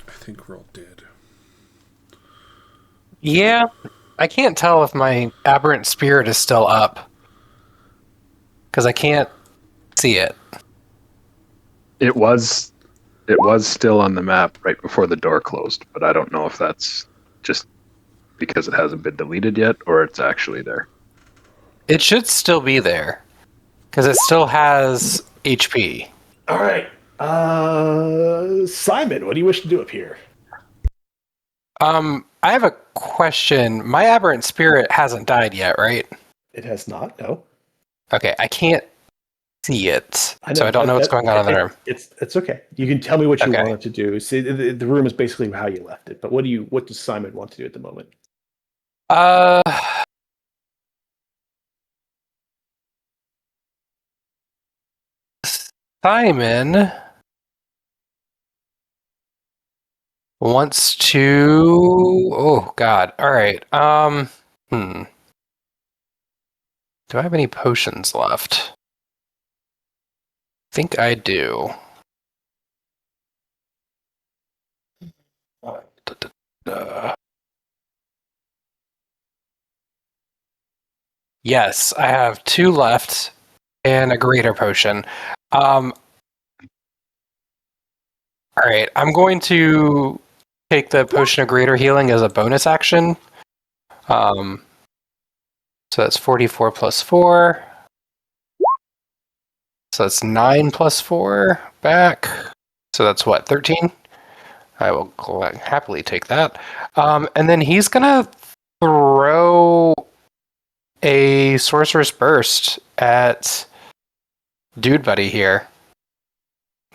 I think we're all dead.
Yeah, I can't tell if my aberrant spirit is still up because I can't see it.
It was still on the map right before the door closed, but I don't know if that's just because it hasn't been deleted yet or it's actually there.
It should still be there because it still has HP.
All right. Simon, what do you wish to do up here?
I have a question. My aberrant spirit hasn't died yet, right?
It has not, no.
Okay, I can't see it, so I don't
that-
know what's
that-
going on in the room.
It's okay. You can tell me what you
Okay.
wanted to do. See, the room is basically how you left it. But what does Simon want to do at the moment?
Simon wants to. Oh God! All right. Do I have any potions left? I think I do. Yes, I have 2 left and a greater potion. All right, I'm going to take the potion of greater healing as a bonus action. So that's 44 plus 4. So that's 9 plus 4 back. So that's what, 13? I will happily take that. And then he's going to throw a Sorcerous Burst at Dude Buddy here.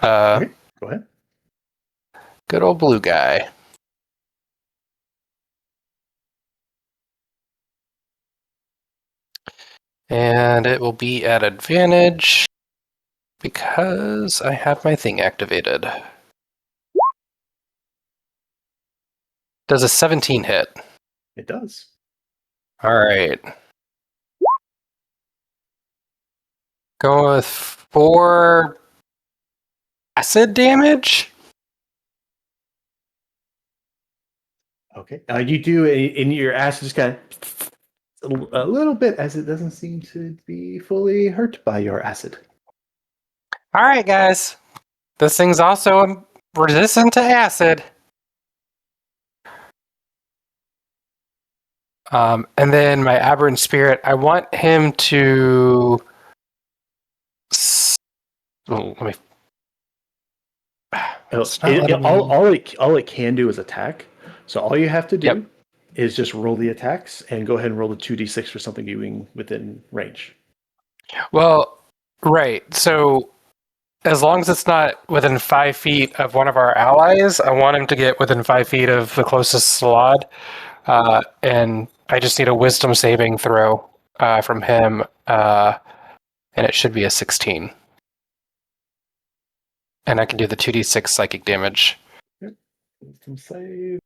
Okay, go ahead.
Good old blue guy. And it will be at advantage because I have my thing activated. Does a 17 hit?
It does.
All right. Going with 4 acid damage.
Okay. You do in your acid just kind of a little bit, as it doesn't seem to be fully hurt by your acid.
All right, guys. This thing's also resistant to acid. And then my aberrant spirit, I want him to. Let me. It's not letting me-
All it can do is attack. So all you have to do
Yep.
is just roll the attacks and go ahead and roll the 2d6 for something doing within range.
Well, right. So as long as it's not within 5 feet of one of our allies, I want him to get within 5 feet of the closest slot. And I just need a wisdom saving throw from him. And it should be a 16. And I can do the 2d6 psychic damage.
Wisdom save.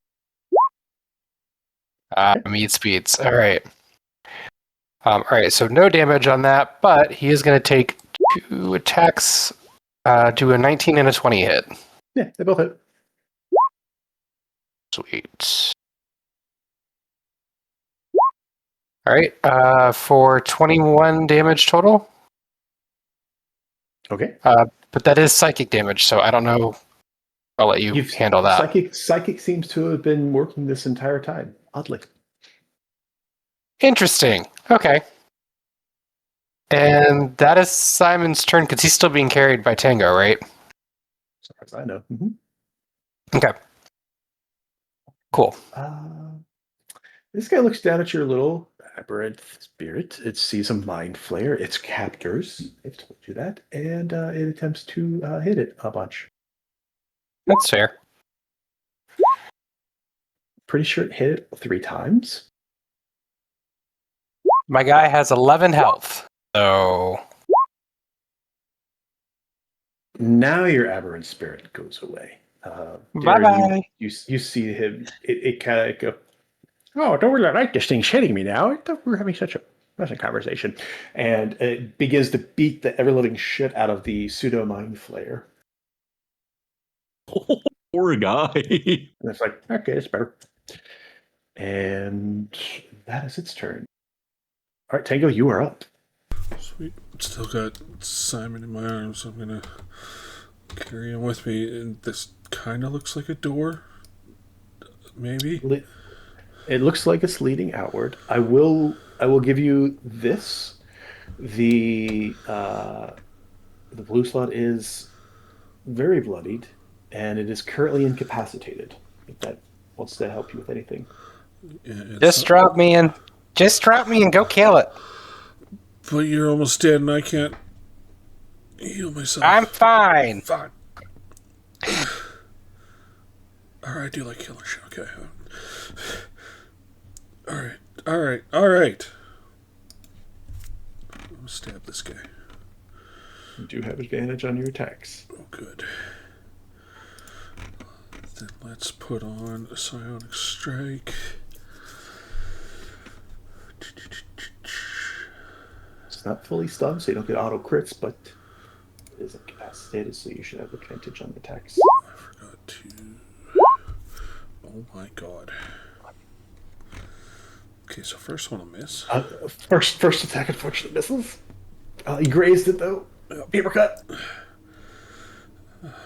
Meat speeds. All right. All right. So no damage on that, but he is going to take 2 attacks. Do a 19 and a 20 hit.
Yeah, they both hit.
Sweet. All right. For 21 damage total.
Okay.
But that is psychic damage, so I don't know. I'll let you handle that.
Psychic seems to have been working this entire time. Oddly.
Interesting. Okay. And that is Simon's turn because he's still being carried by Tango, right?
As far as I know.
Okay. Cool.
This guy looks down at your little aberrant spirit. It sees a mind flare. Its captors. They've told you that. And it attempts to hit it a bunch.
That's fair.
Pretty sure it hit it 3 times.
My guy has 11 health, so
Now your aberrant spirit goes away.
bye-bye.
You see him. It kind of go. Oh, I don't really like this thing's hitting me now. I thought we were having such a pleasant conversation, and it begins to beat the ever living shit out of the pseudo mind flare.
Poor guy.
And it's like, okay, it's better. And that is its turn. All right, Tango, you are up.
Sweet. Still got Simon in my arms, so I'm gonna carry him with me. And this kind of looks like a door, maybe.
It looks like it's leading outward. I will give you this. The blue slot is very bloodied, and it is currently incapacitated. If that wants to help you with anything.
Yeah,
Just drop me and go kill it.
But you're almost dead, and I can't heal myself.
I'm fine.
Fine. Alright, I do like killing shit. Okay. Alright. I'm gonna stab this guy.
You do have advantage on your attacks.
Oh, good. Then let's put on a psionic strike.
It's not fully stunned, so you don't get auto crits, but it is incapacitated, so you should have advantage on the attacks.
I forgot to. Oh my god. Okay, so first one will miss.
First attack unfortunately misses. You grazed it though. Paper cut.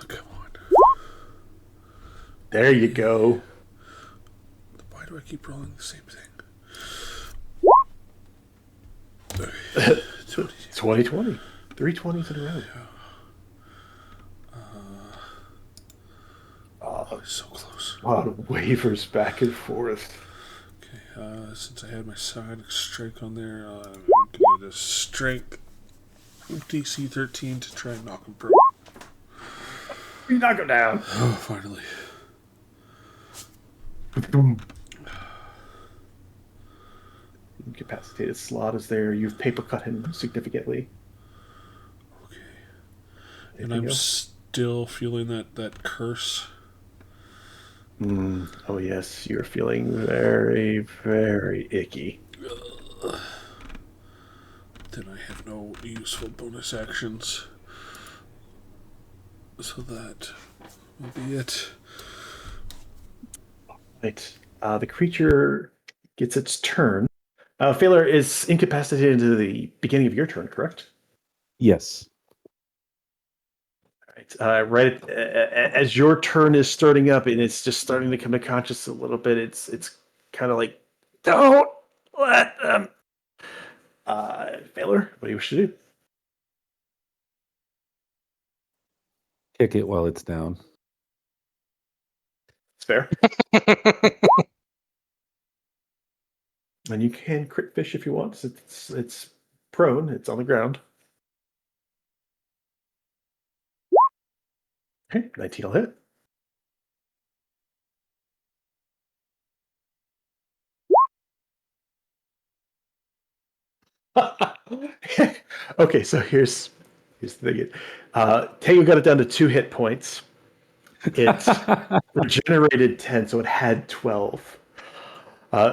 Come on.
There you go.
Why do I keep rolling the same thing?
2020. 3 20s in a row.
So close.
A lot of wavers back and forth.
Okay, since I had my psionic strike on there, I'm going to get a strength DC 13 to try and knock him prone.
You knock him down.
Oh, finally.
Incapacitated slot is there. You've paper cut him significantly.
Okay. And I'm still feeling that curse.
Oh yes, you're feeling very, very icky.
Then I have no useful bonus actions. So that will be it.
Right. The creature gets its turn. Failure is incapacitated into the beginning of your turn, correct?
Yes.
Right. As your turn is starting up and it's just starting to come to conscious a little bit, it's kind of like, don't let them. Failure, what do you wish to do?
Kick it while it's down.
It's fair. And you can crit fish if you want. It's prone. It's on the ground. Okay, 19 will hit. Okay, so here's the thing. Tango got it down to 2 hit points. It regenerated 10, so it had 12.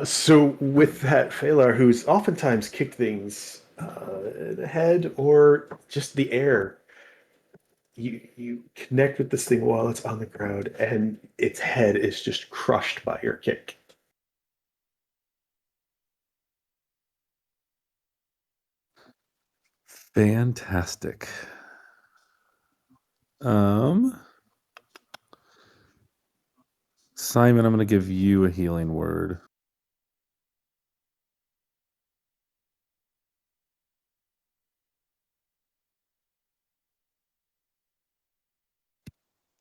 So with that, Phalar, who's oftentimes kicked things in the head or just the air, you connect with this thing while it's on the ground, and its head is just crushed by your kick.
Fantastic. Simon, I'm going to give you a healing word.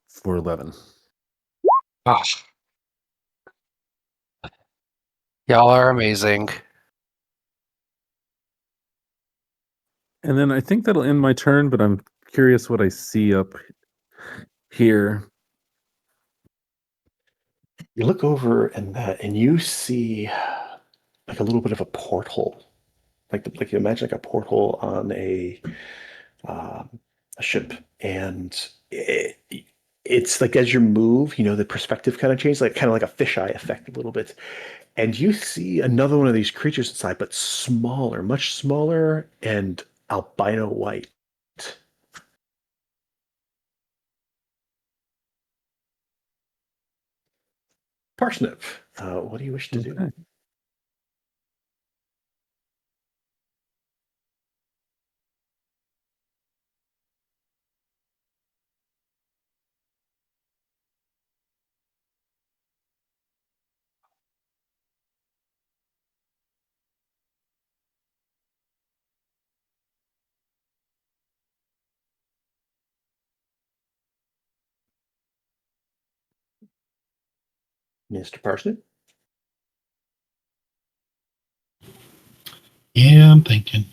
For 11.
Oh. Y'all are amazing.
And then I think that'll end my turn, but I'm curious what I see up here.
You look over and you see like a little bit of a porthole, like you imagine like a porthole on a ship, and it's like as you move, the perspective kind of changes, kind of like a fisheye effect a little bit, and you see another one of these creatures inside, but smaller, much smaller, and albino white. Parsnip, what do you wish to do? Mr. Parsnip?
Yeah, I'm thinking.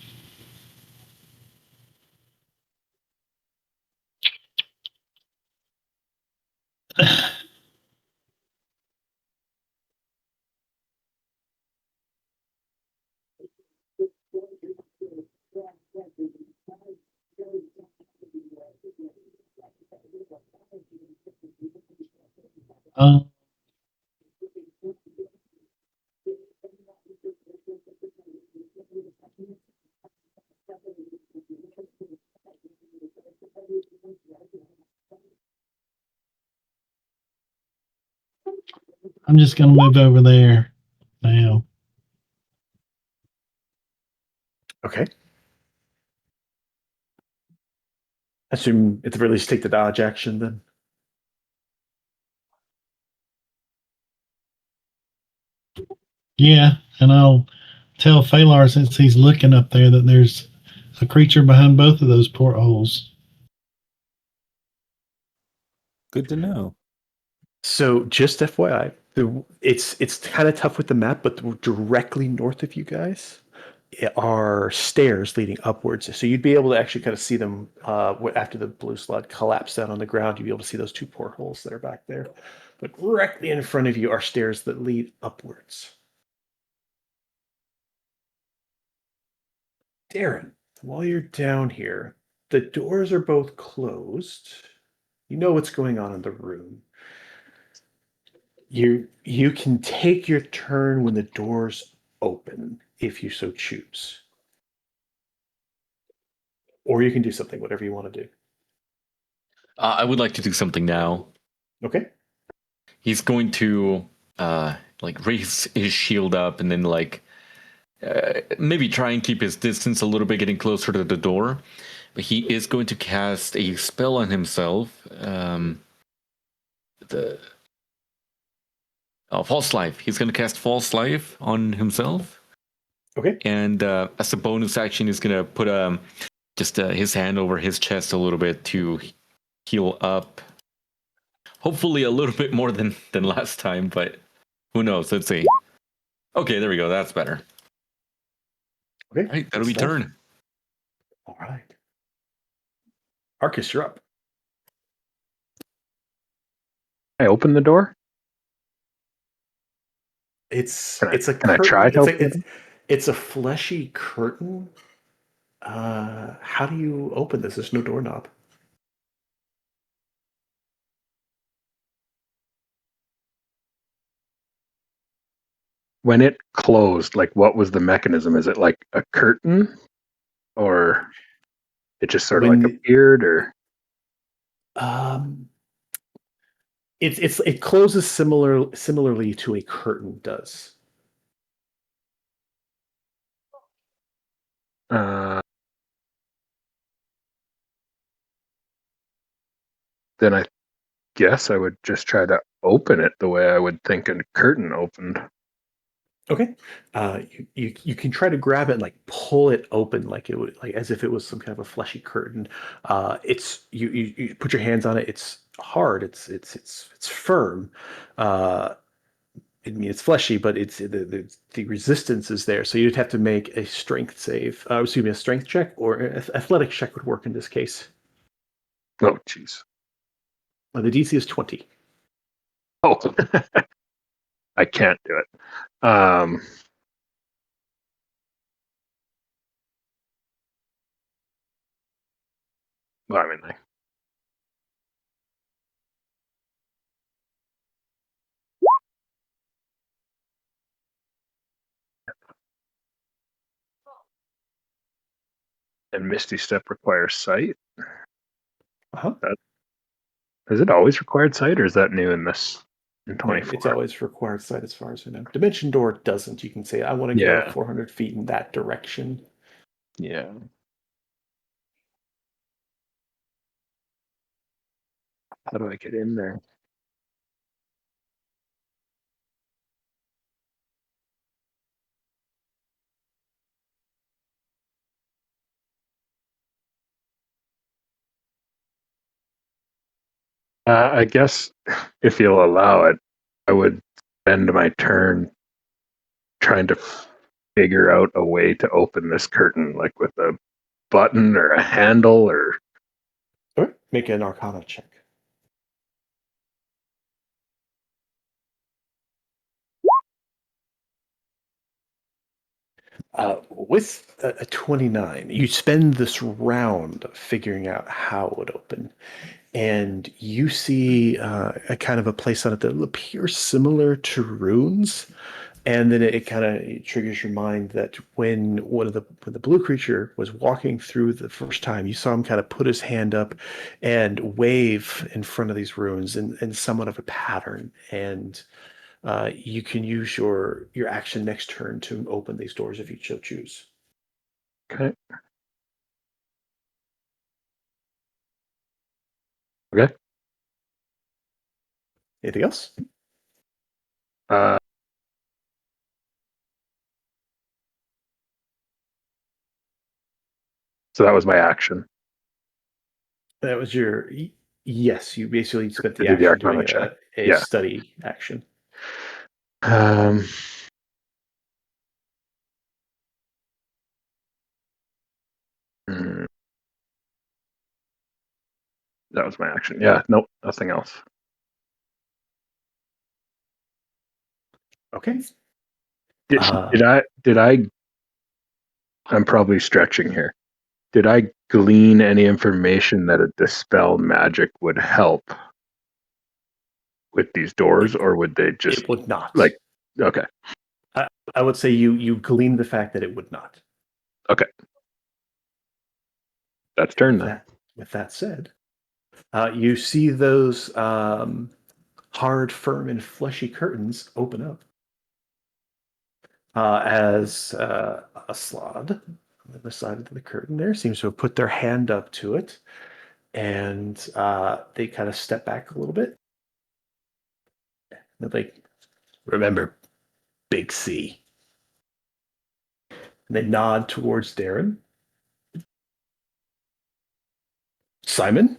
Um, I'm just going to move over there now.
Okay. I assume at the very least take the dodge action then.
Yeah, and I'll tell Phalar since he's looking up there that there's a creature behind both of those portholes.
Good to know.
So just FYI, it's kind of tough with the map, but directly north of you guys are stairs leading upwards. So you'd be able to actually kind of see them after the blue slot collapsed down on the ground. You'd be able to see those two portholes that are back there. But directly in front of you are stairs that lead upwards. Darren, while you're down here, the doors are both closed. You know what's going on in the room. You can take your turn when the doors open if you so choose. Or you can do something, whatever you want to do.
I would like to do something now.
Okay.
He's going to like raise his shield up and then like maybe try and keep his distance a little bit, getting closer to the door. But he is going to cast a spell on himself. The False Life. He's going to cast False Life on himself.
Okay.
And as a bonus action, he's going to put just his hand over his chest a little bit to heal up. Hopefully a little bit more than last time, but who knows? Let's see. Okay, there we go. That's better.
Okay.
All right, that'll be turn.
All right. Arcus, you're up.
I open the door.
It's
Can I-
a
can I
curtain.
try to
It's
open
it's a fleshy curtain. How do you open this? There's no doorknob.
When it closed, like what was the mechanism? Is it like a curtain, or it just sort of like
When
appeared, or
um, it closes similarly to a curtain does.
uh, then I guess I would just try to open it the way I would think a curtain opened.
Okay. You can try to grab it and like pull it open like it would like as if it was some kind of a fleshy curtain. It's you put your hands on it. It's hard. It's firm. I mean, it's fleshy, but it's the resistance is there. So you'd have to make a strength save. Excuse me, a strength check or an athletic check would work in this case.
Oh, jeez.
The DC is 20.
Oh, I can't do it. Well, I mean, and Misty Step requires sight.
Uh-huh.
Has it always required sight, or is that new in this in
No,
24?
it's always required sight as far as I know. Dimension Door doesn't. You can say, I want to go
Yeah.
400 feet in that direction.
Yeah. How do I get in there? I guess if you'll allow it, I would spend my turn trying to figure out a way to open this curtain, like with a button or a handle or.
All right, make an Arcana check. With a 29, you spend this round figuring out how it would open. And you see a kind of a place on it that appears similar to runes. And then it kind of triggers your mind that when the blue creature was walking through the first time, you saw him kind of put his hand up and wave in front of these runes in somewhat of a pattern. And you can use your action next turn to open these doors if you so choose.
Okay. Okay.
Anything else?
Uh, so that was my action.
That was your yes. You basically spent
To
the
do the
action
Arcana
doing
check.
a
Yeah.
study action.
Um, mm, that was my action. Yeah. Nope. Nothing else.
Okay.
Did I? I'm probably stretching here. Did I glean any information that a dispel magic would help with these doors, or would they just
It would not.
like? Okay.
I would say you gleaned the fact that it would not.
Okay. That's turn then.
With that said, you see those hard, firm, and fleshy curtains open up as a slod on the side of the curtain there seems to have put their hand up to it, and they kind of step back a little bit. They're like, remember, Big C. And they nod towards Darren. Simon,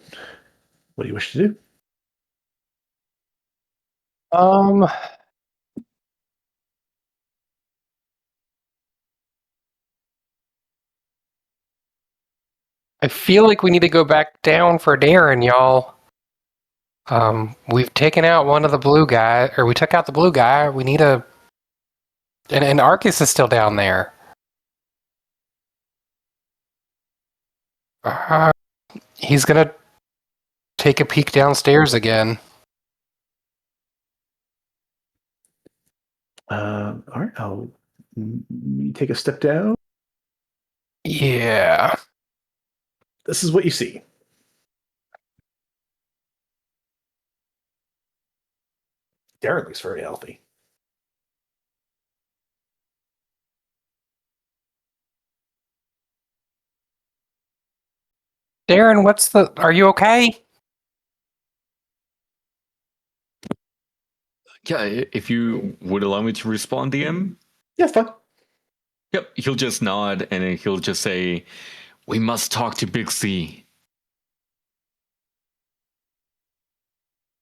what do you wish to do?
I feel like we need to go back down for Darren, y'all. We've taken out one of the blue guy, or we took out the blue guy. We need a, and Arcus is still down there. He's gonna take a peek downstairs again.
All right, I'll take a step down.
Yeah.
This is what you see. Darren looks very healthy.
Darren, are you okay?
Yeah, if you would allow me to respond to him.
Yeah, fine.
Yep, he'll just nod and then he'll just say, "We must talk to Big C."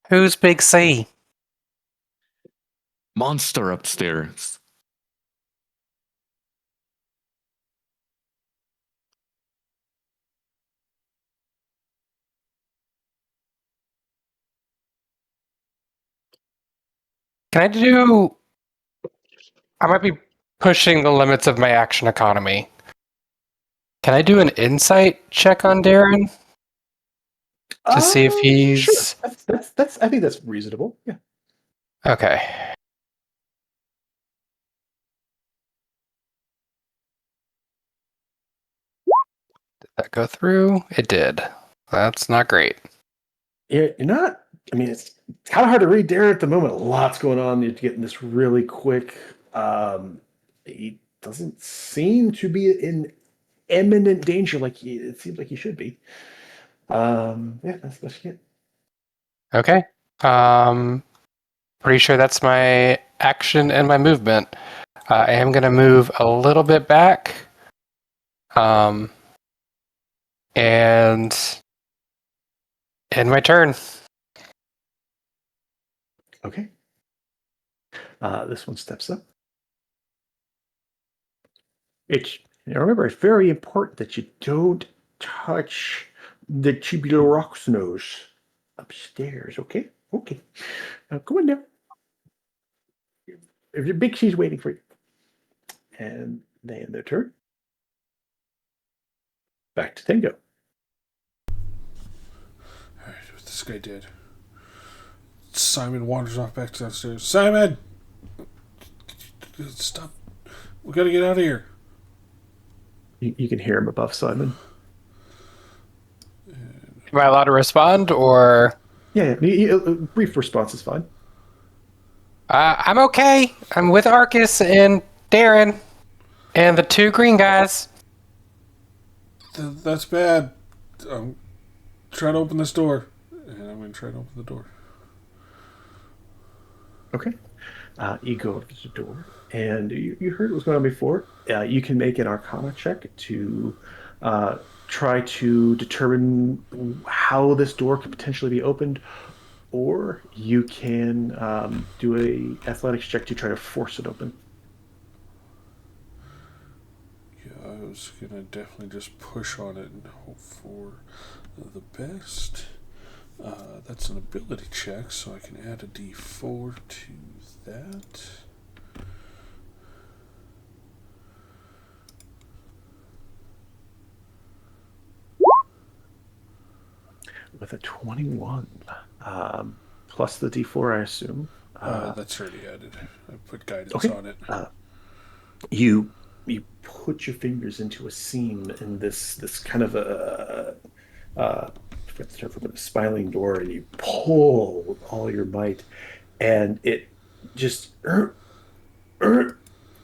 Who's Big C?
Monster upstairs.
Can I do... I might be pushing the limits of my action economy. Can I do an insight check on Darren? To see if he's...
Sure. That's I think that's reasonable. Yeah.
Okay. Did that go through? It did. That's not great.
You're not. I mean, it's kind of hard to read Darren at the moment. Lots going on. You're getting this really quick. He doesn't seem to be in imminent danger like it seems like he should be. Yeah, that's what you get.
Okay. Pretty sure that's my action and my movement. I am going to move a little bit back. And end my turn.
Okay. This one steps up. Remember, it's very important that you don't touch the tubular rock's nose upstairs, okay? Okay. Now, go in there. If your big C's waiting for you. And they end their turn. Back to Tango.
Alright, with this guy dead. Simon wanders off back downstairs. Simon! Stop. We gotta get out of here.
You can hear him above Simon.
Am I allowed to respond, or?
Yeah, a brief response is fine.
I'm okay. I'm with Arcus and Darren and the two green guys.
That's bad. I'm trying to open this door. And I'm going to try to open the door.
Okay. You go up to the door, and you heard what was going on before. You can make an Arcana check to try to determine how this door could potentially be opened, or you can do a athletics check to try to force it open.
Yeah, I was going to definitely just push on it and hope for the best. That's an ability check, so I can add a d4 to that.
With a 21, plus the d4, I assume.
That's already added. I put guidance on it.
You put your fingers into a seam in this kind of a spiraling door, and you pull with all your might, and it just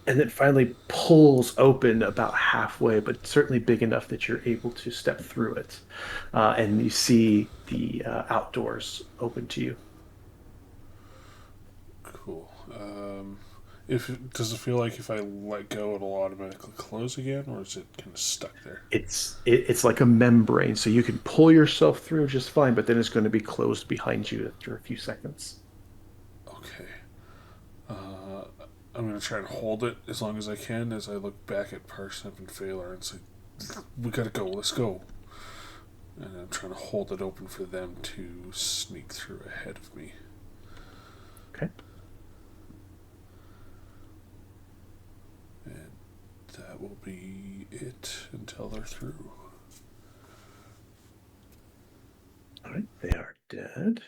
and then finally pulls open about halfway, but certainly big enough that you're able to step through it, and you see the outdoors open to you.
Cool. Does it feel like if I let go, it'll automatically close again, or is it kind of stuck there?
It's like a membrane, so you can pull yourself through just fine, but then it's going to be closed behind you after a few seconds.
Okay. I'm going to try and hold it as long as I can as I look back at Parsnip and Phalar and say, we gotta go, let's go. And I'm trying to hold it open for them to sneak through ahead of me.
Okay.
And that will be it until they're through.
All right, they are dead.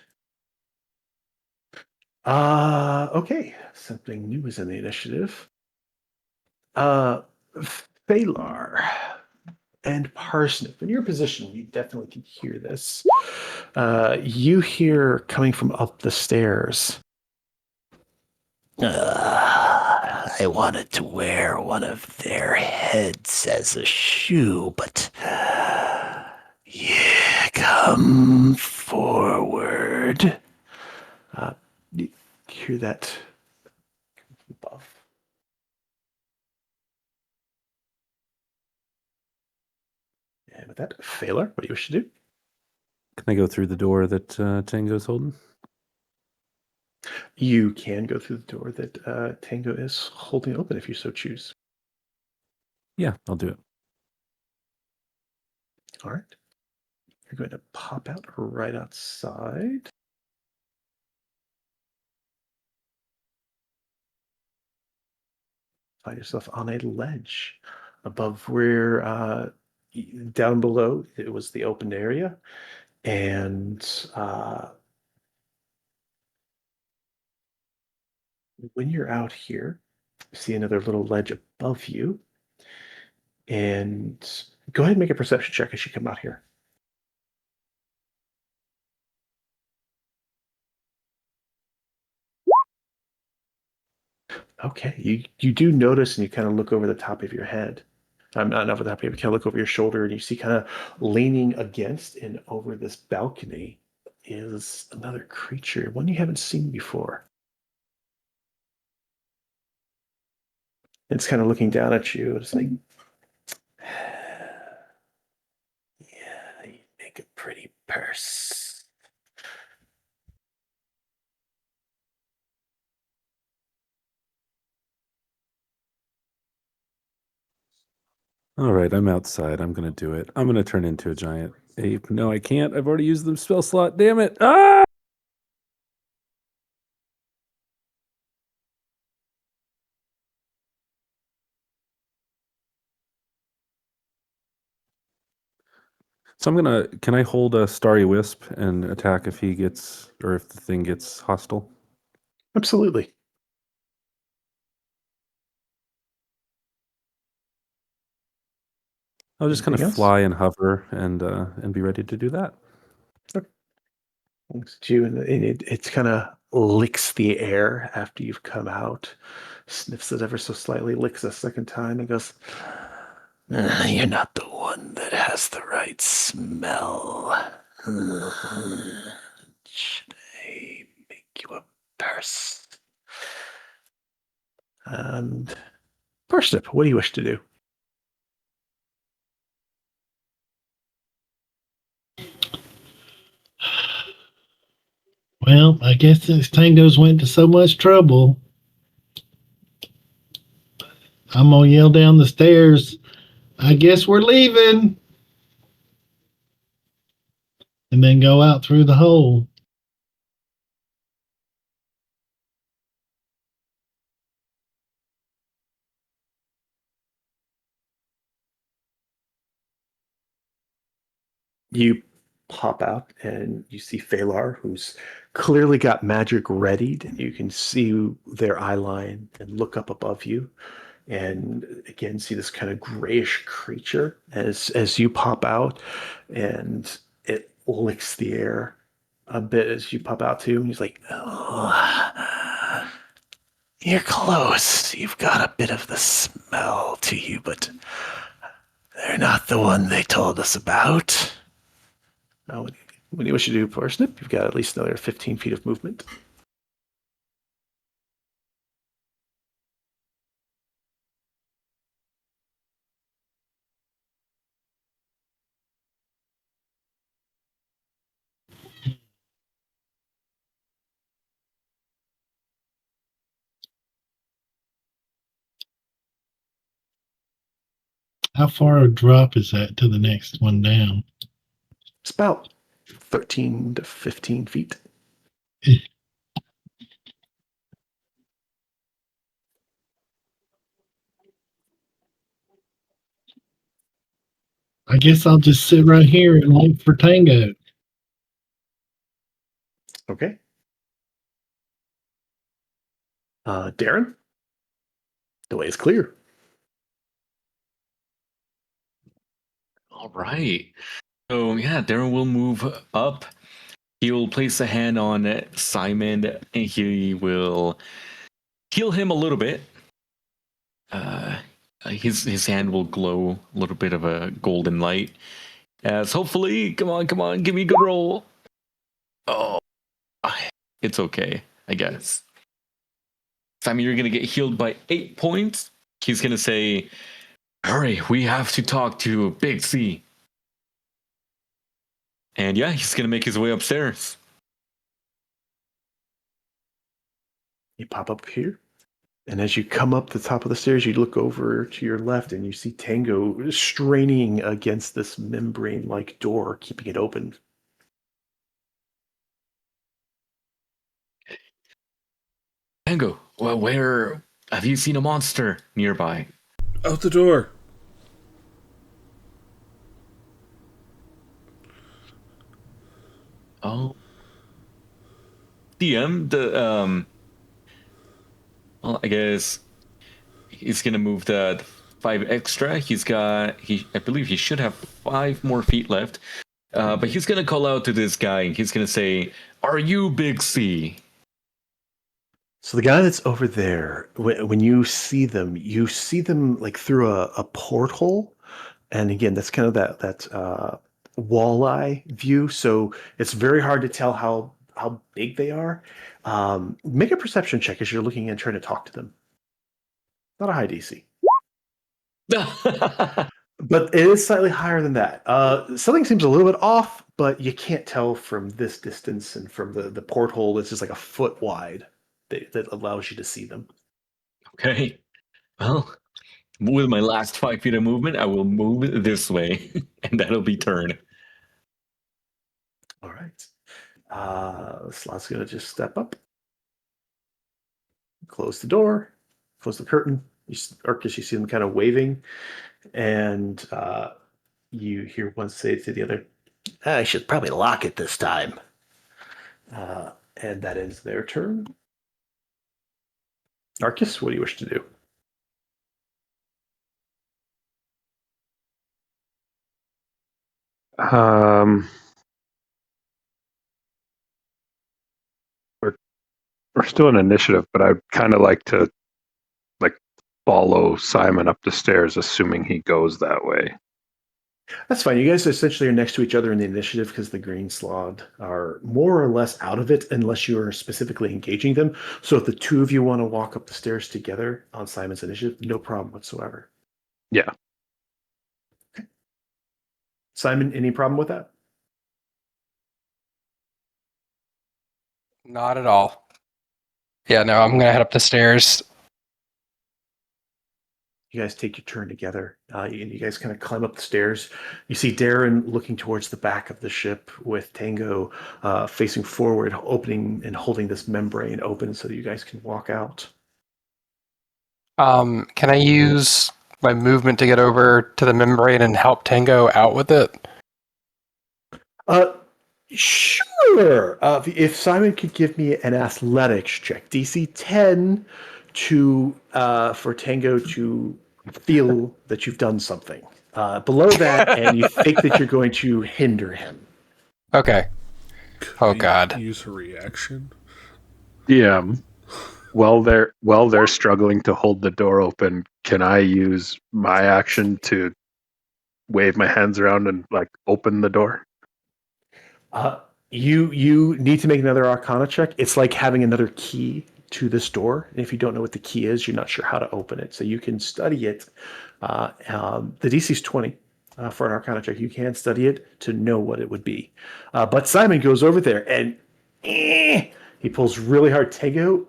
Okay. Something new is in the initiative. Phalar and Parsnip. In your position, you definitely can hear this. You hear coming from up the stairs. I wanted to wear one of their heads as a shoe, but yeah, come forward. You hear that above. And with that, Phalar, what do you wish to do?
Can I go through the door that Tango's holding?
You can go through the door that Tango is holding open if you so choose.
Yeah, I'll do it.
All right. You're going to pop out right outside. Find yourself on a ledge above where down below it was the open area. And when you're out here, you see another little ledge above you. And go ahead and make a perception check as you come out here. Okay, you do notice, and you kind of look over the top of your head. I'm not over the top of your head, you kind of look over your shoulder, and you see kind of leaning against and over this balcony is another creature, one you haven't seen before. It's kind of looking down at you. It's like, yeah, you make a pretty purse.
All right, I'm outside. I'm going to do it. I'm going to turn into a giant ape. No, I can't. I've already used the spell slot. Damn it. Ah! So I'm going to, can I hold a Starry Wisp and attack if he gets, or if the thing gets hostile?
Absolutely.
I'll just kind
Anything
of
else?
fly and hover and be ready to do that.
Looks at you, and it kind of licks the air after you've come out, sniffs it ever so slightly, licks a second time, and goes, "You're not the one that has the right smell. Should I make you a purse?" And Parsnip, what do you wish to do?
Well, I guess since Tango's went to so much trouble, I'm gonna yell down the stairs, I guess we're leaving, and then go out through the hole.
You pop out and you see Phalar, who's clearly got magic readied. You can see their eye line and look up above you, and again see this kind of grayish creature as you pop out, and it licks the air a bit as you pop out too. And he's like, "Oh, you're close. You've got a bit of the smell to you, but they're not the one they told us about." Now, what do you wish to do, Parsnip? You've got at least another 15 feet of movement.
How far a drop is that to the next one down?
It's about 13 to 15 feet.
I guess I'll just sit right here and wait for Tango.
Okay. Darren, the way is clear.
All right. So yeah, Darren will move up. He will place a hand on Simon, and he will heal him a little bit. His hand will glow a little bit of a golden light. As hopefully, come on, give me a good roll. Oh, it's okay, I guess. Simon, you're gonna get healed by 8 points. He's gonna say, "Hurry, we have to talk to Big C." And yeah, he's gonna make his way upstairs.
You pop up here, and as you come up the top of the stairs, you look over to your left, and you see Tango straining against this membrane-like door, keeping it open.
Tango, well, where have you seen a monster nearby?
Out the door.
Oh, DM well, I guess he's gonna move that 5 extra. I believe he should have 5 more feet left. But he's gonna call out to this guy. He's gonna say, "Are you Big C?"
So the guy that's over there, when you see them like through a porthole, and again, that's kind of that walleye view. So it's very hard to tell how big they are. Make a perception check as you're looking and trying to talk to them. Not a high DC, but it is slightly higher than that. Something seems a little bit off, but you can't tell from this distance and from the porthole. It's just like a foot wide that allows you to see them.
Okay. Well, with my last 5 feet of movement, I will move this way, and that'll be turn.
All right. Slot's going to just step up, close the door, close the curtain. Arcus, you see them kind of waving, and you hear one say to the other, I should probably lock it this time. And that ends their turn. Arcus, what do you wish to do?
We're still in initiative, but I'd kind of like to follow Simon up the stairs, assuming he goes that way.
That's fine. You guys essentially are next to each other in the initiative because the green slot are more or less out of it unless you are specifically engaging them. So if the two of you want to walk up the stairs together on Simon's initiative, no problem whatsoever.
Yeah.
Okay. Simon, any problem with that?
Not at all. Yeah, no, I'm going to head up the stairs.
You guys take your turn together. You guys kind of climb up the stairs. You see Darren looking towards the back of the ship with Tango facing forward, opening and holding this membrane open so that you guys can walk out.
Can I use my movement to get over to the membrane and help Tango out with it?
Sure. If Simon could give me an athletics check, DC 10 for Tango to feel that you've done something. Below that, and you think that you're going to hinder him.
Okay. Oh God.
Use a reaction.
Yeah. While they're struggling to hold the door open, can I use my action to wave my hands around and open the door?
You need to make another Arcana check. It's like having another key to this door. And if you don't know what the key is, you're not sure how to open it. So you can study it. The DC is 20 for an Arcana check. You can study it to know what it would be. But Simon goes over there and he pulls really hard. Tango,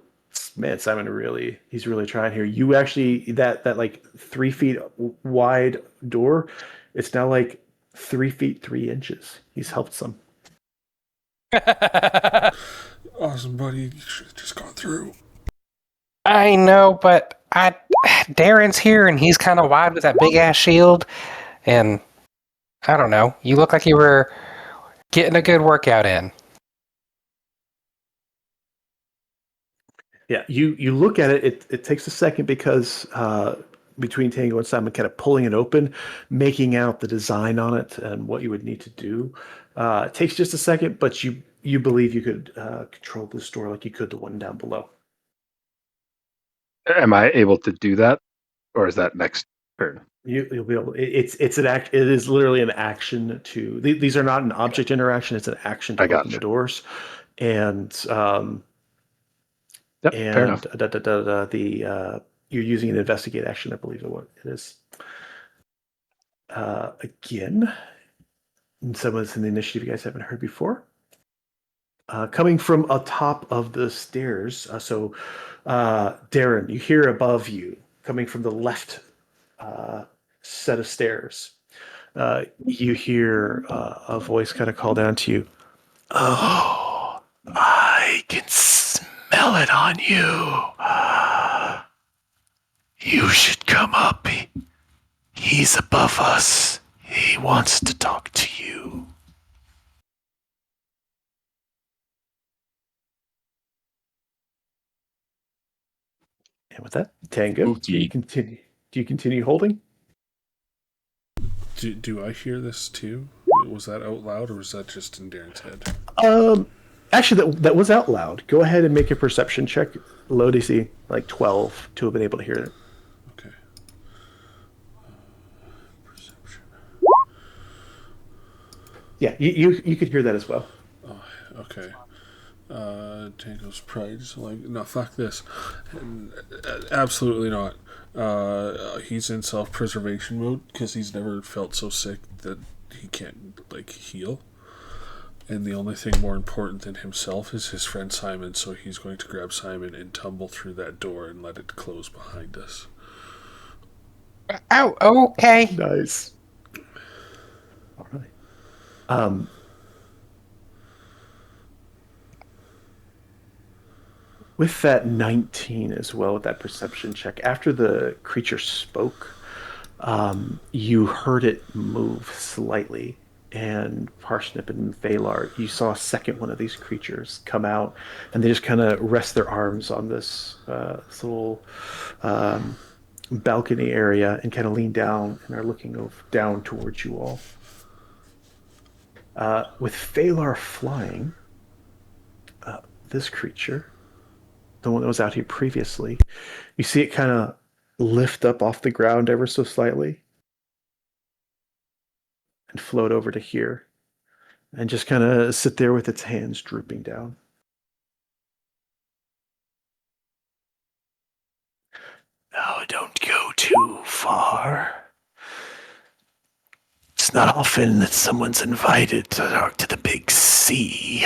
man, Simon he's really trying here. You actually, that like 3 feet wide door, it's now like 3 feet 3 inches. He's helped some.
Awesome, buddy. You should have just gone through.
I know, but Darren's here and he's kind of wide with that big ass shield, and I don't know. You look like you were getting a good workout in.
Yeah, you look at it. It takes a second because between Tango and Simon, kind of pulling it open, making out the design on it and what you would need to do. It takes just a second, but you believe you could control the store like you could the one down below.
Am I able to do that, or is that next turn?
You'll be able. It's an act. It is literally an action to. These are not an object interaction. It's an action to open the doors, and
fair enough.
You're using an investigate action. I believe what it is. Again, some of this in the initiative you guys haven't heard before. Coming from atop of the stairs. Darren, you hear above you, coming from the left set of stairs. You hear a voice kind of call down to you. Oh, I can smell it on you. You should come up. He's above us. He wants to talk to you. And with that, Tango,
Okay.
do you continue holding?
Do I hear this too? Was that out loud or was that just in Darren's head?
Actually, that was out loud. Go ahead and make a perception check. Low DC, like 12, to have been able to hear it.
Okay. Perception.
Yeah, you could hear that as well.
Oh, okay. Tango's pride is like, no, fuck this. Absolutely not. He's in self-preservation mode because he's never felt so sick that he can't heal. And the only thing more important than himself is his friend Simon, so he's going to grab Simon and tumble through that door and let it close behind us.
Oh, okay.
Nice. All right. With that 19 as well, with that perception check, after the creature spoke, you heard it move slightly. And Parsnip and Valar, you saw a second one of these creatures come out, and they just kind of rest their arms on this little balcony area and kind of lean down and are looking down towards you all. With Valar flying, this creature, the one that was out here previously, you see it kind of lift up off the ground ever so slightly and float over to here and just kind of sit there with its hands drooping down. Oh, don't go too far. It's not often that someone's invited to talk to the big sea.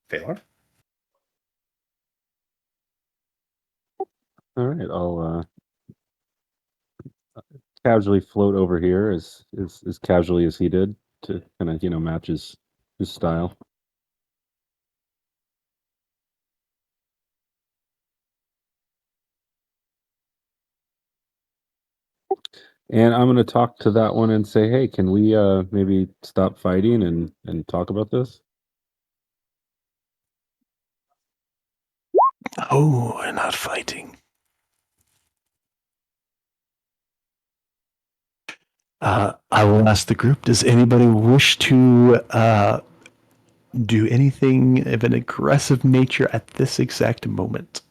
Valar?
All right, I'll casually float over here as casually as he did to kind of match his style. And I'm going to talk to that one and say, hey, can we maybe stop fighting and talk about this?
Oh, we're not fighting. I will ask the group, does anybody wish to do anything of an aggressive nature at this exact moment?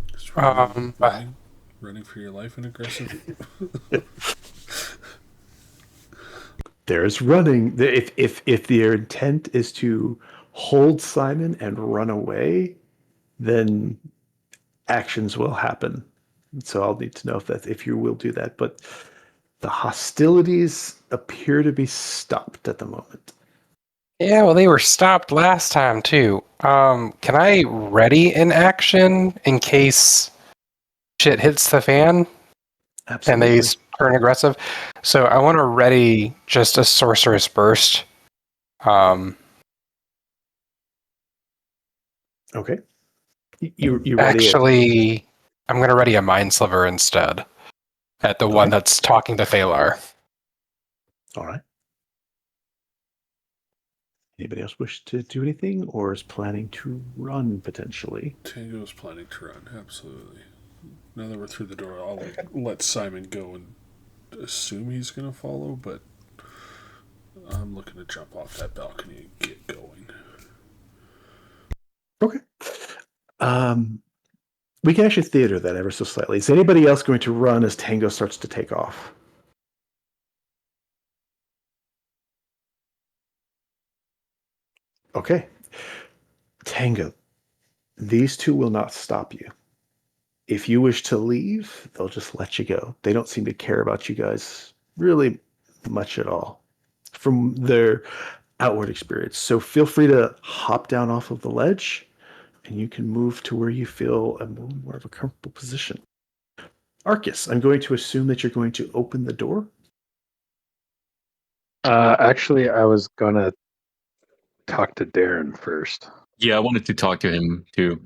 Just
Um,
running for your life and aggressive.
There's running. If their intent is to hold Simon and run away, then actions will happen. So I'll need to know if you will do that. But the hostilities appear to be stopped at the moment.
Yeah, well, they were stopped last time too. Can I ready an action in case shit hits the fan and
Absolutely.
they turn aggressive? So I want to ready just a sorcerous burst.
Okay. You ready?
Actually, I'm going to ready a mind sliver instead at the one that's talking to Thalar.
All right. Anybody else wish to do anything or is planning to run potentially?
Tango's planning to run, absolutely. Now that we're through the door, I'll let Simon go and assume he's going to follow, but I'm looking to jump off that balcony and get going.
Okay. We can actually theater that ever so slightly. Is anybody else going to run as Tango starts to take off? Okay. Tango, these two will not stop you. If you wish to leave, they'll just let you go. They don't seem to care about you guys really much at all from their outward experience. So feel free to hop down off of the ledge and you can move to where you feel a more of a comfortable position. Arcus, I'm going to assume that you're going to open the door.
Actually, I was going to talk to Darren first.
Yeah, I wanted to talk to him too.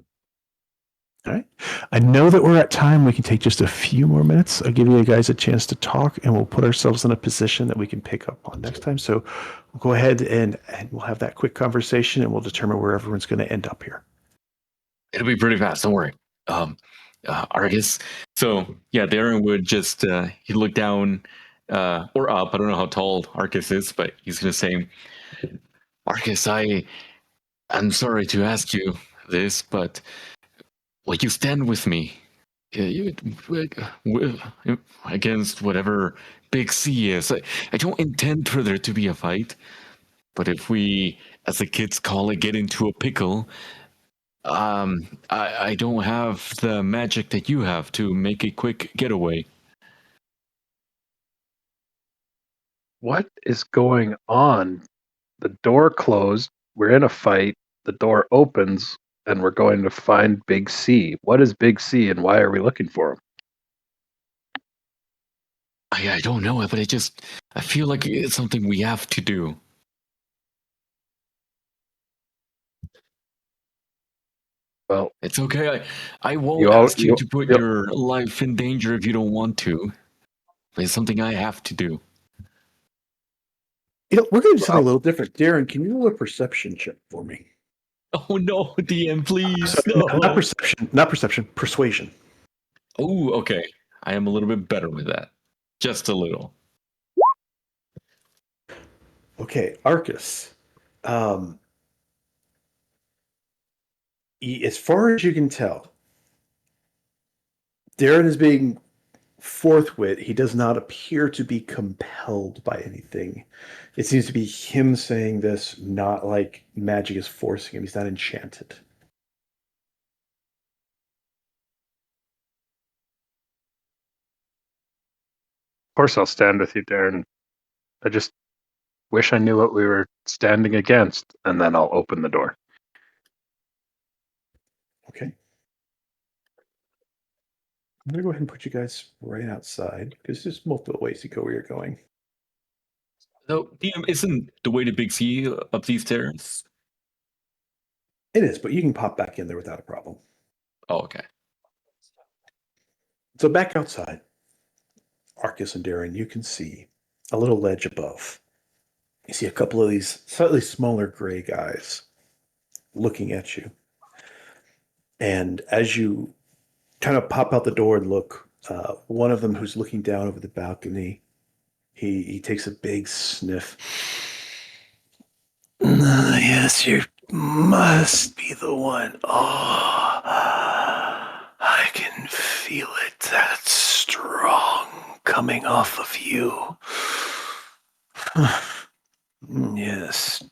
All right. I know that we're at time. We can take just a few more minutes. I'll give you guys a chance to talk, and we'll put ourselves in a position that we can pick up on next time. So we'll go ahead and we'll have that quick conversation, and we'll determine where everyone's going to end up here.
It'll be pretty fast. Don't worry. Argus. So yeah, Darren would just he'd look down or up. I don't know how tall Argus is, but he's gonna say, Argus, I'm sorry to ask you this, but will you stand with me against whatever big sea is? I don't intend for there to be a fight, but if we, as the kids call it, get into a pickle, I don't have the magic that you have to make a quick getaway.
What is going on? The door closed. we're in a fight, the door opens, and we're going to find Big C. What is Big C, and why are we looking for him?
I don't know, but I feel like it's something we have to do.
Well,
it's okay. I won't ask you to put
yep.
your life in danger if you don't want to. But it's something I have to do.
We're going to do something a little different. Darren, can you roll a perception check for me?
Oh no, DM, please.
Not perception. Not perception. Persuasion.
Oh, okay. I am a little bit better with that. Just a little.
Okay, Arcus. As far as you can tell, Darren is being forthwith. He does not appear to be compelled by anything. It seems to be him saying this, not like magic is forcing him. He's not enchanted.
Of course, I'll stand with you, Darren. I just wish I knew what we were standing against, and then I'll open the door.
Okay. I'm going to go ahead and put you guys right outside, because there's multiple ways to go where you're going.
So, DM, isn't the way to Big C up these stairs?
It is, but you can pop back in there without a problem.
Oh, okay.
So back outside, Arcus and Darren, you can see a little ledge above. You see a couple of these slightly smaller gray guys looking at you. And as you kind of pop out the door and look, one of them who's looking down over the balcony, he takes a big sniff. Yes, you must be the one. Oh, I can feel it. That's strong coming off of you. Yes.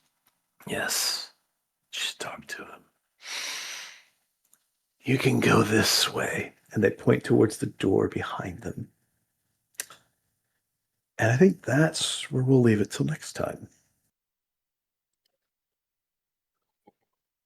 Just talk to him. You can go this way. And they point towards the door behind them. And I think that's where we'll leave it till next time.